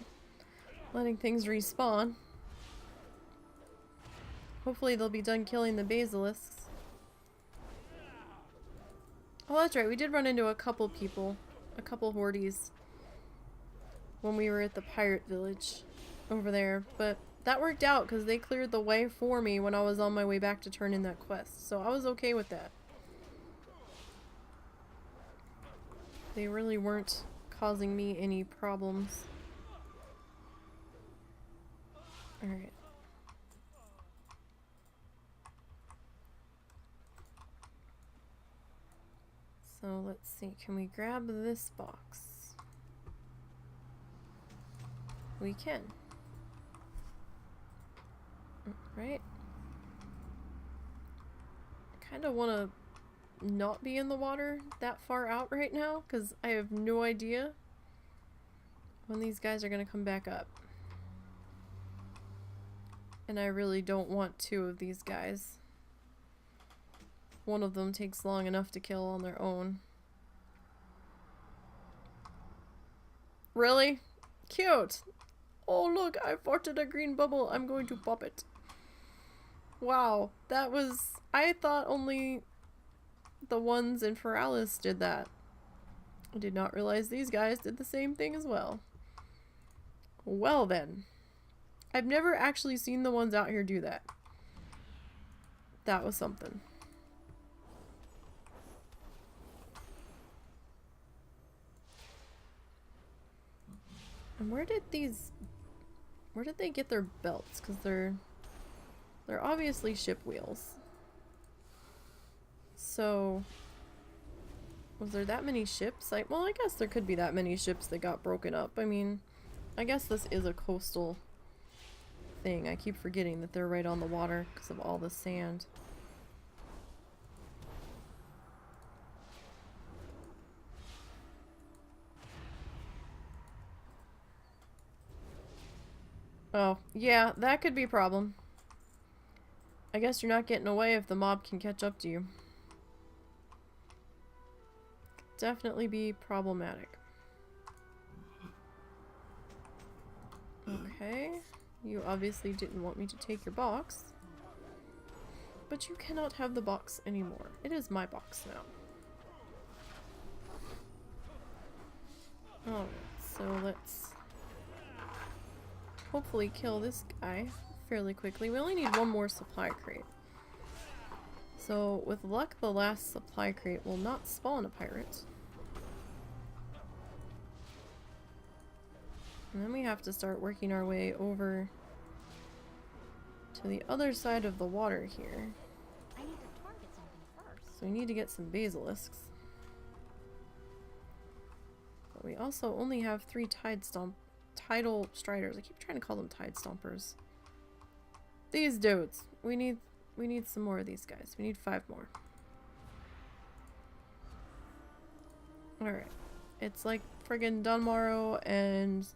letting things respawn. Hopefully they'll be done killing the basilisks. Oh, that's right. We did run into a couple people. A couple hordes. When we were at the pirate village over there. But that worked out because they cleared the way for me when I was on my way back to turn in that quest. So I was okay with that. They really weren't causing me any problems. Alright. So let's see, can we grab this box? We can. Right? I kind of want to not be in the water that far out right now, because I have no idea when these guys are going to come back up. And I really don't want 2 of these guys. One of them takes long enough to kill on their own. Really? Cute! Oh look, I farted a green bubble. I'm going to pop it. Wow, that was... I thought only the ones in Feralis did that. I did not realize these guys did the same thing as well. Well then. I've never actually seen the ones out here do that. That was something. And where did they get their belts? Because they're obviously ship wheels. So, was there that many ships? Well, I guess there could be that many ships that got broken up. I mean, I guess this is a coastal thing. I keep forgetting that they're right on the water because of all the sand. Oh, yeah, that could be a problem. I guess you're not getting away if the mob can catch up to you. Definitely be problematic. Okay. You obviously didn't want me to take your box. But you cannot have the box anymore. It is my box now. Alright, so let's hopefully kill this guy fairly quickly. We only need one more supply crate. So, with luck, the last supply crate will not spawn a pirate. And then we have to start working our way over to the other side of the water here. I need to target something first. So we need to get some basilisks. But we also only have 3 tidal striders. I keep trying to call them tide stompers. These dudes. We need some more of these guys. We need 5 more. Alright. It's like friggin' Dunmorrow and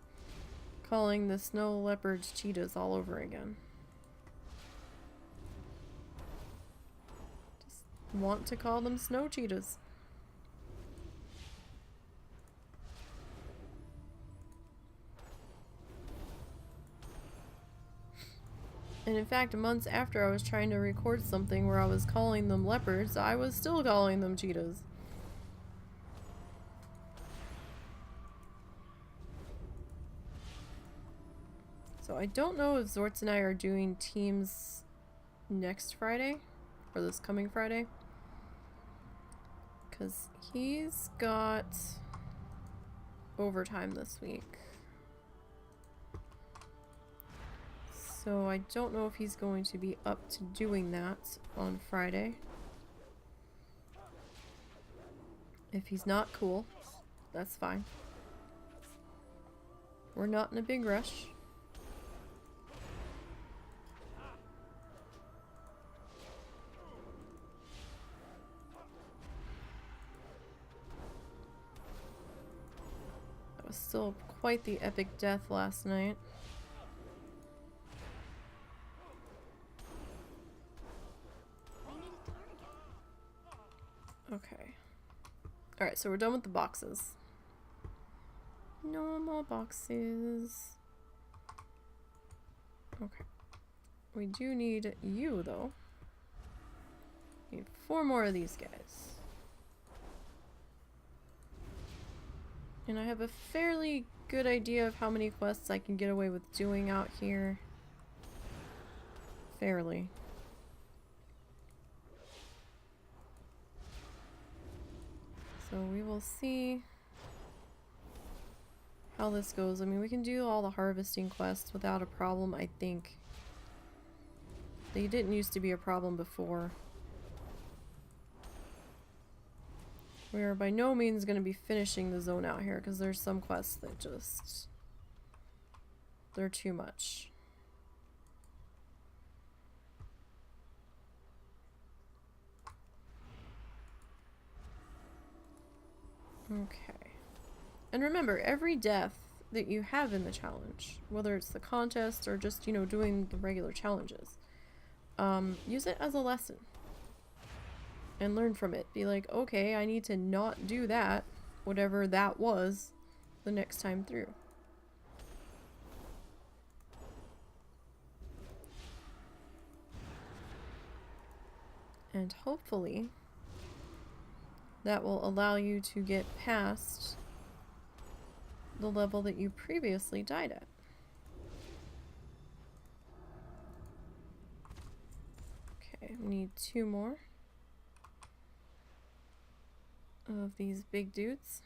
calling the snow leopards cheetahs all over again. Just want to call them snow cheetahs. And in fact, months after I was trying to record something where I was calling them leopards, I was still calling them cheetahs. So I don't know if Zortz and I are doing teams next Friday, or this coming Friday. Because he's got overtime this week. So I don't know if he's going to be up to doing that on Friday. If he's not, cool. That's fine. We're not in a big rush. That was still quite the epic death last night. Okay. Alright, so we're done with the boxes. No more boxes. Okay. We do need you, though. Need 4 more of these guys. And I have a fairly good idea of how many quests I can get away with doing out here. Fairly. So we will see how this goes. I mean, we can do all the harvesting quests without a problem, I think. They didn't used to be a problem before. We are by no means going to be finishing the zone out here, because there's some quests that just... they're too much. Okay. And remember, every death that you have in the challenge, whether it's the contest or just, you know, doing the regular challenges, use it as a lesson. And learn from it. Be like, okay, I need to not do that, whatever that was, the next time through. And hopefully that will allow you to get past the level that you previously died at. Okay, we need 2 more of these big dudes.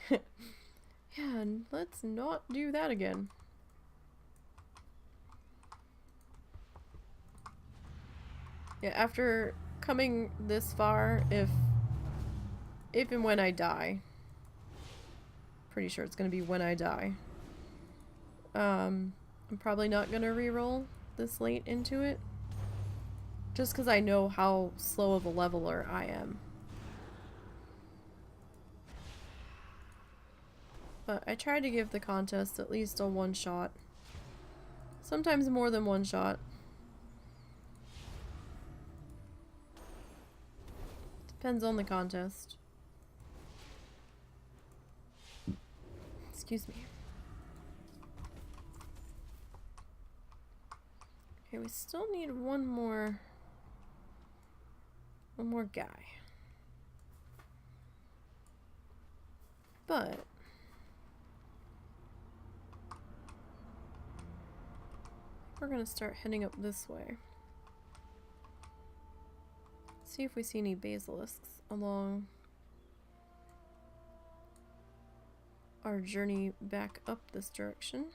Yeah, and let's not do that again. Yeah, after coming this far, if and when I die, pretty sure it's gonna be when I die, I'm probably not gonna reroll this late into it, just because I know how slow of a leveler I am. But I try to give the contest at least a one shot. Sometimes more than one shot. Depends on the contest. Excuse me. Okay, we still need one more guy. But we're gonna start heading up this way. See if we see any basilisks along our journey back up this direction.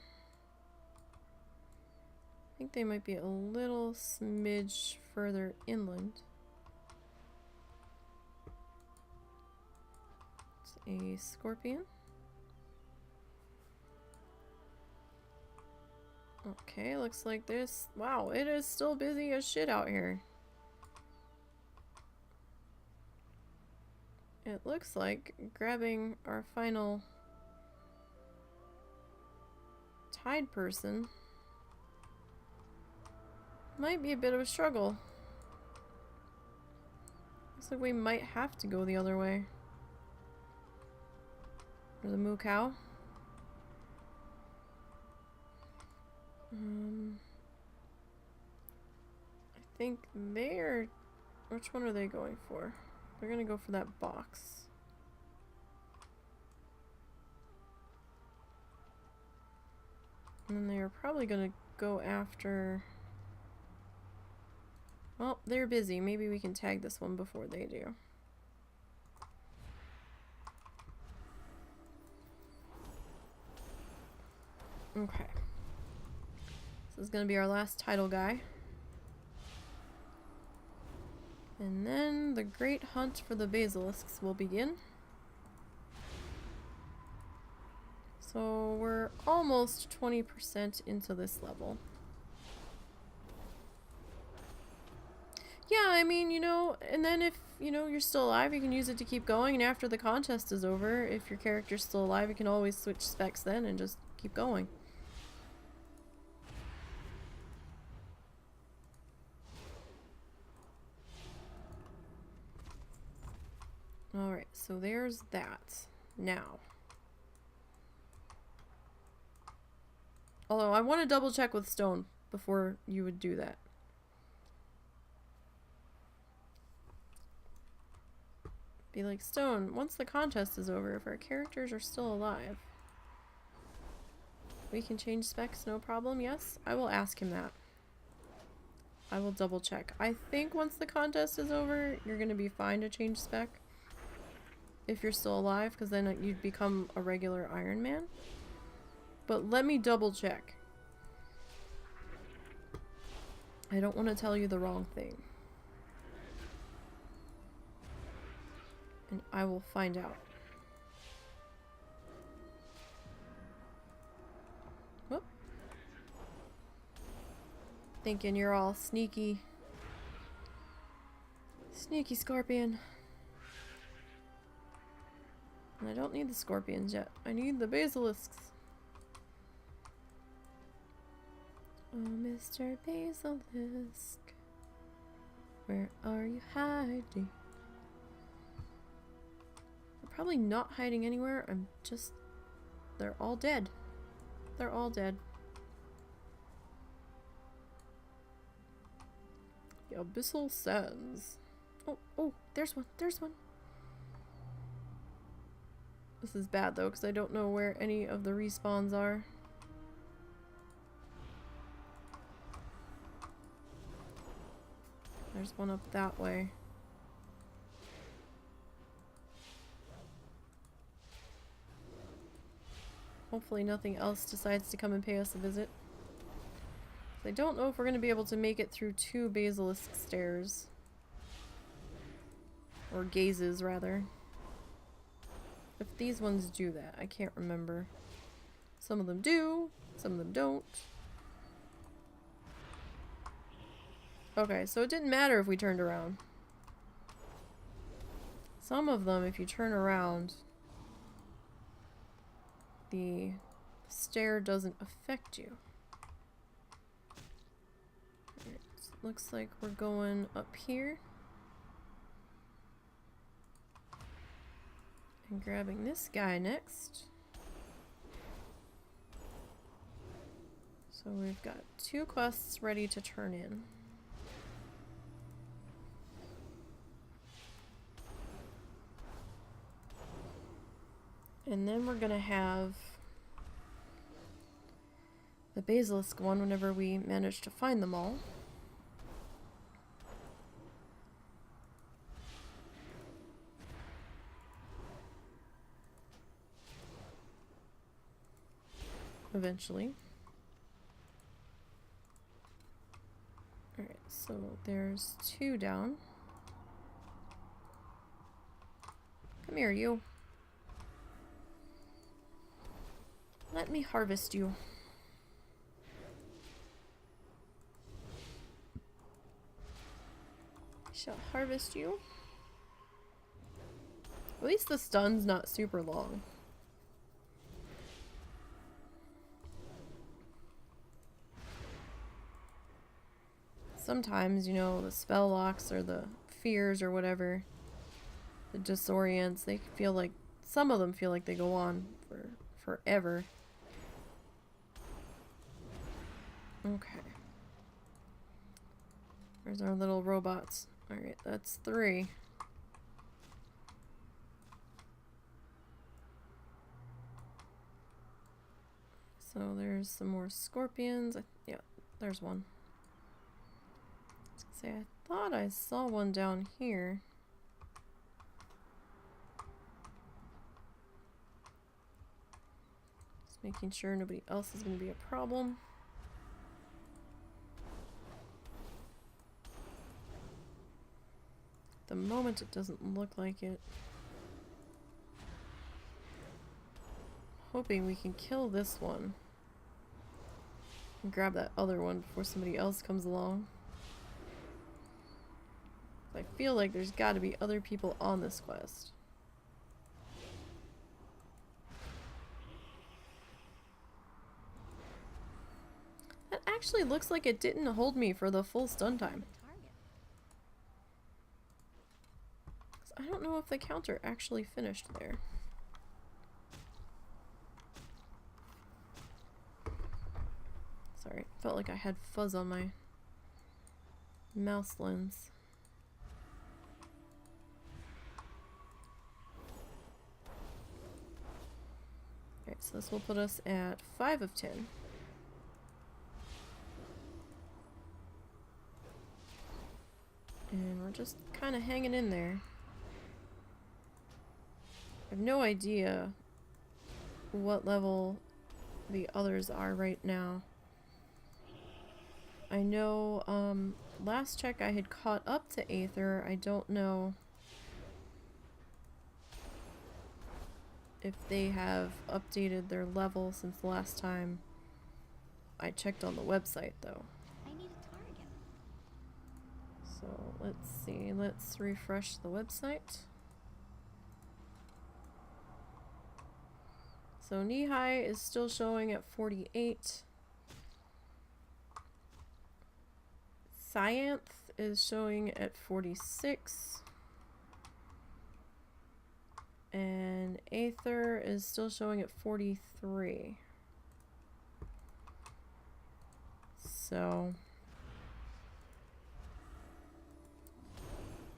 I think they might be a little smidge further inland. It's a scorpion. Okay, looks like this. Wow, it is still busy as shit out here. It looks like grabbing our final tide person might be a bit of a struggle. Looks like we might have to go the other way. Or the moo cow. I think they're... Which one are they going for? They're gonna go for that box. And then they are probably gonna go after... Well, they're busy. Maybe we can tag this one before they do. Okay. This is gonna be our last title guy. And then the great hunt for the basilisks will begin. So we're almost 20% into this level. Yeah, I mean, you know, and then if, you know, you're still alive, you can use it to keep going, and after the contest is over, if your character's still alive, you can always switch specs then and just keep going. Alright, so there's that. Now. Although, I want to double check with Stone before you would do that. Be like, Stone, once the contest is over, if our characters are still alive, we can change specs, no problem, yes? I will ask him that. I will double check. I think once the contest is over, you're going to be fine to change spec. If you're still alive, because then you'd become a regular Ironman. But let me double check. I don't want to tell you the wrong thing. And I will find out. Whoop. Thinking you're all sneaky. Sneaky scorpion. And I don't need the scorpions yet. I need the basilisks. Oh, Mr. Basilisk. Where are you hiding? I'm probably not hiding anywhere. I'm just... They're all dead. They're all dead. The Abyssal Sands. Oh, there's one. There's one. This is bad though, because I don't know where any of the respawns are. There's one up that way. Hopefully nothing else decides to come and pay us a visit. I don't know if we're going to be able to make it through 2 basilisk stairs. Or gazes, rather. If these ones do that, I can't remember. Some of them do, some of them don't. Okay, so it didn't matter if we turned around. Some of them, if you turn around, the stair doesn't affect you. Alright, looks like we're going up here. And grabbing this guy next. So we've got 2 quests ready to turn in. And then we're gonna have the basilisk one whenever we manage to find them all. Eventually. Alright, so there's 2 down. Come here, you. Let me harvest you. I shall harvest you. At least the stun's not super long. Sometimes, you know, the spell locks or the fears or whatever, the disorients, they feel like, some of them feel like they go on for forever. Okay. Where's our little robots? Alright, that's 3. So there's some more scorpions. Yeah, there's one. Say, I thought I saw one down here. Just making sure nobody else is going to be a problem. At the moment, it doesn't look like it. Hoping we can kill this one. And grab that other one before somebody else comes along. I feel like there's got to be other people on this quest. That actually looks like it didn't hold me for the full stun time. 'Cause I don't know if the counter actually finished there. Sorry, felt like I had fuzz on my mouse lens. Alright, so this will put us at 5 of 10. And we're just kind of hanging in there. I have no idea what level the others are right now. I know, last check I had caught up to Aether. I don't know if they have updated their level since the last time I checked on the website, though. I need a target. So let's see, let's refresh the website. So knee-high is still showing at 48. Cyanth is showing at 46. And Aether is still showing at 43. So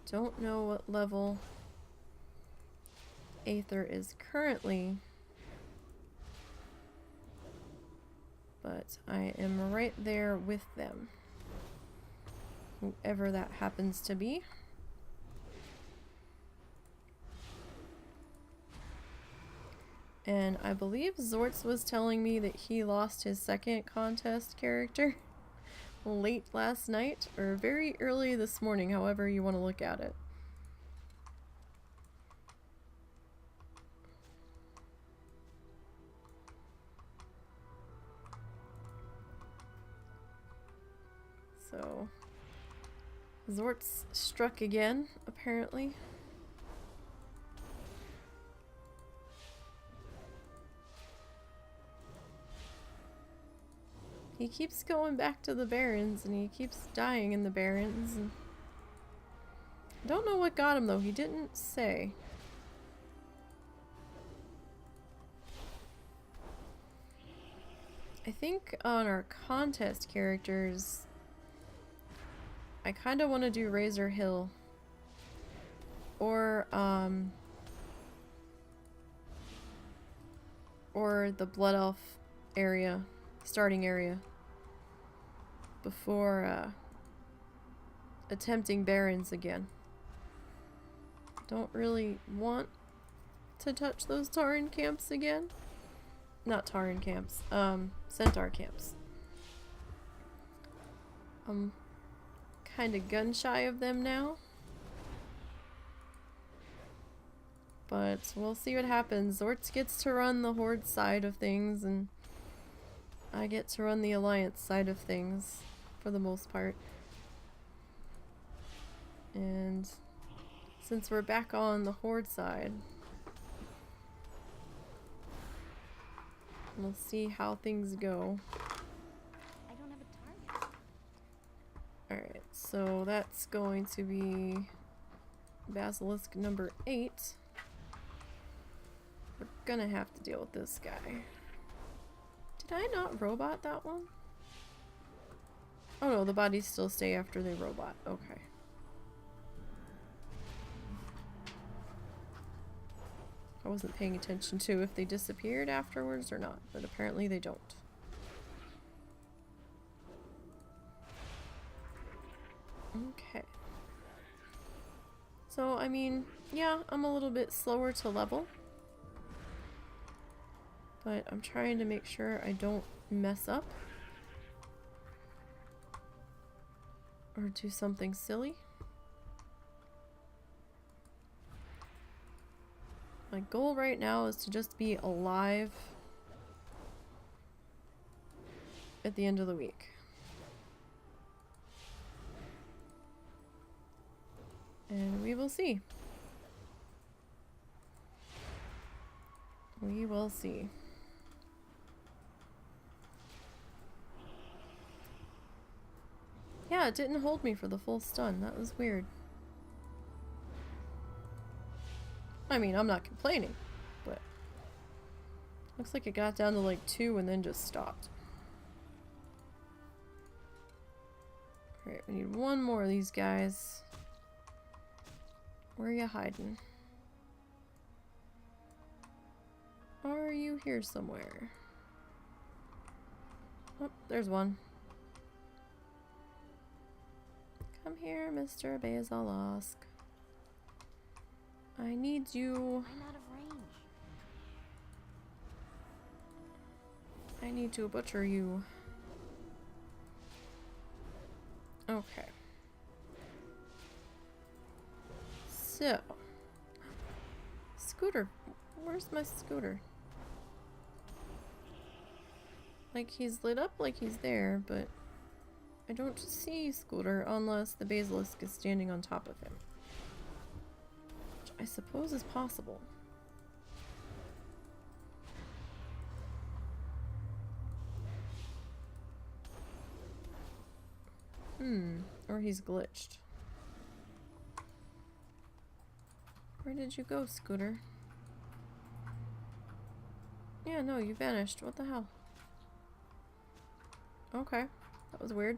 don't know what level Aether is currently, but I am right there with them, whoever that happens to be. And I believe Zortz was telling me that he lost his second contest character late last night, or very early this morning, however you want to look at it. So, Zortz struck again, apparently. He keeps going back to the Barrens, and he keeps dying in the Barrens. And I don't know what got him, though. He didn't say. I think on our contest characters, I kind of want to do Razor Hill. Or the Blood Elf area, starting area, before attempting Barrens again. Don't really want to touch those Tauren camps again. Not Tauren camps, Centaur camps. I'm kind of gun shy of them now. But we'll see what happens. Zortz gets to run the Horde side of things, and I get to run the Alliance side of things, for the most part. And since we're back on the Horde side, we'll see how things go. I don't have a target. Alright, so that's going to be Basilisk number 8. We're gonna have to deal with this guy. Did I not robot that one? Oh no, the bodies still stay after they robot. Okay. I wasn't paying attention to if they disappeared afterwards or not, but apparently they don't. Okay. So, I mean, yeah, I'm a little bit slower to level. But I'm trying to make sure I don't mess up. Or do something silly. My goal right now is to just be alive at the end of the week. And we will see. We will see. Yeah, it didn't hold me for the full stun. That was weird. I mean, I'm not complaining, but looks like it got down to like 2 and then just stopped. Alright, we need one more of these guys. Where are you hiding? Are you here somewhere? Oh, there's one. Come here, Mr. Basilisk. I need you. I'm out of range. I need to butcher you. Okay. So. Scooter. Where's my scooter? Like, he's lit up like he's there, but I don't see Scooter unless the Basilisk is standing on top of him. Which I suppose is possible. Or he's glitched. Where did you go, Scooter? Yeah, no, you vanished. What the hell? Okay, that was weird.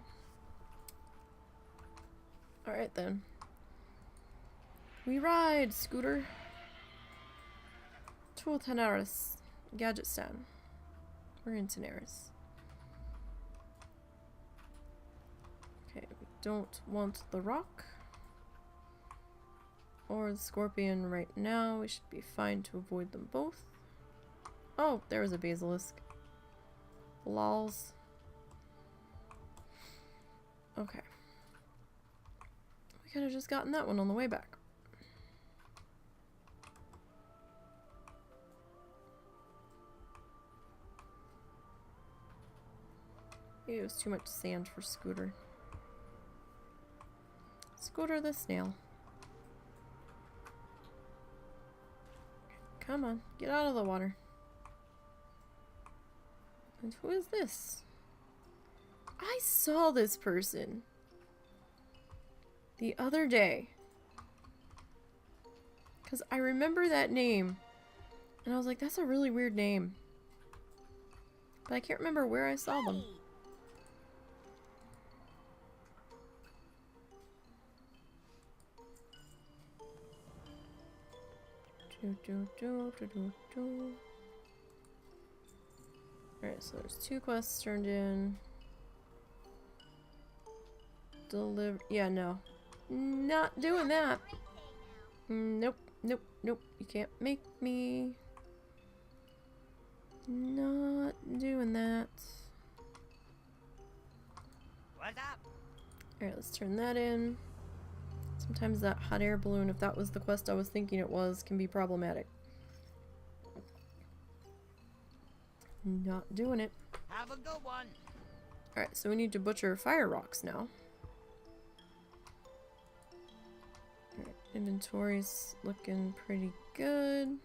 Alright then. We ride, Scooter. To Tanaris. Gadgetstan. We're in Tanaris. Okay, we don't want the rock. Or the scorpion right now. We should be fine to avoid them both. Oh, there was a basilisk. Lols. Okay. We could have just gotten that one on the way back. It was too much sand for Scooter. Scooter the snail. Come on, get out of the water. And who is this? I saw this person the other day. Because I remember that name. And I was like, that's a really weird name. But I can't remember where I saw them. Alright, so there's 2 quests turned in. Deliver. Yeah, no. Not doing that. Nope, nope, nope. You can't make me. Not doing that. What's up? Alright, let's turn that in. Sometimes that hot air balloon, if that was the quest I was thinking it was, can be problematic. Not doing it. Have a good one. Alright, so we need to butcher fire rocks now. Alright, inventory's looking pretty good.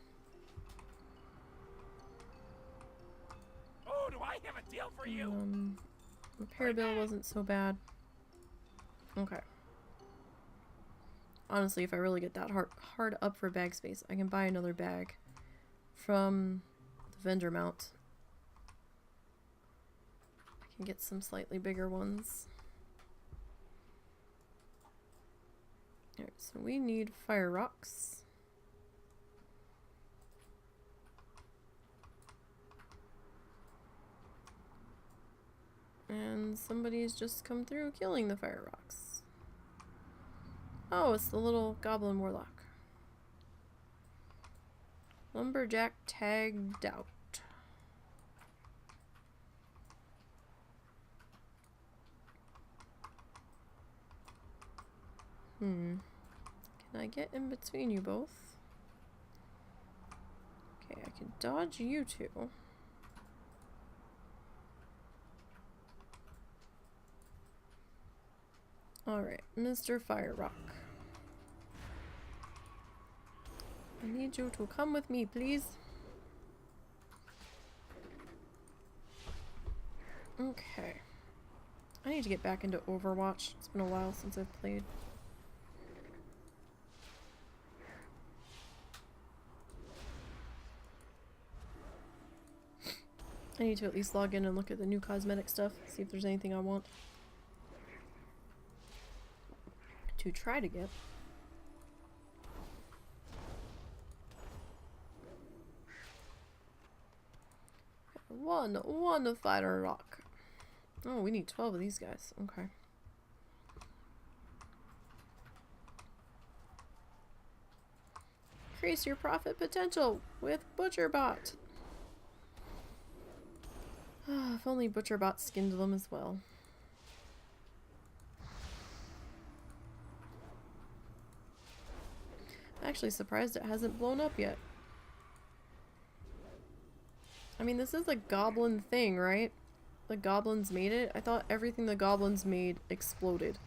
Oh, do I have a deal for you? Repair bill wasn't so bad. Okay. Honestly, if I really get that hard up for bag space, I can buy another bag from the vendor mount. I can get some slightly bigger ones. Alright, so we need fire rocks. And somebody's just come through killing the fire rocks. Oh, it's the little goblin warlock. Lumberjack tagged out. Can I get in between you both? Okay, I can dodge you two. Alright, Mr. Fire Rock. I need you to come with me, please. Okay. I need to get back into Overwatch. It's been a while since I've played. I need to at least log in and look at the new cosmetic stuff, see if there's anything I want to try to get. One fighter rock. Oh, we need 12 of these guys. Okay. Increase your profit potential with ButcherBot. If only ButcherBot skinned them as well. I'm actually surprised it hasn't blown up yet. I mean, this is a goblin thing, right? The goblins made it. I thought everything the goblins made exploded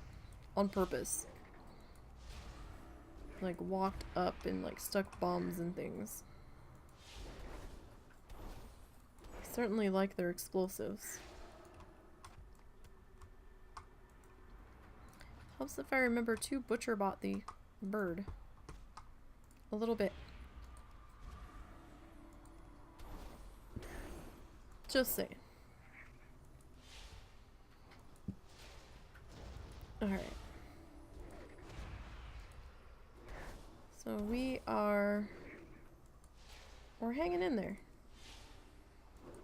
on purpose. Like, walked up and, like, stuck bombs and things. I certainly like their explosives. Helps if I remember to ButcherBot the bird. A little bit. Just saying. Alright. So we're hanging in there.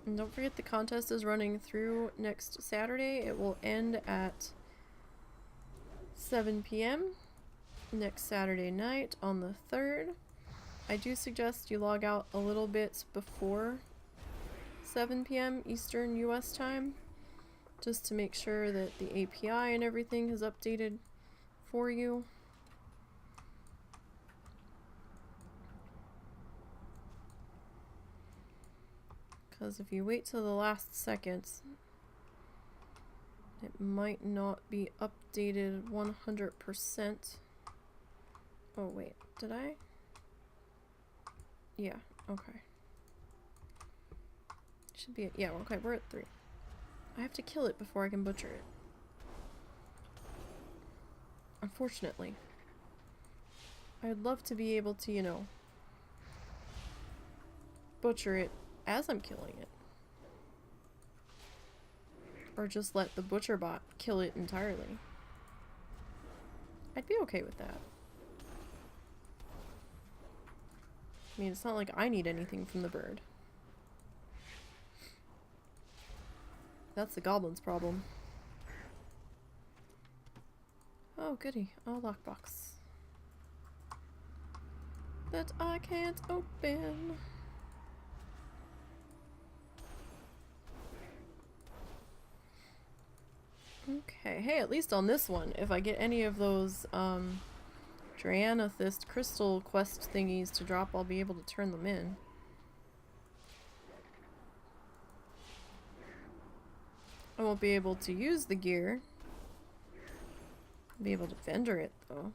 And don't forget the contest is running through next Saturday. It will end at 7 p.m. next Saturday night on the 3rd. I do suggest you log out a little bit before 7 p.m. Eastern US time, just to make sure that the API and everything is updated for you. Because if you wait till the last second, it might not be updated 100%. Oh wait, did I? Yeah, okay. Should be, yeah, okay, we're at 3. I have to kill it before I can butcher it. Unfortunately. I'd love to be able to, you know, butcher it as I'm killing it. Or just let the butcher bot kill it entirely. I'd be okay with that. I mean, it's not like I need anything from the bird. That's the goblin's problem. Oh, goody. A lockbox. That I can't open. Okay, hey, at least on this one, if I get any of those, Jan.20th crystal quest thingies to drop, I'll be able to turn them in. I won't be able to use the gear. I'll be able to vendor it, though.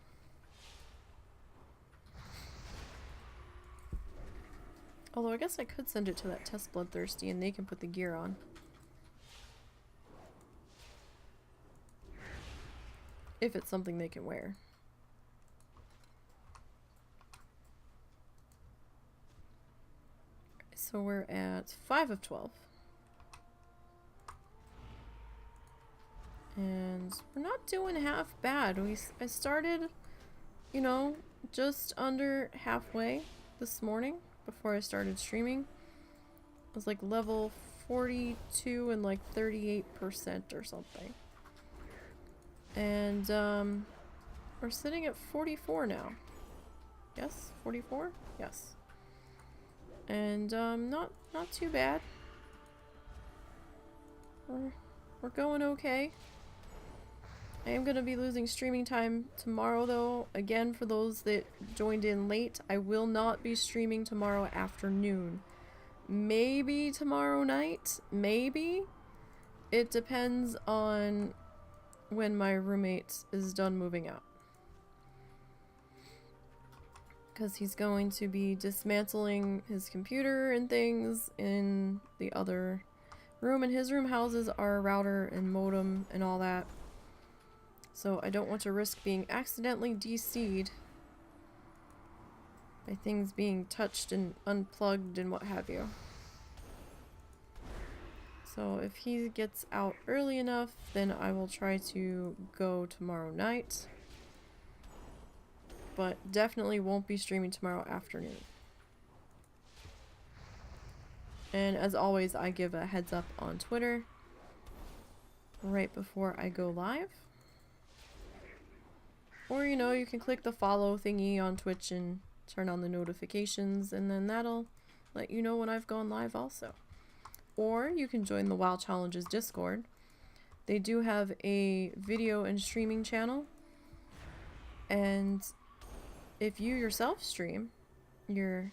Although I guess I could send it to that test bloodthirsty and they can put the gear on. If it's something they can wear. So we're at 5 of 12. And we're not doing half bad. I started, you know, just under halfway this morning before I started streaming. It was like level 42 and like 38% or something. And we're sitting at 44 now. Yes, 44? Yes. And not too bad. We're going okay. I am going to be losing streaming time tomorrow though. Again, for those that joined in late, I will not be streaming tomorrow afternoon. Maybe tomorrow night, maybe. It depends on when my roommate is done moving out. Because he's going to be dismantling his computer and things in the other room, and his room houses our router and modem and all that. So I don't want to risk being accidentally DC'd by things being touched and unplugged and what have you. So if he gets out early enough, then I will try to go tomorrow night. But definitely won't be streaming tomorrow afternoon. And as always, I give a heads up on Twitter right before I go live. Or, you know, you can click the follow thingy on Twitch and turn on the notifications, and then that'll let you know when I've gone live also. Or you can join the WoW Challenges Discord. They do have a video and streaming channel. And if you yourself stream your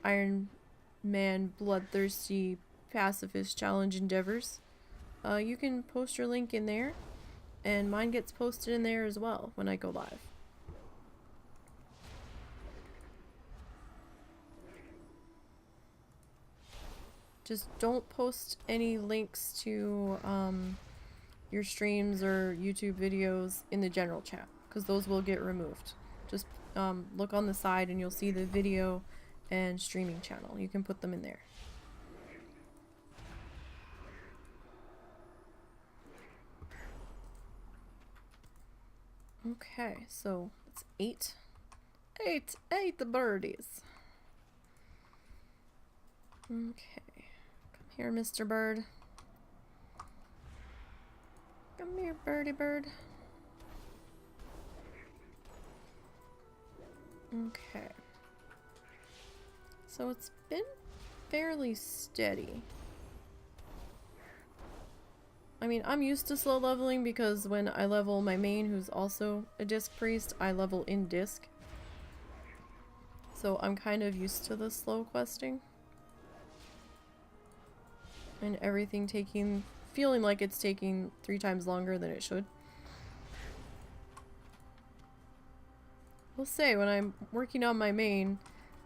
Ironman bloodthirsty pacifist challenge endeavors, you can post your link in there, and mine gets posted in there as well when I go live. Just don't post any links to your streams or YouTube videos in the general chat, because those will get removed. Just look on the side and you'll see the video and streaming channel. You can put them in there. Okay, so it's 8 the birdies. Okay, come here, Mr. Bird. Come here, birdie bird. Okay. So it's been fairly steady. I mean, I'm used to slow leveling because when I level my main, who's also a disc priest, I level in disc. So I'm kind of used to the slow questing. And everything feeling like it's taking 3 times longer than it should. We'll say, when I'm working on my main,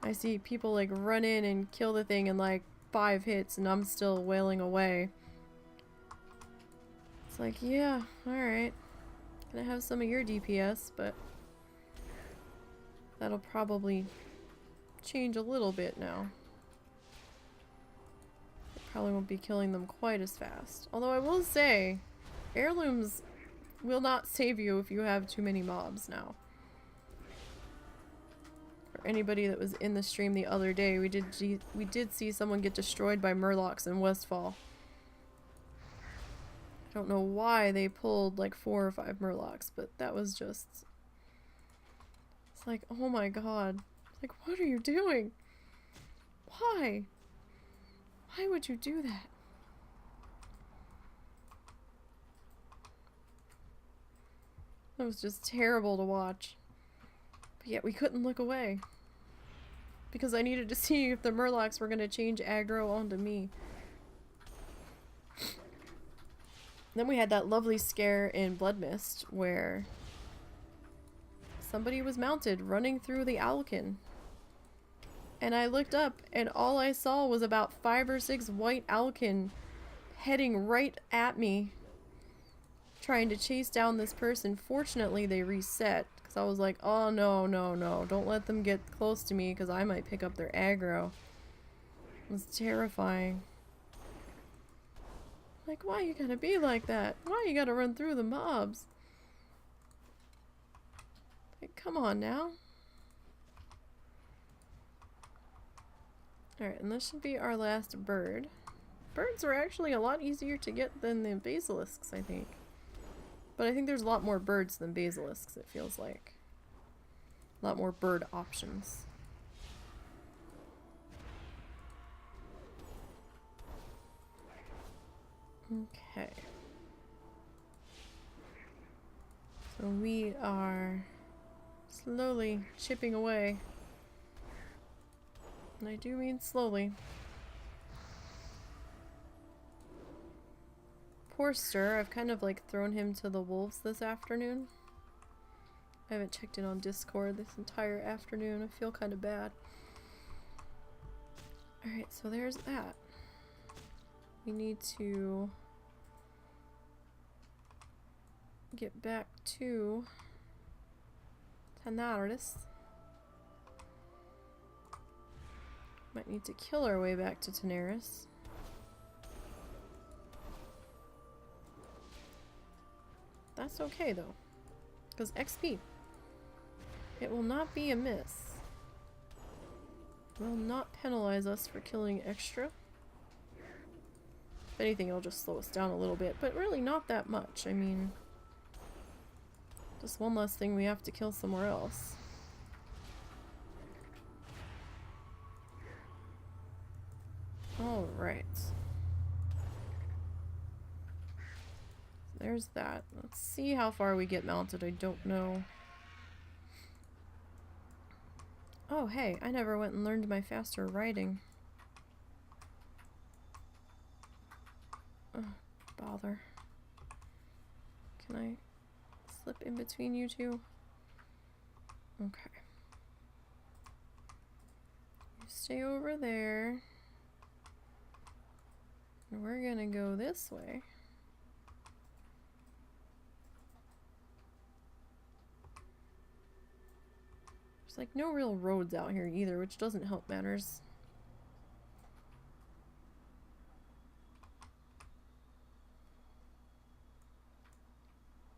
I see people like run in and kill the thing in like 5 hits and I'm still wailing away. It's like, yeah, alright. Gonna have some of your DPS, but that'll probably change a little bit now. Probably won't be killing them quite as fast. Although I will say, heirlooms will not save you if you have too many mobs now. For anybody that was in the stream the other day, we did see someone get destroyed by murlocs in Westfall. I don't know why they pulled like 4 or 5 murlocs, but that was just... It's like, oh my god. Like, what are you doing? Why? Why would you do that? That was just terrible to watch. But yet we couldn't look away. Because I needed to see if the murlocs were going to change aggro onto me. Then we had that lovely scare in Blood Mist where somebody was mounted running through the Owlkin. And I looked up and all I saw was about 5 or 6 white Owlkin heading right at me, trying to chase down this person. Fortunately, they reset, because I was like, oh no, no, no, don't let them get close to me because I might pick up their aggro. It was terrifying. Like, why you gotta be like that? Why you gotta run through the mobs? Like, come on now. Alright, and this should be our last bird. Birds are actually a lot easier to get than the basilisks, I think. But I think there's a lot more birds than basilisks, it feels like. A lot more bird options. Okay. So we are slowly chipping away. And I do mean slowly. Poor Stir, I've kind of like thrown him to the wolves this afternoon. I haven't checked in on Discord this entire afternoon. I feel kind of bad. Alright, so there's that. We need to get back to Tanaris. Might need to kill our way back to Tanaris. That's okay though, because XP. It will not be a miss. It will not penalize us for killing extra. If anything, it'll just slow us down a little bit, but really not that much. I mean, just one less thing we have to kill somewhere else. Alright. There's that. Let's see how far we get mounted. I don't know. Oh, hey, I never went and learned my faster riding. Oh, bother. Can I slip in between you two? Okay. You stay over there. And we're gonna go this way. There's like no real roads out here either, which doesn't help matters.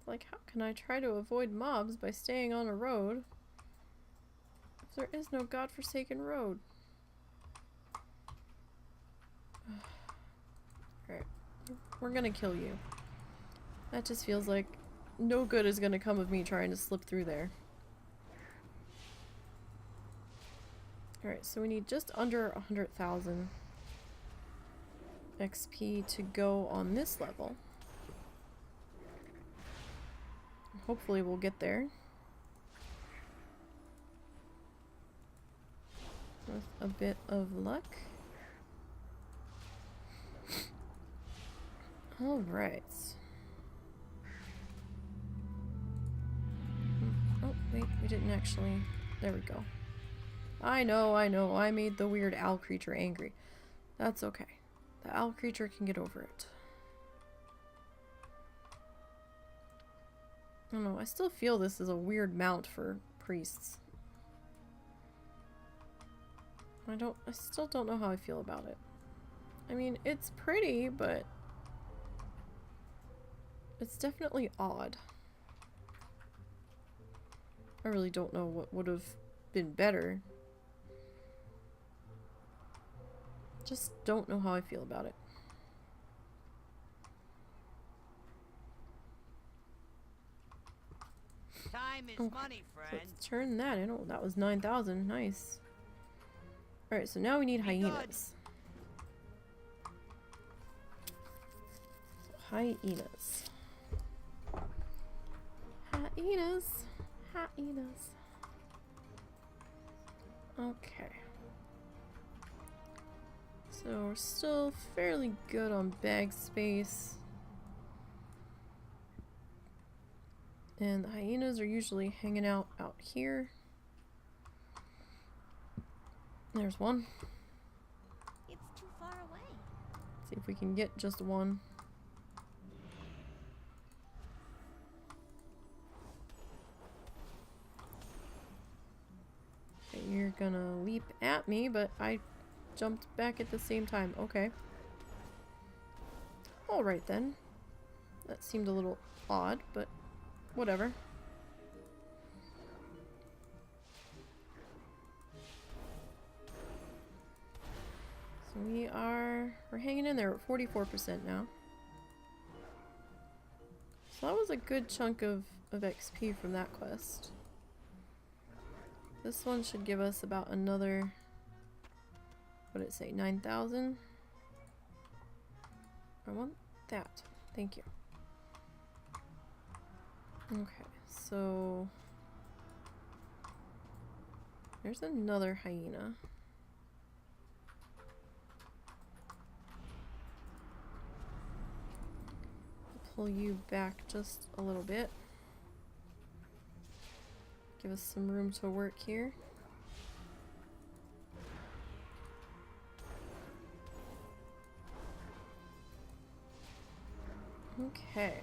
Like, how can I try to avoid mobs by staying on a road if there is no godforsaken road? Alright, we're gonna kill you. That just feels like no good is gonna come of me trying to slip through there. Alright, so we need just under 100,000 XP to go on this level. Hopefully we'll get there. With a bit of luck. Alright. Oh, wait, we didn't actually... There we go. I know, I made the weird owl creature angry. That's okay. The owl creature can get over it. I don't know, I still feel this is a weird mount for priests. I still don't know how I feel about it. I mean, it's pretty, but it's definitely odd. I really don't know what would have been better. Just don't know how I feel about it. Time is Okay, money, so friend. let's turn that in. Oh, that was 9,000. Nice. Alright, so now we need Be good. hyenas. Hyenas. Hyenas. Hyenas. Okay. So we're still fairly good on bag space. And the hyenas are usually hanging out here. There's one. It's too far away. See if we can get just one. Okay, you're gonna leap at me, but I jumped back at the same time. Okay. Alright then. That seemed a little odd, but whatever. So we're hanging in there at 44% now. So that was a good chunk of XP from that quest. This one should give us about another, what did it say, 9,000? I want that. Thank you. Okay, so there's another hyena. Pull you back just a little bit. Give us some room to work here. Okay.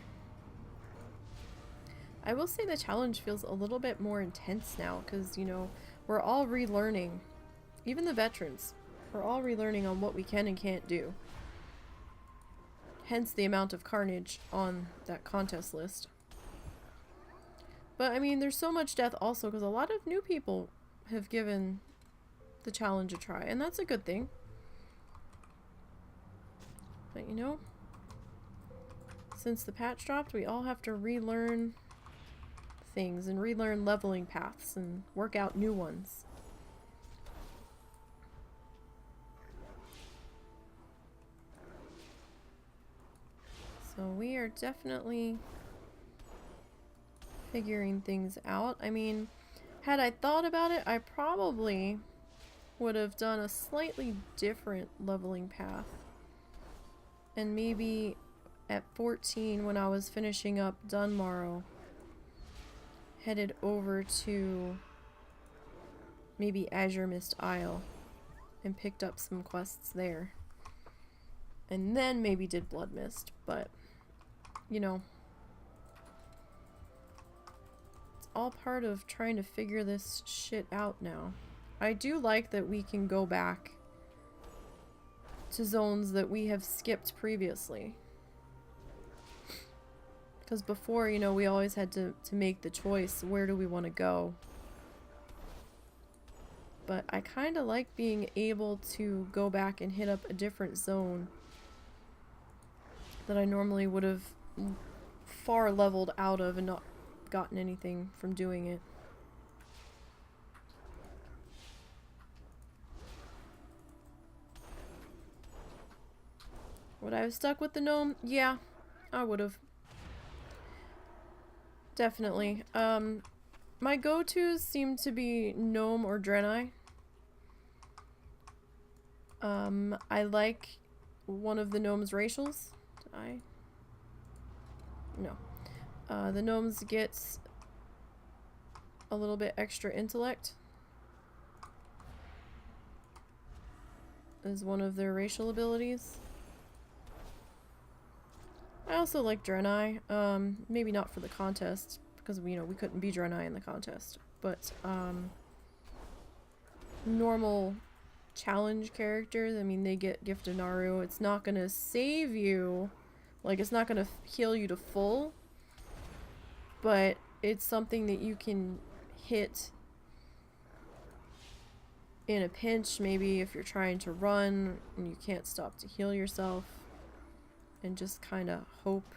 I will say the challenge feels a little bit more intense now because, you know, we're all relearning. Even the veterans. We're all relearning on what we can and can't do. Hence the amount of carnage on that contest list. But, I mean, there's so much death also because a lot of new people have given the challenge a try. And that's a good thing. But, you know, since the patch dropped, we all have to relearn things and relearn leveling paths and work out new ones. So we are definitely figuring things out. I mean, had I thought about it, I probably would have done a slightly different leveling path. And maybe at 14, when I was finishing up Dunmorrow, headed over to maybe Azure Mist Isle and picked up some quests there. And then maybe did Blood Mist, but, you know, it's all part of trying to figure this shit out now. I do like that we can go back to zones that we have skipped previously. Because before, you know, we always had to make the choice, where do we want to go? But I kind of like being able to go back and hit up a different zone that I normally would have far leveled out of and not gotten anything from doing it. Would I have stuck with the gnome? Yeah, I would have. Definitely. My go-tos seem to be gnome or Draenei. I like one of the gnome's racials. Did I? No. The gnomes get a little bit extra intellect as one of their racial abilities. I also like Draenei. Maybe not for the contest, because we couldn't be Draenei in the contest. But normal challenge characters, I mean, they get Gift of Naru. It's not gonna save you, like it's not gonna heal you to full, but it's something that you can hit in a pinch, maybe if you're trying to run and you can't stop to heal yourself, and just kind of hope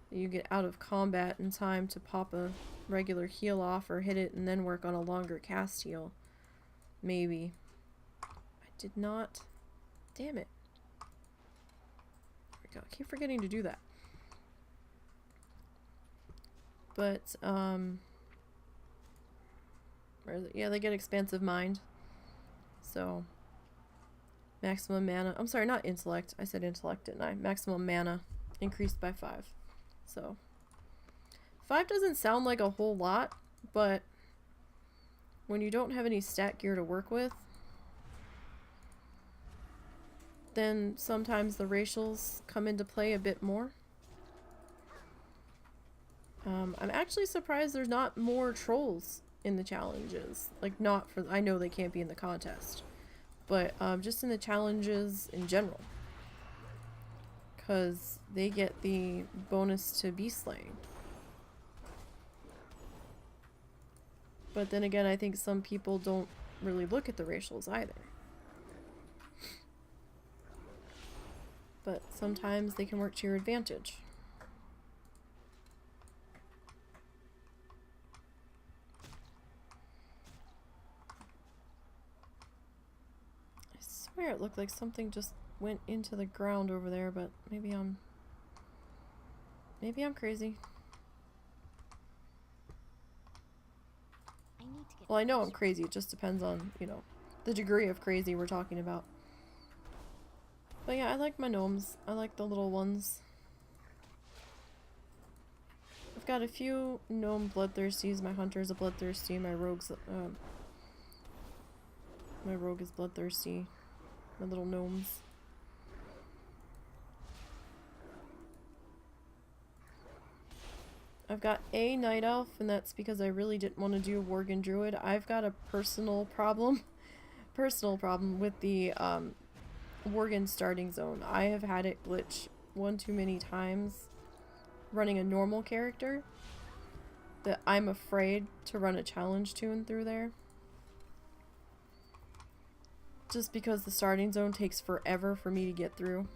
that you get out of combat in time to pop a regular heal off or hit it and then work on a longer cast heal. Maybe. I did not. Damn it. There we go. I keep forgetting to do that. But, where is it? Yeah, they get Expansive Mind. So, maximum mana. I'm sorry, not intellect. I said intellect, didn't I? Maximum mana increased by 5. So, 5 doesn't sound like a whole lot, but when you don't have any stat gear to work with, then sometimes the racials come into play a bit more. I'm actually surprised there's not more trolls in the challenges. Like, not for... I know they can't be in the contest. But, just in the challenges in general. Because they get the bonus to beast slaying. But then again, I think some people don't really look at the racials either. But sometimes they can work to your advantage. I swear it looked like something just went into the ground over there, but maybe I'm crazy. Well, I know I'm crazy. It just depends on, the degree of crazy we're talking about. But yeah, I like my gnomes. I like the little ones. I've got a few gnome bloodthirsties. My hunter's a bloodthirsty. My rogue's my rogue is bloodthirsty. My little gnomes. I've got a night elf, and that's because I really didn't want to do a Worgen druid. I've got a personal problem with the Worgen starting zone. I have had it glitch one too many times running a normal character that I'm afraid to run a challenge toon through there. Just because the starting zone takes forever for me to get through.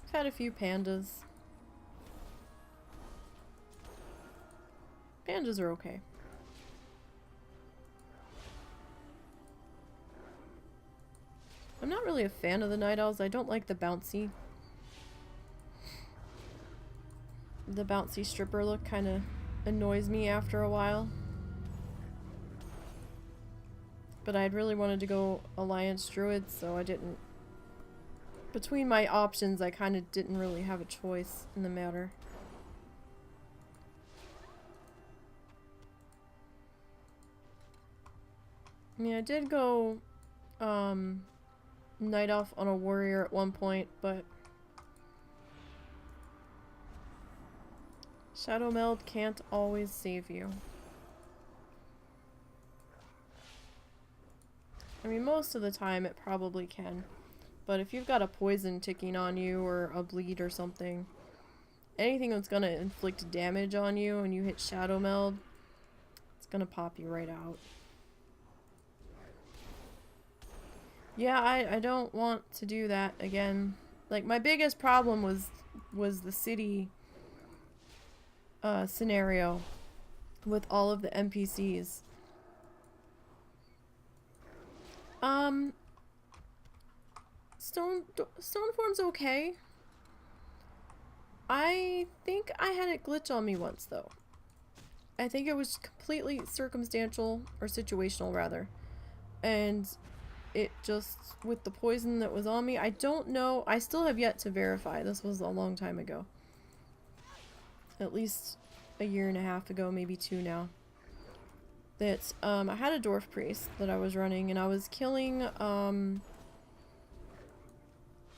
I've had a few pandas. Pandas are okay. I'm not really a fan of the night owls. I don't like the bouncy. The bouncy stripper look kind of annoys me after a while. But I'd really wanted to go Alliance Druid, so I didn't. Between my options, I kind of didn't really have a choice in the matter. I mean, I did go Night Elf on a warrior at one point, but Shadow Meld can't always save you. I mean, most of the time it probably can. But if you've got a poison ticking on you or a bleed or something, anything that's going to inflict damage on you and you hit Shadow Meld, it's going to pop you right out. Yeah, I don't want to do that again. Like, my biggest problem was the city scenario with all of the NPCs. Stone form's okay. I think I had it glitch on me once, though. I think it was completely circumstantial, or situational, rather. And it just, with the poison that was on me, I don't know. I still have yet to verify. This was a long time ago. At least a year and a half ago, maybe 2 now. That, I had a dwarf priest that I was running, and I was killing,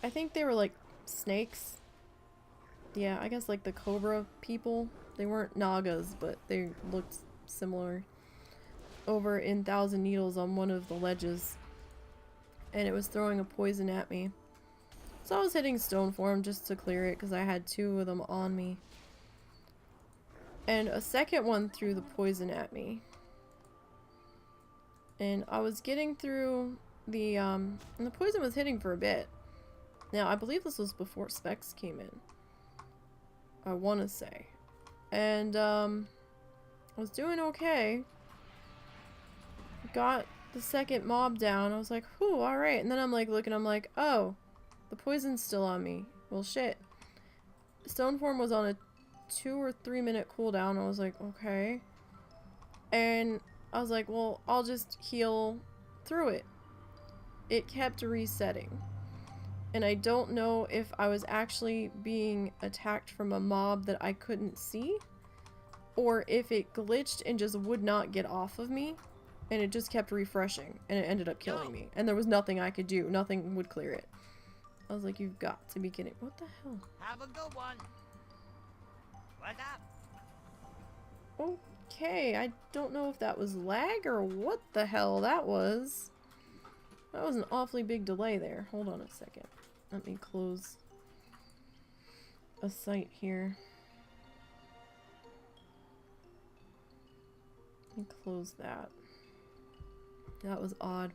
I think they were like snakes, yeah, I guess like the Cobra people. They weren't Nagas, but they looked similar. Over in Thousand Needles on one of the ledges. And it was throwing a poison at me. So I was hitting stone form just to clear it because I had 2 of them on me. And a second one threw the poison at me. And I was getting through the, and the poison was hitting for a bit. Now, I believe this was before specs came in. I want to say. And, I was doing okay. Got the second mob down. I was like, whew, alright. And then I'm like looking, I'm like, oh, the poison's still on me. Well, shit. Stone form was on a 2 or 3 minute cooldown. I was like, okay. And I was like, well, I'll just heal through it. It kept resetting. And I don't know if I was actually being attacked from a mob that I couldn't see, or if it glitched and just would not get off of me, and it just kept refreshing, and it ended up killing me. And there was nothing I could do. Nothing would clear it. I was like, you've got to be kidding. What the hell? Have a good one. What's up? Okay, I don't know if that was lag or what the hell that was. That was an awfully big delay there. Hold on a second. Let me close a site here. Let me close that. That was odd.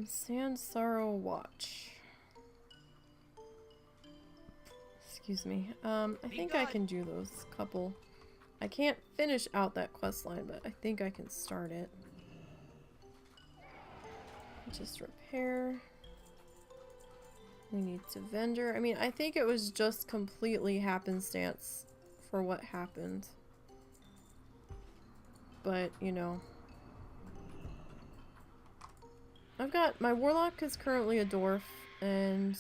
Sand Sorrow Watch. Excuse me. I think I can do those couple. I can't finish out that quest line, but I think I can start it. Just repair. We need to vendor. I mean, I think it was just completely happenstance for what happened. But, you know. I've got, my warlock is currently a dwarf, and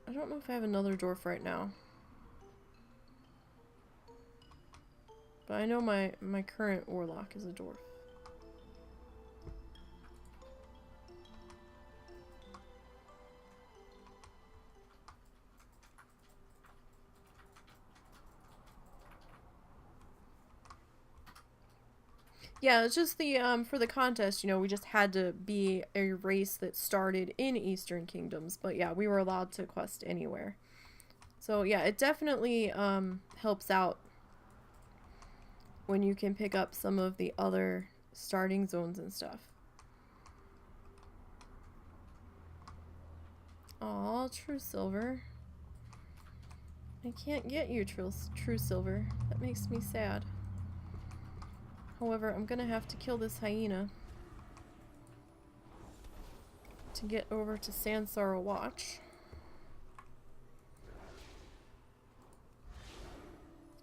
I don't know if I have another dwarf right now. But I know my current warlock is a dwarf. Yeah, it's just the, for the contest, you know, we just had to be a race that started in Eastern Kingdoms, but yeah, we were allowed to quest anywhere. So yeah, it definitely, helps out when you can pick up some of the other starting zones and stuff. Aw, True Silver. I can't get you, True Silver. That makes me sad. However, I'm gonna have to kill this hyena to get over to Sand Sorrow Watch.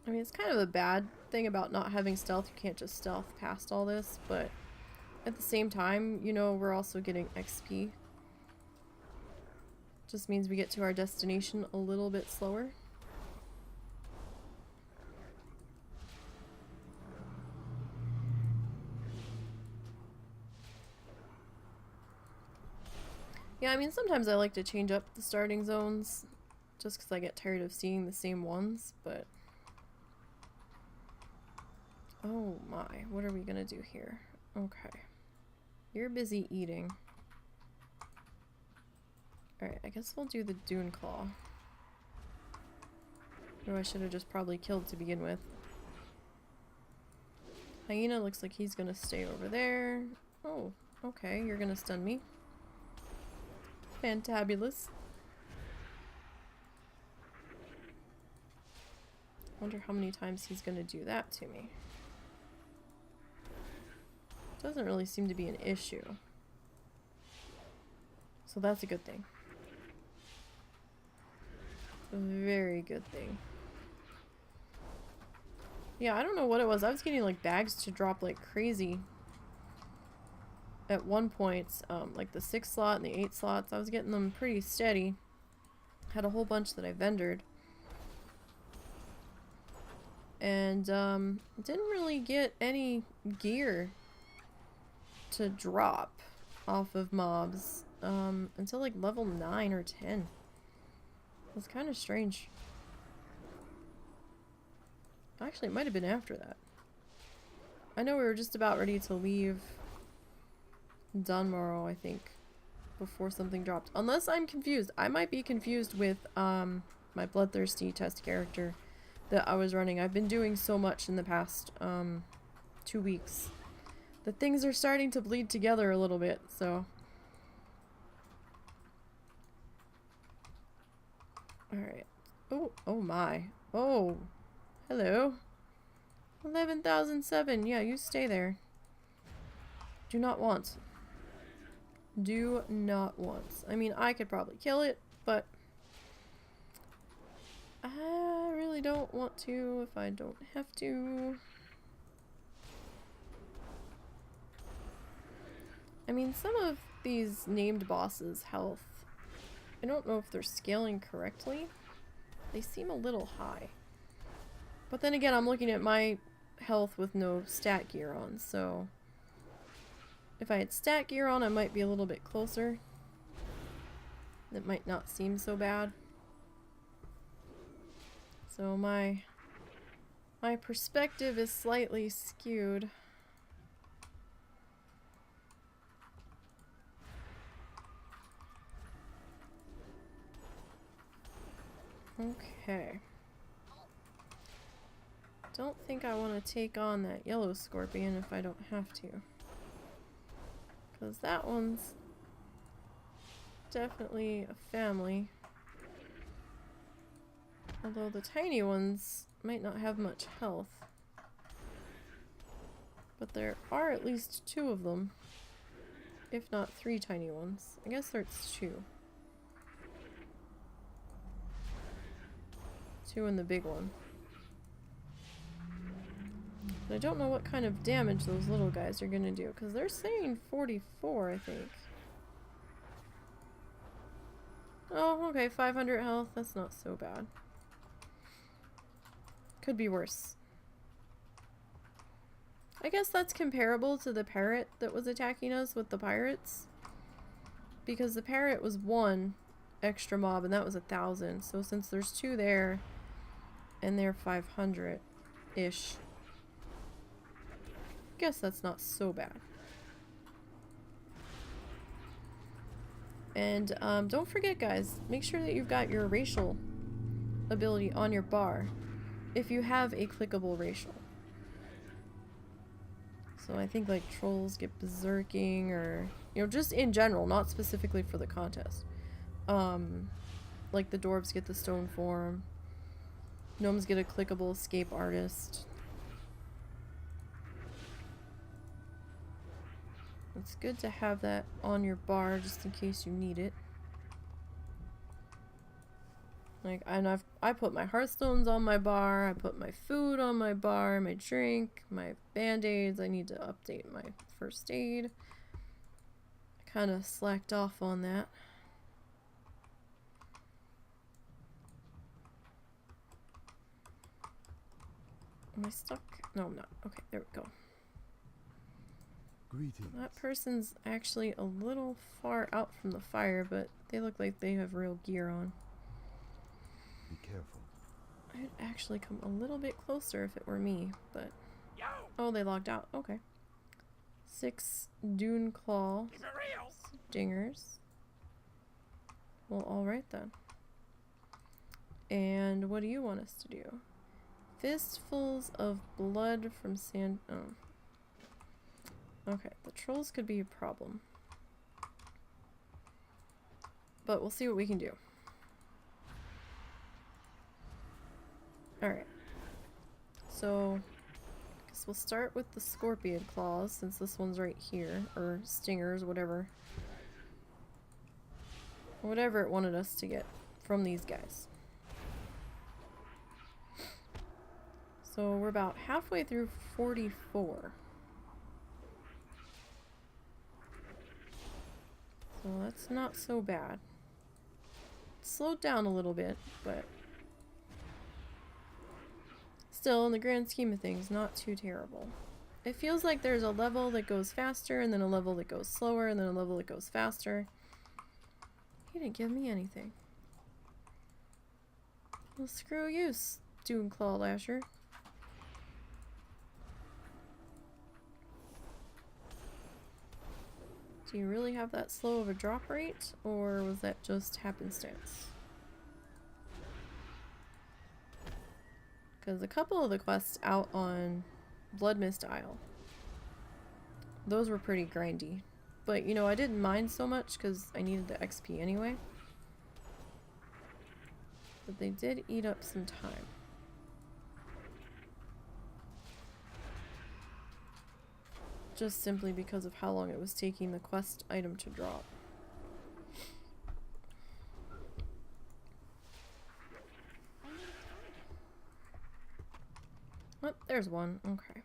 I mean, it's kind of a bad thing about not having stealth. You can't just stealth past all this, but at the same time, you know, we're also getting XP. Just means we get to our destination a little bit slower. Yeah, I mean, sometimes I like to change up the starting zones just because I get tired of seeing the same ones, but... Oh my, what are we gonna do here? Okay. You're busy eating. Alright, I guess we'll do the Dune Claw. Who I should have just probably killed to begin with. Hyena looks like he's gonna stay over there. Oh, okay, you're gonna stun me. Fantabulous. Wonder how many times he's gonna do that to me. Doesn't really seem to be an issue. So that's a good thing. A very good thing. Yeah, I don't know what it was. I was getting like bags to drop like crazy. At one point, like the 6 slot and the 8 slots, I was getting them pretty steady. Had a whole bunch that I vendored. And, didn't really get any gear to drop off of mobs until like level 9 or 10. It's kind of strange. Actually, it might have been after that. I know we were just about ready to leave Dunmorrow, I think, before something dropped. Unless I'm confused. I might be confused with my Bloodthirsty test character that I was running. I've been doing so much in the past 2 weeks that things are starting to bleed together a little bit, so. Alright. Oh, oh my. Oh. Hello. 11,007. Yeah, you stay there. Do not want. Do not want. I mean, I could probably kill it, but I really don't want to if I don't have to. I mean, some of these named bosses' health, I don't know if they're scaling correctly. They seem a little high. But then again, I'm looking at my health with no stat gear on, so if I had stat gear on, I might be a little bit closer. It might not seem so bad. So my perspective is slightly skewed. Okay. Don't think I want to take on that yellow scorpion if I don't have to. Because that one's definitely a family. Although the tiny ones might not have much health. But there are at least 2 of them. If not 3 tiny ones. I guess there's 2. 2 in the big one. But I don't know what kind of damage those little guys are gonna do, because they're saying 44, I think. Oh, okay, 500 health. That's not so bad. Could be worse. I guess that's comparable to the parrot that was attacking us with the pirates. Because the parrot was 1 extra mob, and that was 1,000. So since there's 2 there, and they're 500-ish. Guess that's not so bad. And don't forget, guys, make sure that you've got your racial ability on your bar if you have a clickable racial. So I think like trolls get berserking, or you know, just in general, not specifically for the contest. Like the dwarves get the stone form, gnomes get a clickable escape artist. It's good to have that on your bar just in case you need it. Like, and I put my hearthstones on my bar, I put my food on my bar, my drink, my band-aids. I need to update my first aid. I kind of slacked off on that. Am I stuck? No, I'm not. Okay, there we go. Greetings. That person's actually a little far out from the fire, but they look like they have real gear on. Be careful. I'd actually come a little bit closer if it were me, but... Oh, they logged out. Okay. 6 Dune Claw Stingers. Well, alright then. And what do you want us to do? Fistfuls of blood from sand... Oh. Okay, the trolls could be a problem. But we'll see what we can do. Alright. So, I guess we'll start with the scorpion claws, since this one's right here. Or stingers, whatever. Whatever it wanted us to get from these guys. So we're about halfway through 44. So that's not so bad. It slowed down a little bit, but still, in the grand scheme of things, not too terrible. It feels like there's a level that goes faster, and then a level that goes slower, and then a level that goes faster. He didn't give me anything. Well, screw you, Toon Claw Lasher. Do you really have that slow of a drop rate, or was that just happenstance? Because a couple of the quests out on Blood Mist Isle, those were pretty grindy. But, you know, I didn't mind so much because I needed the XP anyway. But they did eat up some time. Just simply because of how long it was taking the quest item to drop. Oh, there's one. Okay.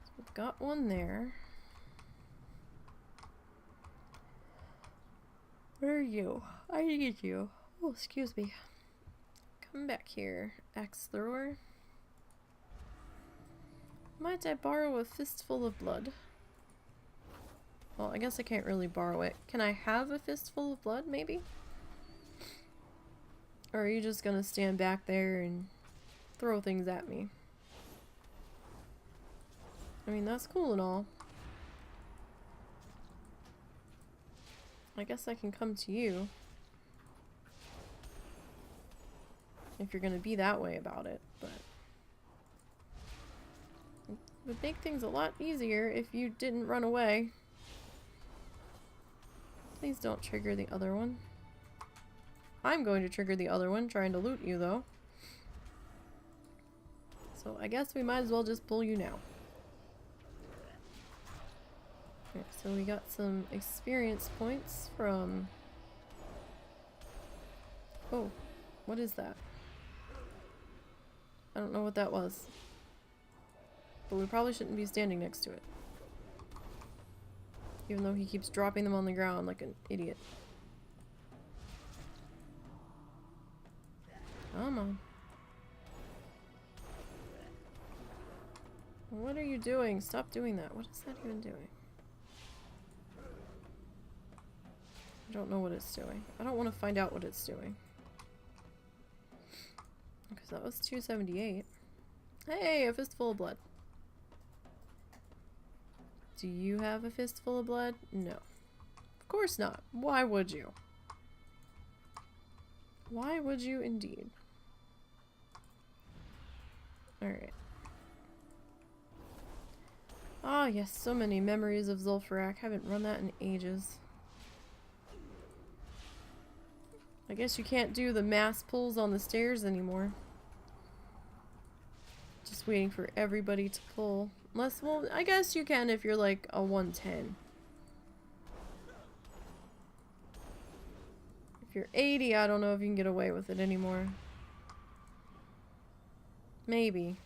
So we've got one there. Where are you? I need you. Oh, excuse me. Come back here, axe thrower. Might I borrow a fistful of blood? Well, I guess I can't really borrow it. Can I have a fistful of blood, maybe? Or are you just gonna stand back there and throw things at me? I mean, that's cool and all. I guess I can come to you. If you're gonna be that way about it, but... it would make things a lot easier if you didn't run away. Please don't trigger the other one. I'm going to trigger the other one, trying to loot you though. So I guess we might as well just pull you now. Okay, so we got some experience points from... oh, what is that? I don't know what that was. But we probably shouldn't be standing next to it. Even though he keeps dropping them on the ground like an idiot. Come on. What are you doing? Stop doing that. What is that even doing? I don't know what it's doing. I don't want to find out what it's doing. Because that was 278. Hey, a fistful of blood. Do you have a fistful of blood? No. Of course not. Why would you? Why would you indeed? Alright. Ah, yes, so many memories of Zul'Farrak. Haven't run that in ages. I guess you can't do the mass pulls on the stairs anymore. Just waiting for everybody to pull. Unless, well, I guess you can if you're like a 110. If you're 80, I don't know if you can get away with it anymore. Maybe.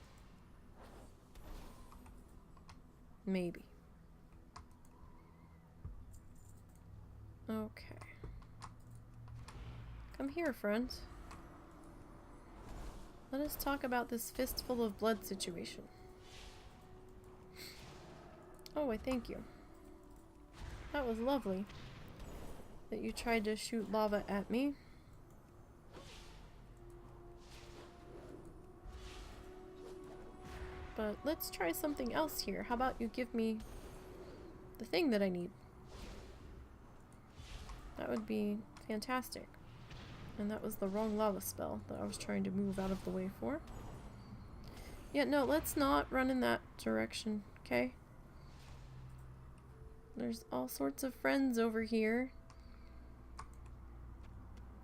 Maybe. Okay. Come here, friend. Let us talk about this fistful of blood situation. Oh, I thank you. That was lovely. That you tried to shoot lava at me. But let's try something else here. How about you give me the thing that I need? That would be fantastic. And that was the wrong lava spell that I was trying to move out of the way for. Yeah, no, let's not run in that direction, okay? There's all sorts of friends over here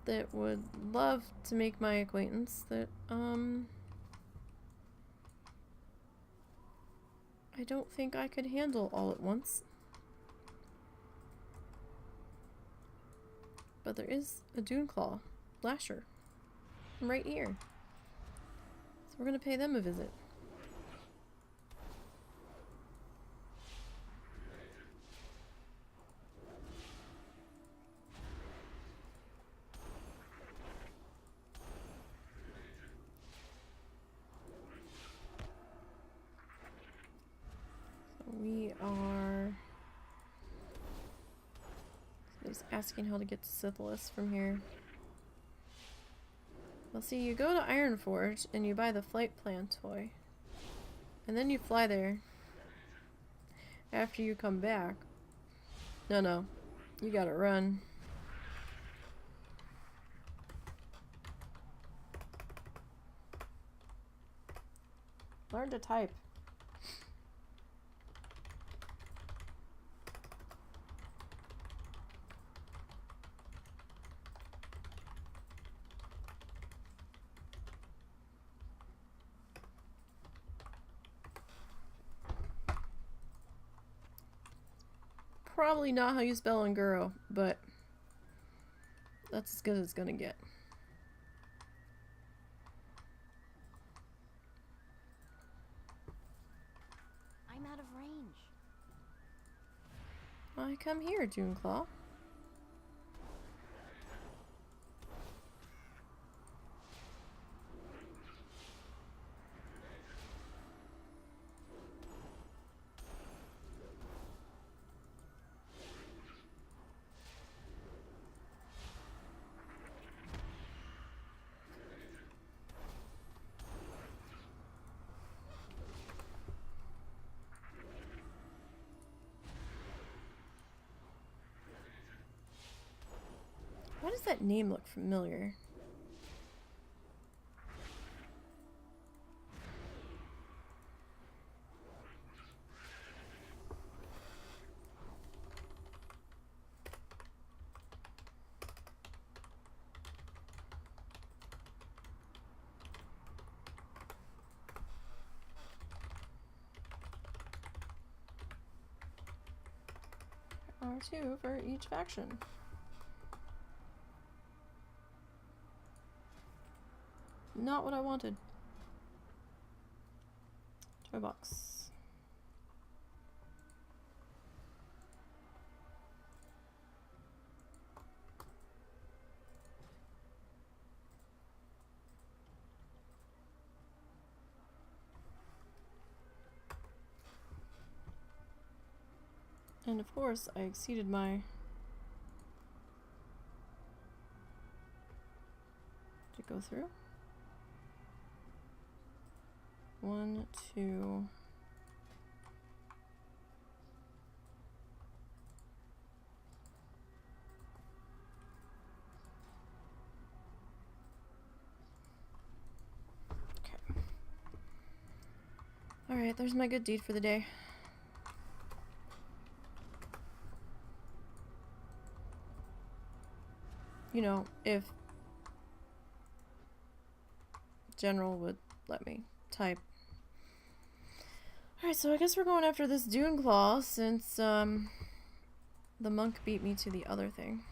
that would love to make my acquaintance that, I don't think I could handle all at once. But there is a Doonclaw Lasher right here. So we're gonna pay them a visit. So we are It's asking how to get to Syphilis from here. Well, see, you go to Ironforge and you buy the flight plan toy. And then you fly there. After you come back. No. You gotta run. Learn to type. Probably not how you spell Anguro, but that's as good as it's gonna get. I'm out of range. I come here, Juneclaw. Why does that name look familiar? R2 for each faction. Not what I wanted. Toy box. And of course, I exceeded my... Did it go through? 1, 2... Okay. Alright, there's my good deed for the day. You know, if General would let me type. Alright, so I guess we're going after this Juneclaw since the monk beat me to the other thing.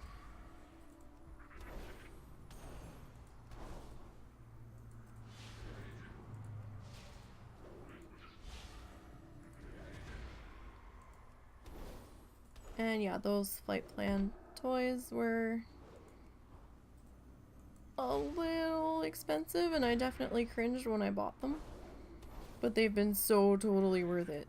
And yeah, those flight plan toys were a little expensive, and I definitely cringed when I bought them. But they've been so totally worth it.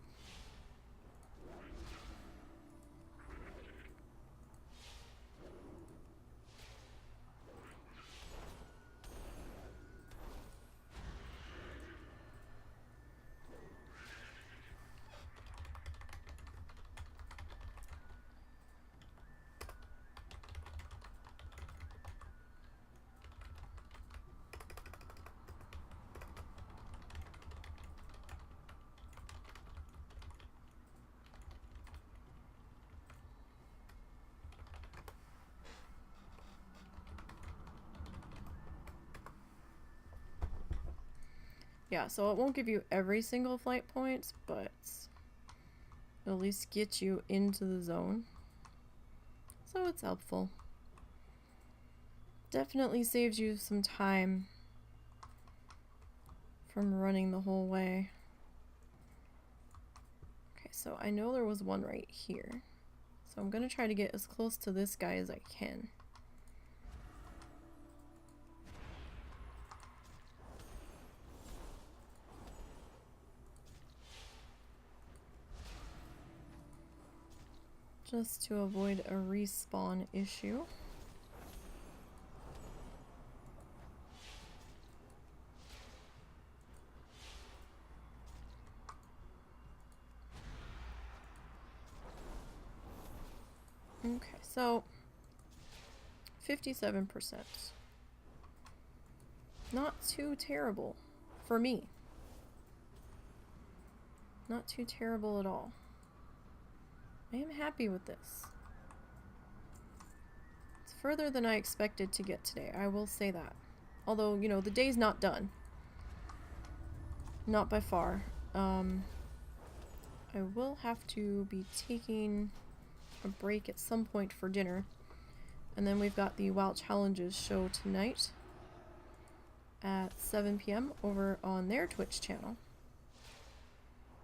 Yeah, so it won't give you every single flight point, but it'll at least get you into the zone. So it's helpful. Definitely saves you some time from running the whole way. Okay, so I know there was one right here. So I'm gonna try to get as close to this guy as I can. just to avoid a respawn issue. Okay, so 57%. Not too terrible for me. Not too terrible at all. I am happy with this. It's further than I expected to get today, I will say that. Although, you know, the day's not done. Not by far. I will have to be taking a break at some point for dinner. And then we've got the WoW Challenges show tonight at 7 p.m. over on their Twitch channel.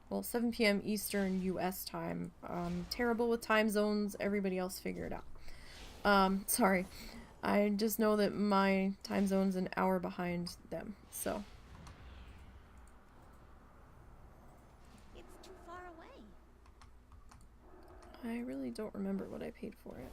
Well, 7 p.m. Eastern US time. Terrible with time zones. Everybody else figure it out. Sorry. I just know that my time zone's an hour behind them, so. It's too far away. I really don't remember what I paid for it.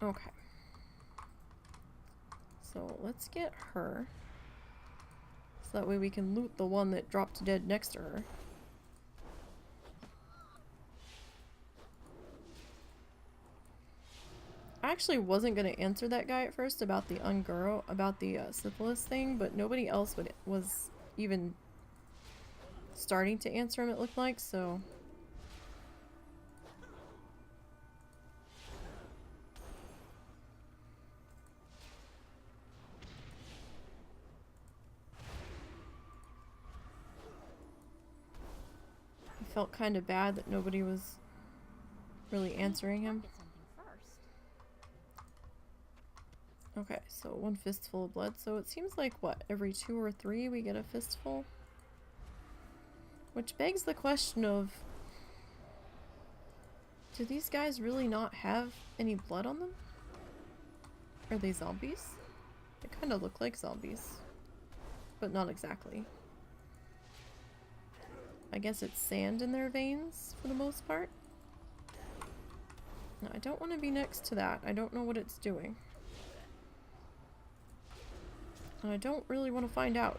Okay. So let's get her. So that way we can loot the one that dropped dead next to her. I actually wasn't going to answer that guy at first about the Unguro, about the syphilis thing, but nobody else was even starting to answer him, it looked like, so... I felt kind of bad that nobody was really answering him. Get something first. Okay, so 1 fistful of blood. So it seems like, what, every 2 or 3 we get a fistful? Which begs the question of, do these guys really not have any blood on them? Are they zombies? They kind of look like zombies, but not exactly. I guess it's sand in their veins for the most part. No, I don't want to be next to that. I don't know what it's doing. And I don't really want to find out.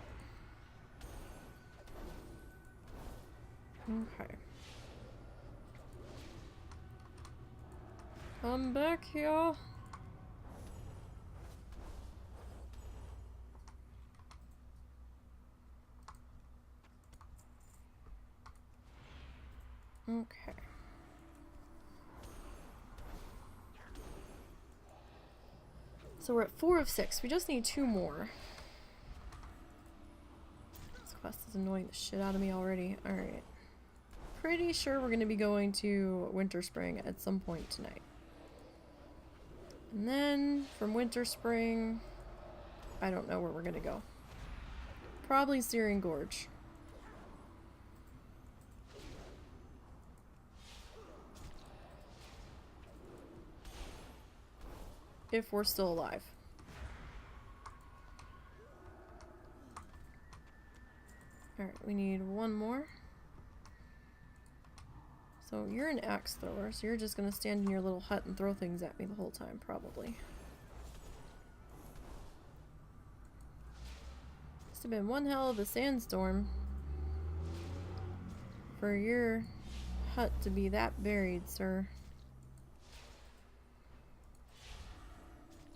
Okay. Come back here. Okay. So we're at 4 of 6. We just need 2 more. This quest is annoying the shit out of me already. Alright. Pretty sure we're going to be going to Winter Spring at some point tonight. And then from Winter Spring, I don't know where we're going to go. Probably Searing Gorge. If we're still alive. Alright, we need 1 more. So you're an axe thrower, so you're just gonna stand in your little hut and throw things at me the whole time, probably. Must have been one hell of a sandstorm for your hut to be that buried, sir.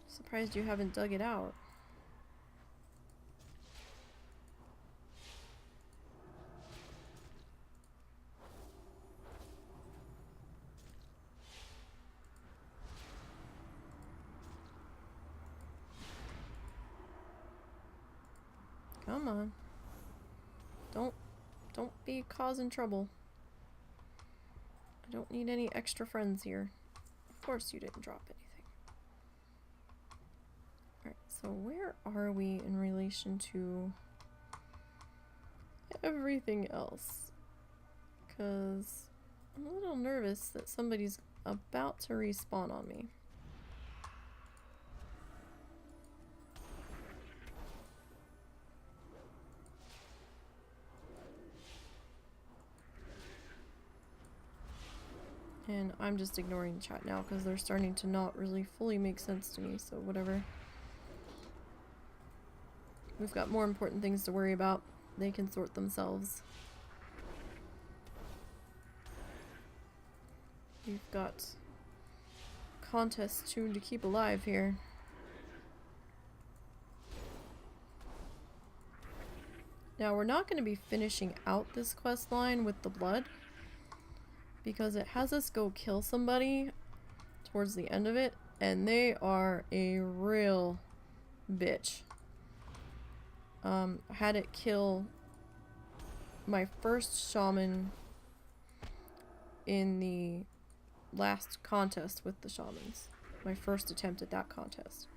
Surprised you haven't dug it out. Come on. Don't be causing trouble. I don't need any extra friends here. Of course you didn't drop anything. Alright, so So where are we in relation to everything else? Because I'm a little nervous that somebody's about to respawn on me. And I'm just ignoring the chat now because they're starting to not really fully make sense to me, so whatever. We've got more important things to worry about. They can sort themselves. We've got contest toon to keep alive here. Now we're not going to be finishing out this quest line with the blood, because it has us go kill somebody towards the end of it, and they are a real bitch. I had it kill my first shaman in the last contest with the shamans. My first attempt at that contest.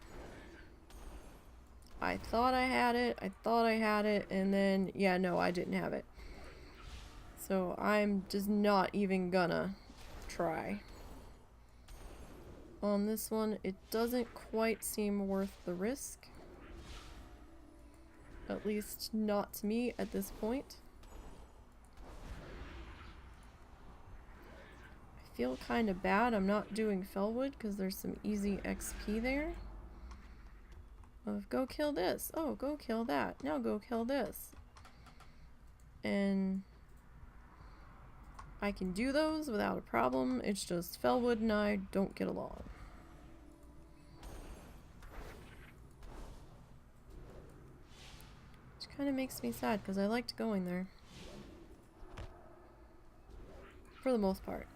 I thought I had it, and then, yeah, no, I didn't have it. So I'm just not even gonna try. On this one, it doesn't quite seem worth the risk. At least not to me at this point. I feel kind of bad I'm not doing Fellwood because there's some easy XP there. Of go kill this. Oh, go kill that. Now go kill this. And I can do those without a problem. It's just Fellwood and I don't get along. Which kind of makes me sad because I liked going there. For the most part.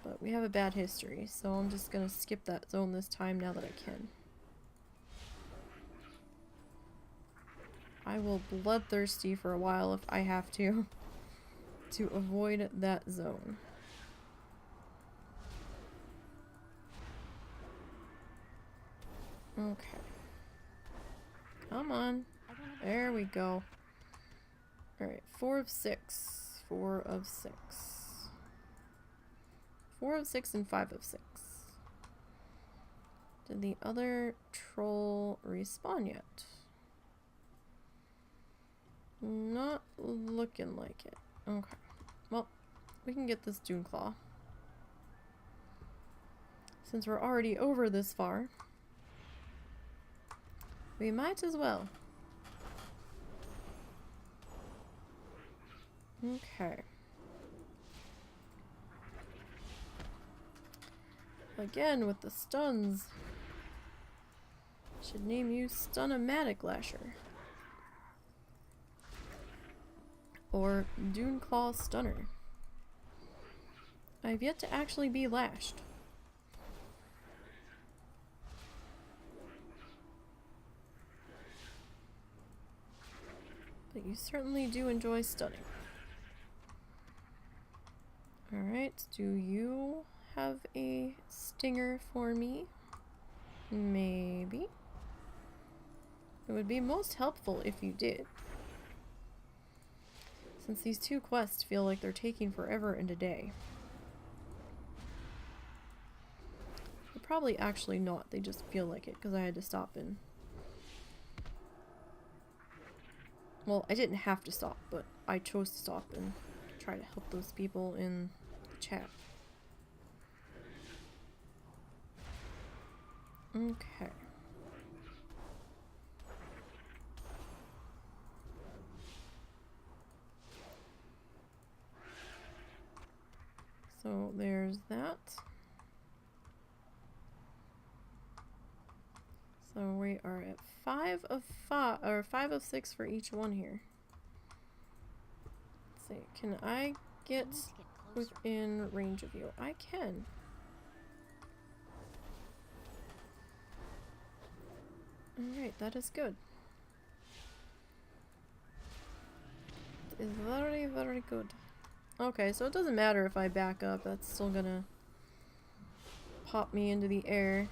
But we have a bad history, so I'm just gonna skip that zone this time now that I can. I will bloodthirsty for a while if I have to avoid that zone. Okay. Come on. There we go. Alright, 4 of 6. 4 of 6. 4 of 6 and 5 of 6. Did the other troll respawn yet? Not looking like it. Okay. Well, we can get this Dune Claw. Since we're already over this far, we might as well. Okay. Again with the stuns. Should name you Stun-O-Matic Lasher. Or Dune Claw Stunner. I've yet to actually be lashed. But you certainly do enjoy stunning. Alright, do you have a stinger for me? Maybe. It would be most helpful if you did. Since these two quests feel like they're taking forever and a day. They're probably actually not, they just feel like it because I had to stop and... Well, I didn't have to stop, but I chose to stop and try to help those people in the chat. Okay. So there's that. So we are at 5 of 5 or 5 of 6 for each one here. Let's see, can I get within range of you? I can. Alright, that is good. That is very, very good. Okay, so it doesn't matter if I back up, that's still gonna pop me into the air.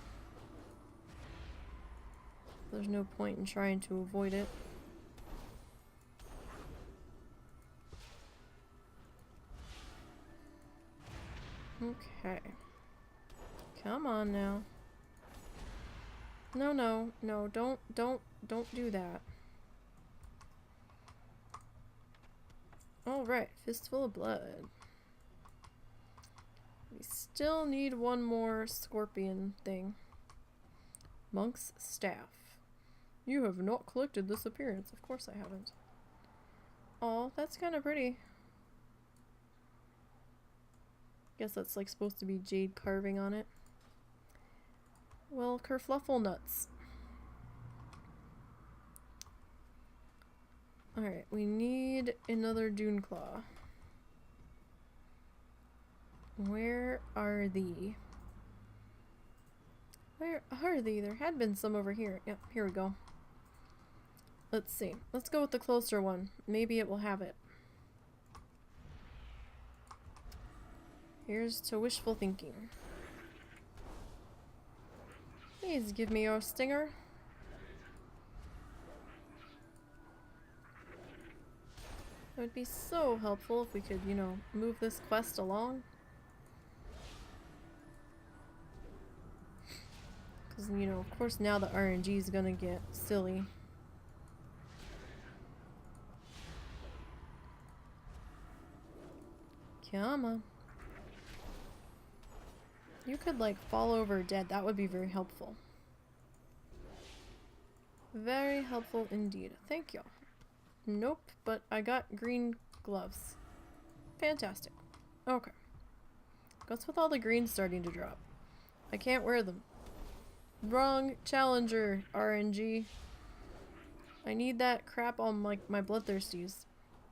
there's no point in trying to avoid it. Okay. Come on now. No, no, no, don't do that. Alright, fistful of blood. We still need one more scorpion thing. Monk's staff. You have not collected this appearance. Of course I haven't. Oh, that's kind of pretty. Guess that's like supposed to be jade carving on it. Well, kerfluffle nuts. Alright, we need another dune claw. Where are thee? Where are thee? There had been some over here. Yep, here we go. Let's see. Let's go with the closer one. Maybe it will have it. Here's to wishful thinking. Please give me your stinger. It would be so helpful if we could, you know, move this quest along. Because, you know, of course now the RNG is gonna get silly. Come on. You could, like, fall over dead. That would be very helpful. Very helpful indeed. Thank you. Nope, but I got green gloves. Fantastic. Okay. What's with all the greens starting to drop? I can't wear them. Wrong challenger, RNG. I need that crap on, like, my bloodthirsties.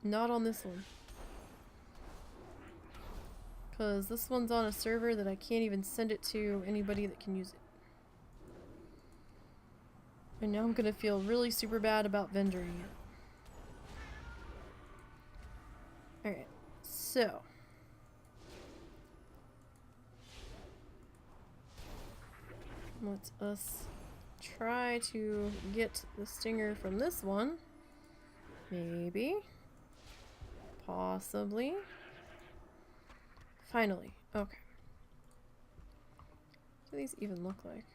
Not on this one. Because this one's on a server that I can't even send it to anybody that can use it. And now I'm gonna feel really super bad about vendoring it. Alright, so. Let us try to get the stinger from this one. Maybe. Possibly. Finally. Okay. What do these even look like?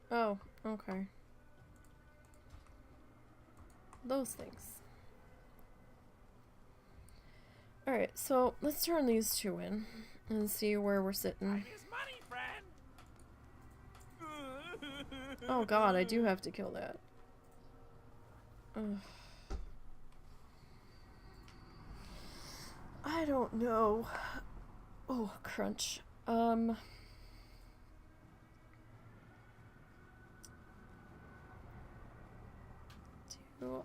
Oh, okay. Those things. Alright, so let's turn these two in and see where we're sitting. Oh god, I do have to kill that. Ugh. I don't know. Oh, crunch. Do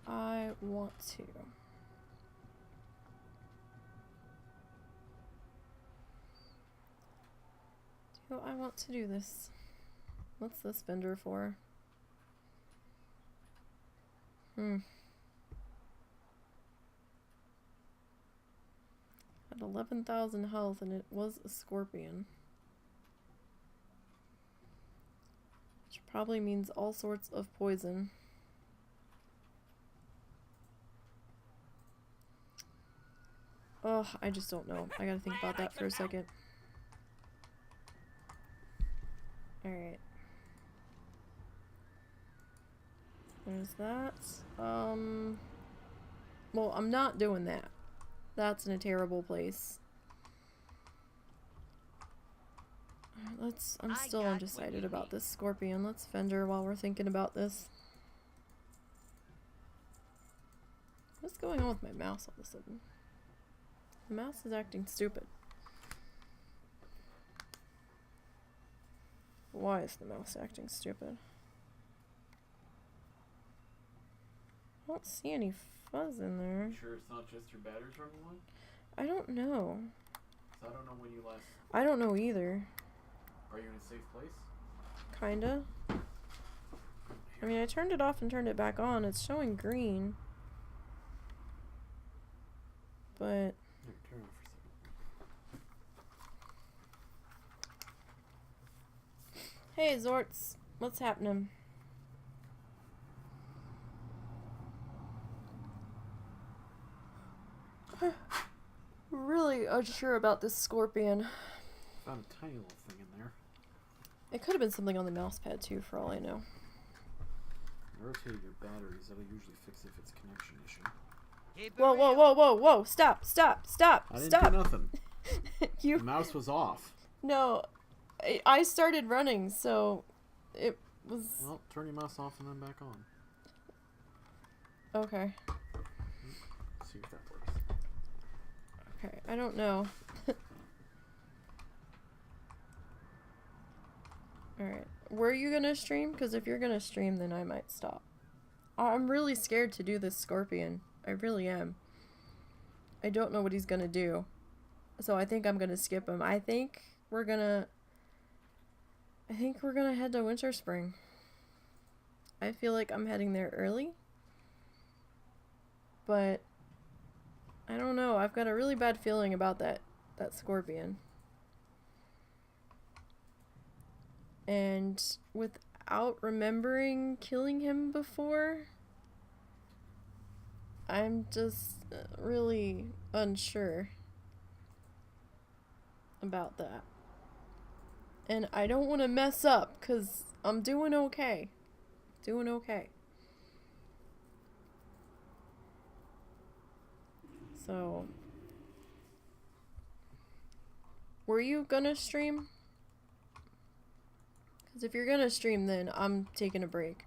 I want to? Do I want to do this? What's this vendor for? Had 11,000 health and it was a scorpion. Which probably means all sorts of poison. Oh, I just don't know. I gotta think about that for a second. Alright. There's that. Well, I'm not doing that. That's in a terrible place. I'm still undecided about this scorpion. Let's fender while we're thinking about this. What's going on with my mouse all of a sudden? The mouse is acting stupid. Why is the mouse acting stupid? I don't see any fuzz in there. You sure it's not just your batteries running low? I don't know. So I don't know when you last... I don't know either. Are you in a safe place? Kinda. I mean, I turned it off and turned it back on. It's showing green. But... Hey, Zorts. What's happening? Really unsure about this scorpion. Found a tiny little thing in there. It could have been something on the mouse pad too, for all I know. Rotating your batteries, that'll usually fix if it's a connection issue. Keep it Whoa, whoa, real. whoa, whoa, whoa! Stop, stop, stop, I didn't stop! do nothing. You The mouse was off. no, I started running, so it was Well, turn your mouse off and then back on. okay. See if that works. Okay, I don't know. Alright. Were you gonna stream? Because if you're gonna stream, then I might stop. I'm really scared to do this scorpion. I really am. I don't know what he's gonna do. So I think I'm gonna skip him. I think we're gonna head to Winter Spring. I feel like I'm heading there early. But I don't know. I've got a really bad feeling about that scorpion. And without remembering killing him before, I'm just really unsure about that. And I don't want to mess up because I'm doing okay. Doing okay. So, were you gonna stream? Because if you're gonna stream, then I'm taking a break.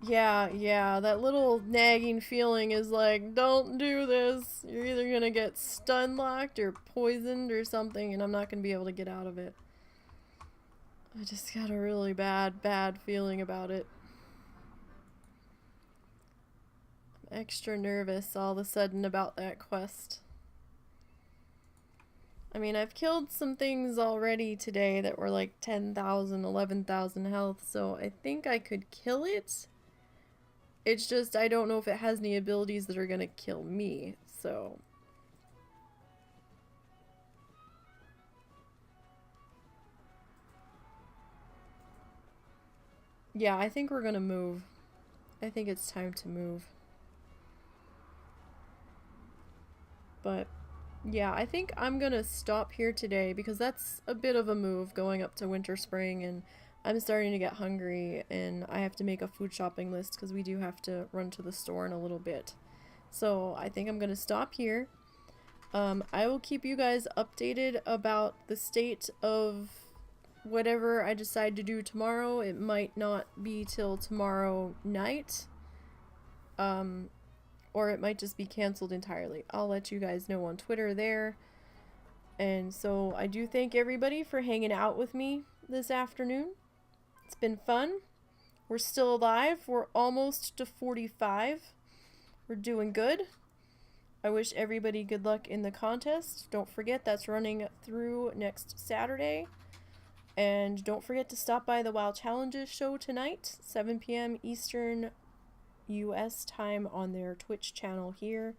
Yeah, that little nagging feeling is like, don't do this. You're either gonna get stun locked or poisoned or something, and I'm not gonna be able to get out of it. I just got a really bad feeling about it. I'm extra nervous all of a sudden about that quest. I mean, I've killed some things already today that were like 10,000, 11,000 health, so I think I could kill it. It's just, I don't know if it has any abilities that are gonna kill me, so. Yeah, I think we're gonna move. I think it's time to move. But, yeah, I think I'm gonna stop here today because that's a bit of a move going up to Winter Spring, and I'm starting to get hungry and I have to make a food shopping list because we do have to run to the store in a little bit. So I think I'm gonna stop here. I will keep you guys updated about the state of whatever I decide to do tomorrow. It might not be till tomorrow night. Or it might just be canceled entirely. I'll let you guys know on Twitter there. And so I do thank everybody for hanging out with me this afternoon. It's been fun. We're still alive. We're almost to 45. We're doing good. I wish everybody good luck in the contest. Don't forget that's running through next Saturday. And don't forget to stop by the WoW Challenges show tonight, 7 p.m. Eastern US time on their Twitch channel here.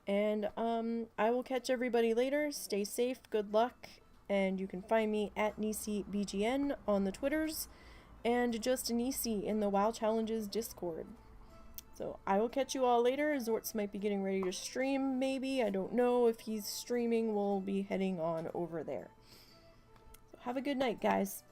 And I will catch everybody later. Stay safe, good luck, and you can find me at NiseyBGN on the Twitters and just Nisey in the WoW Challenges Discord. So I will catch you all later. Zortz might be getting ready to stream, maybe. I don't know. If he's streaming, we'll be heading on over there. So have a good night, guys.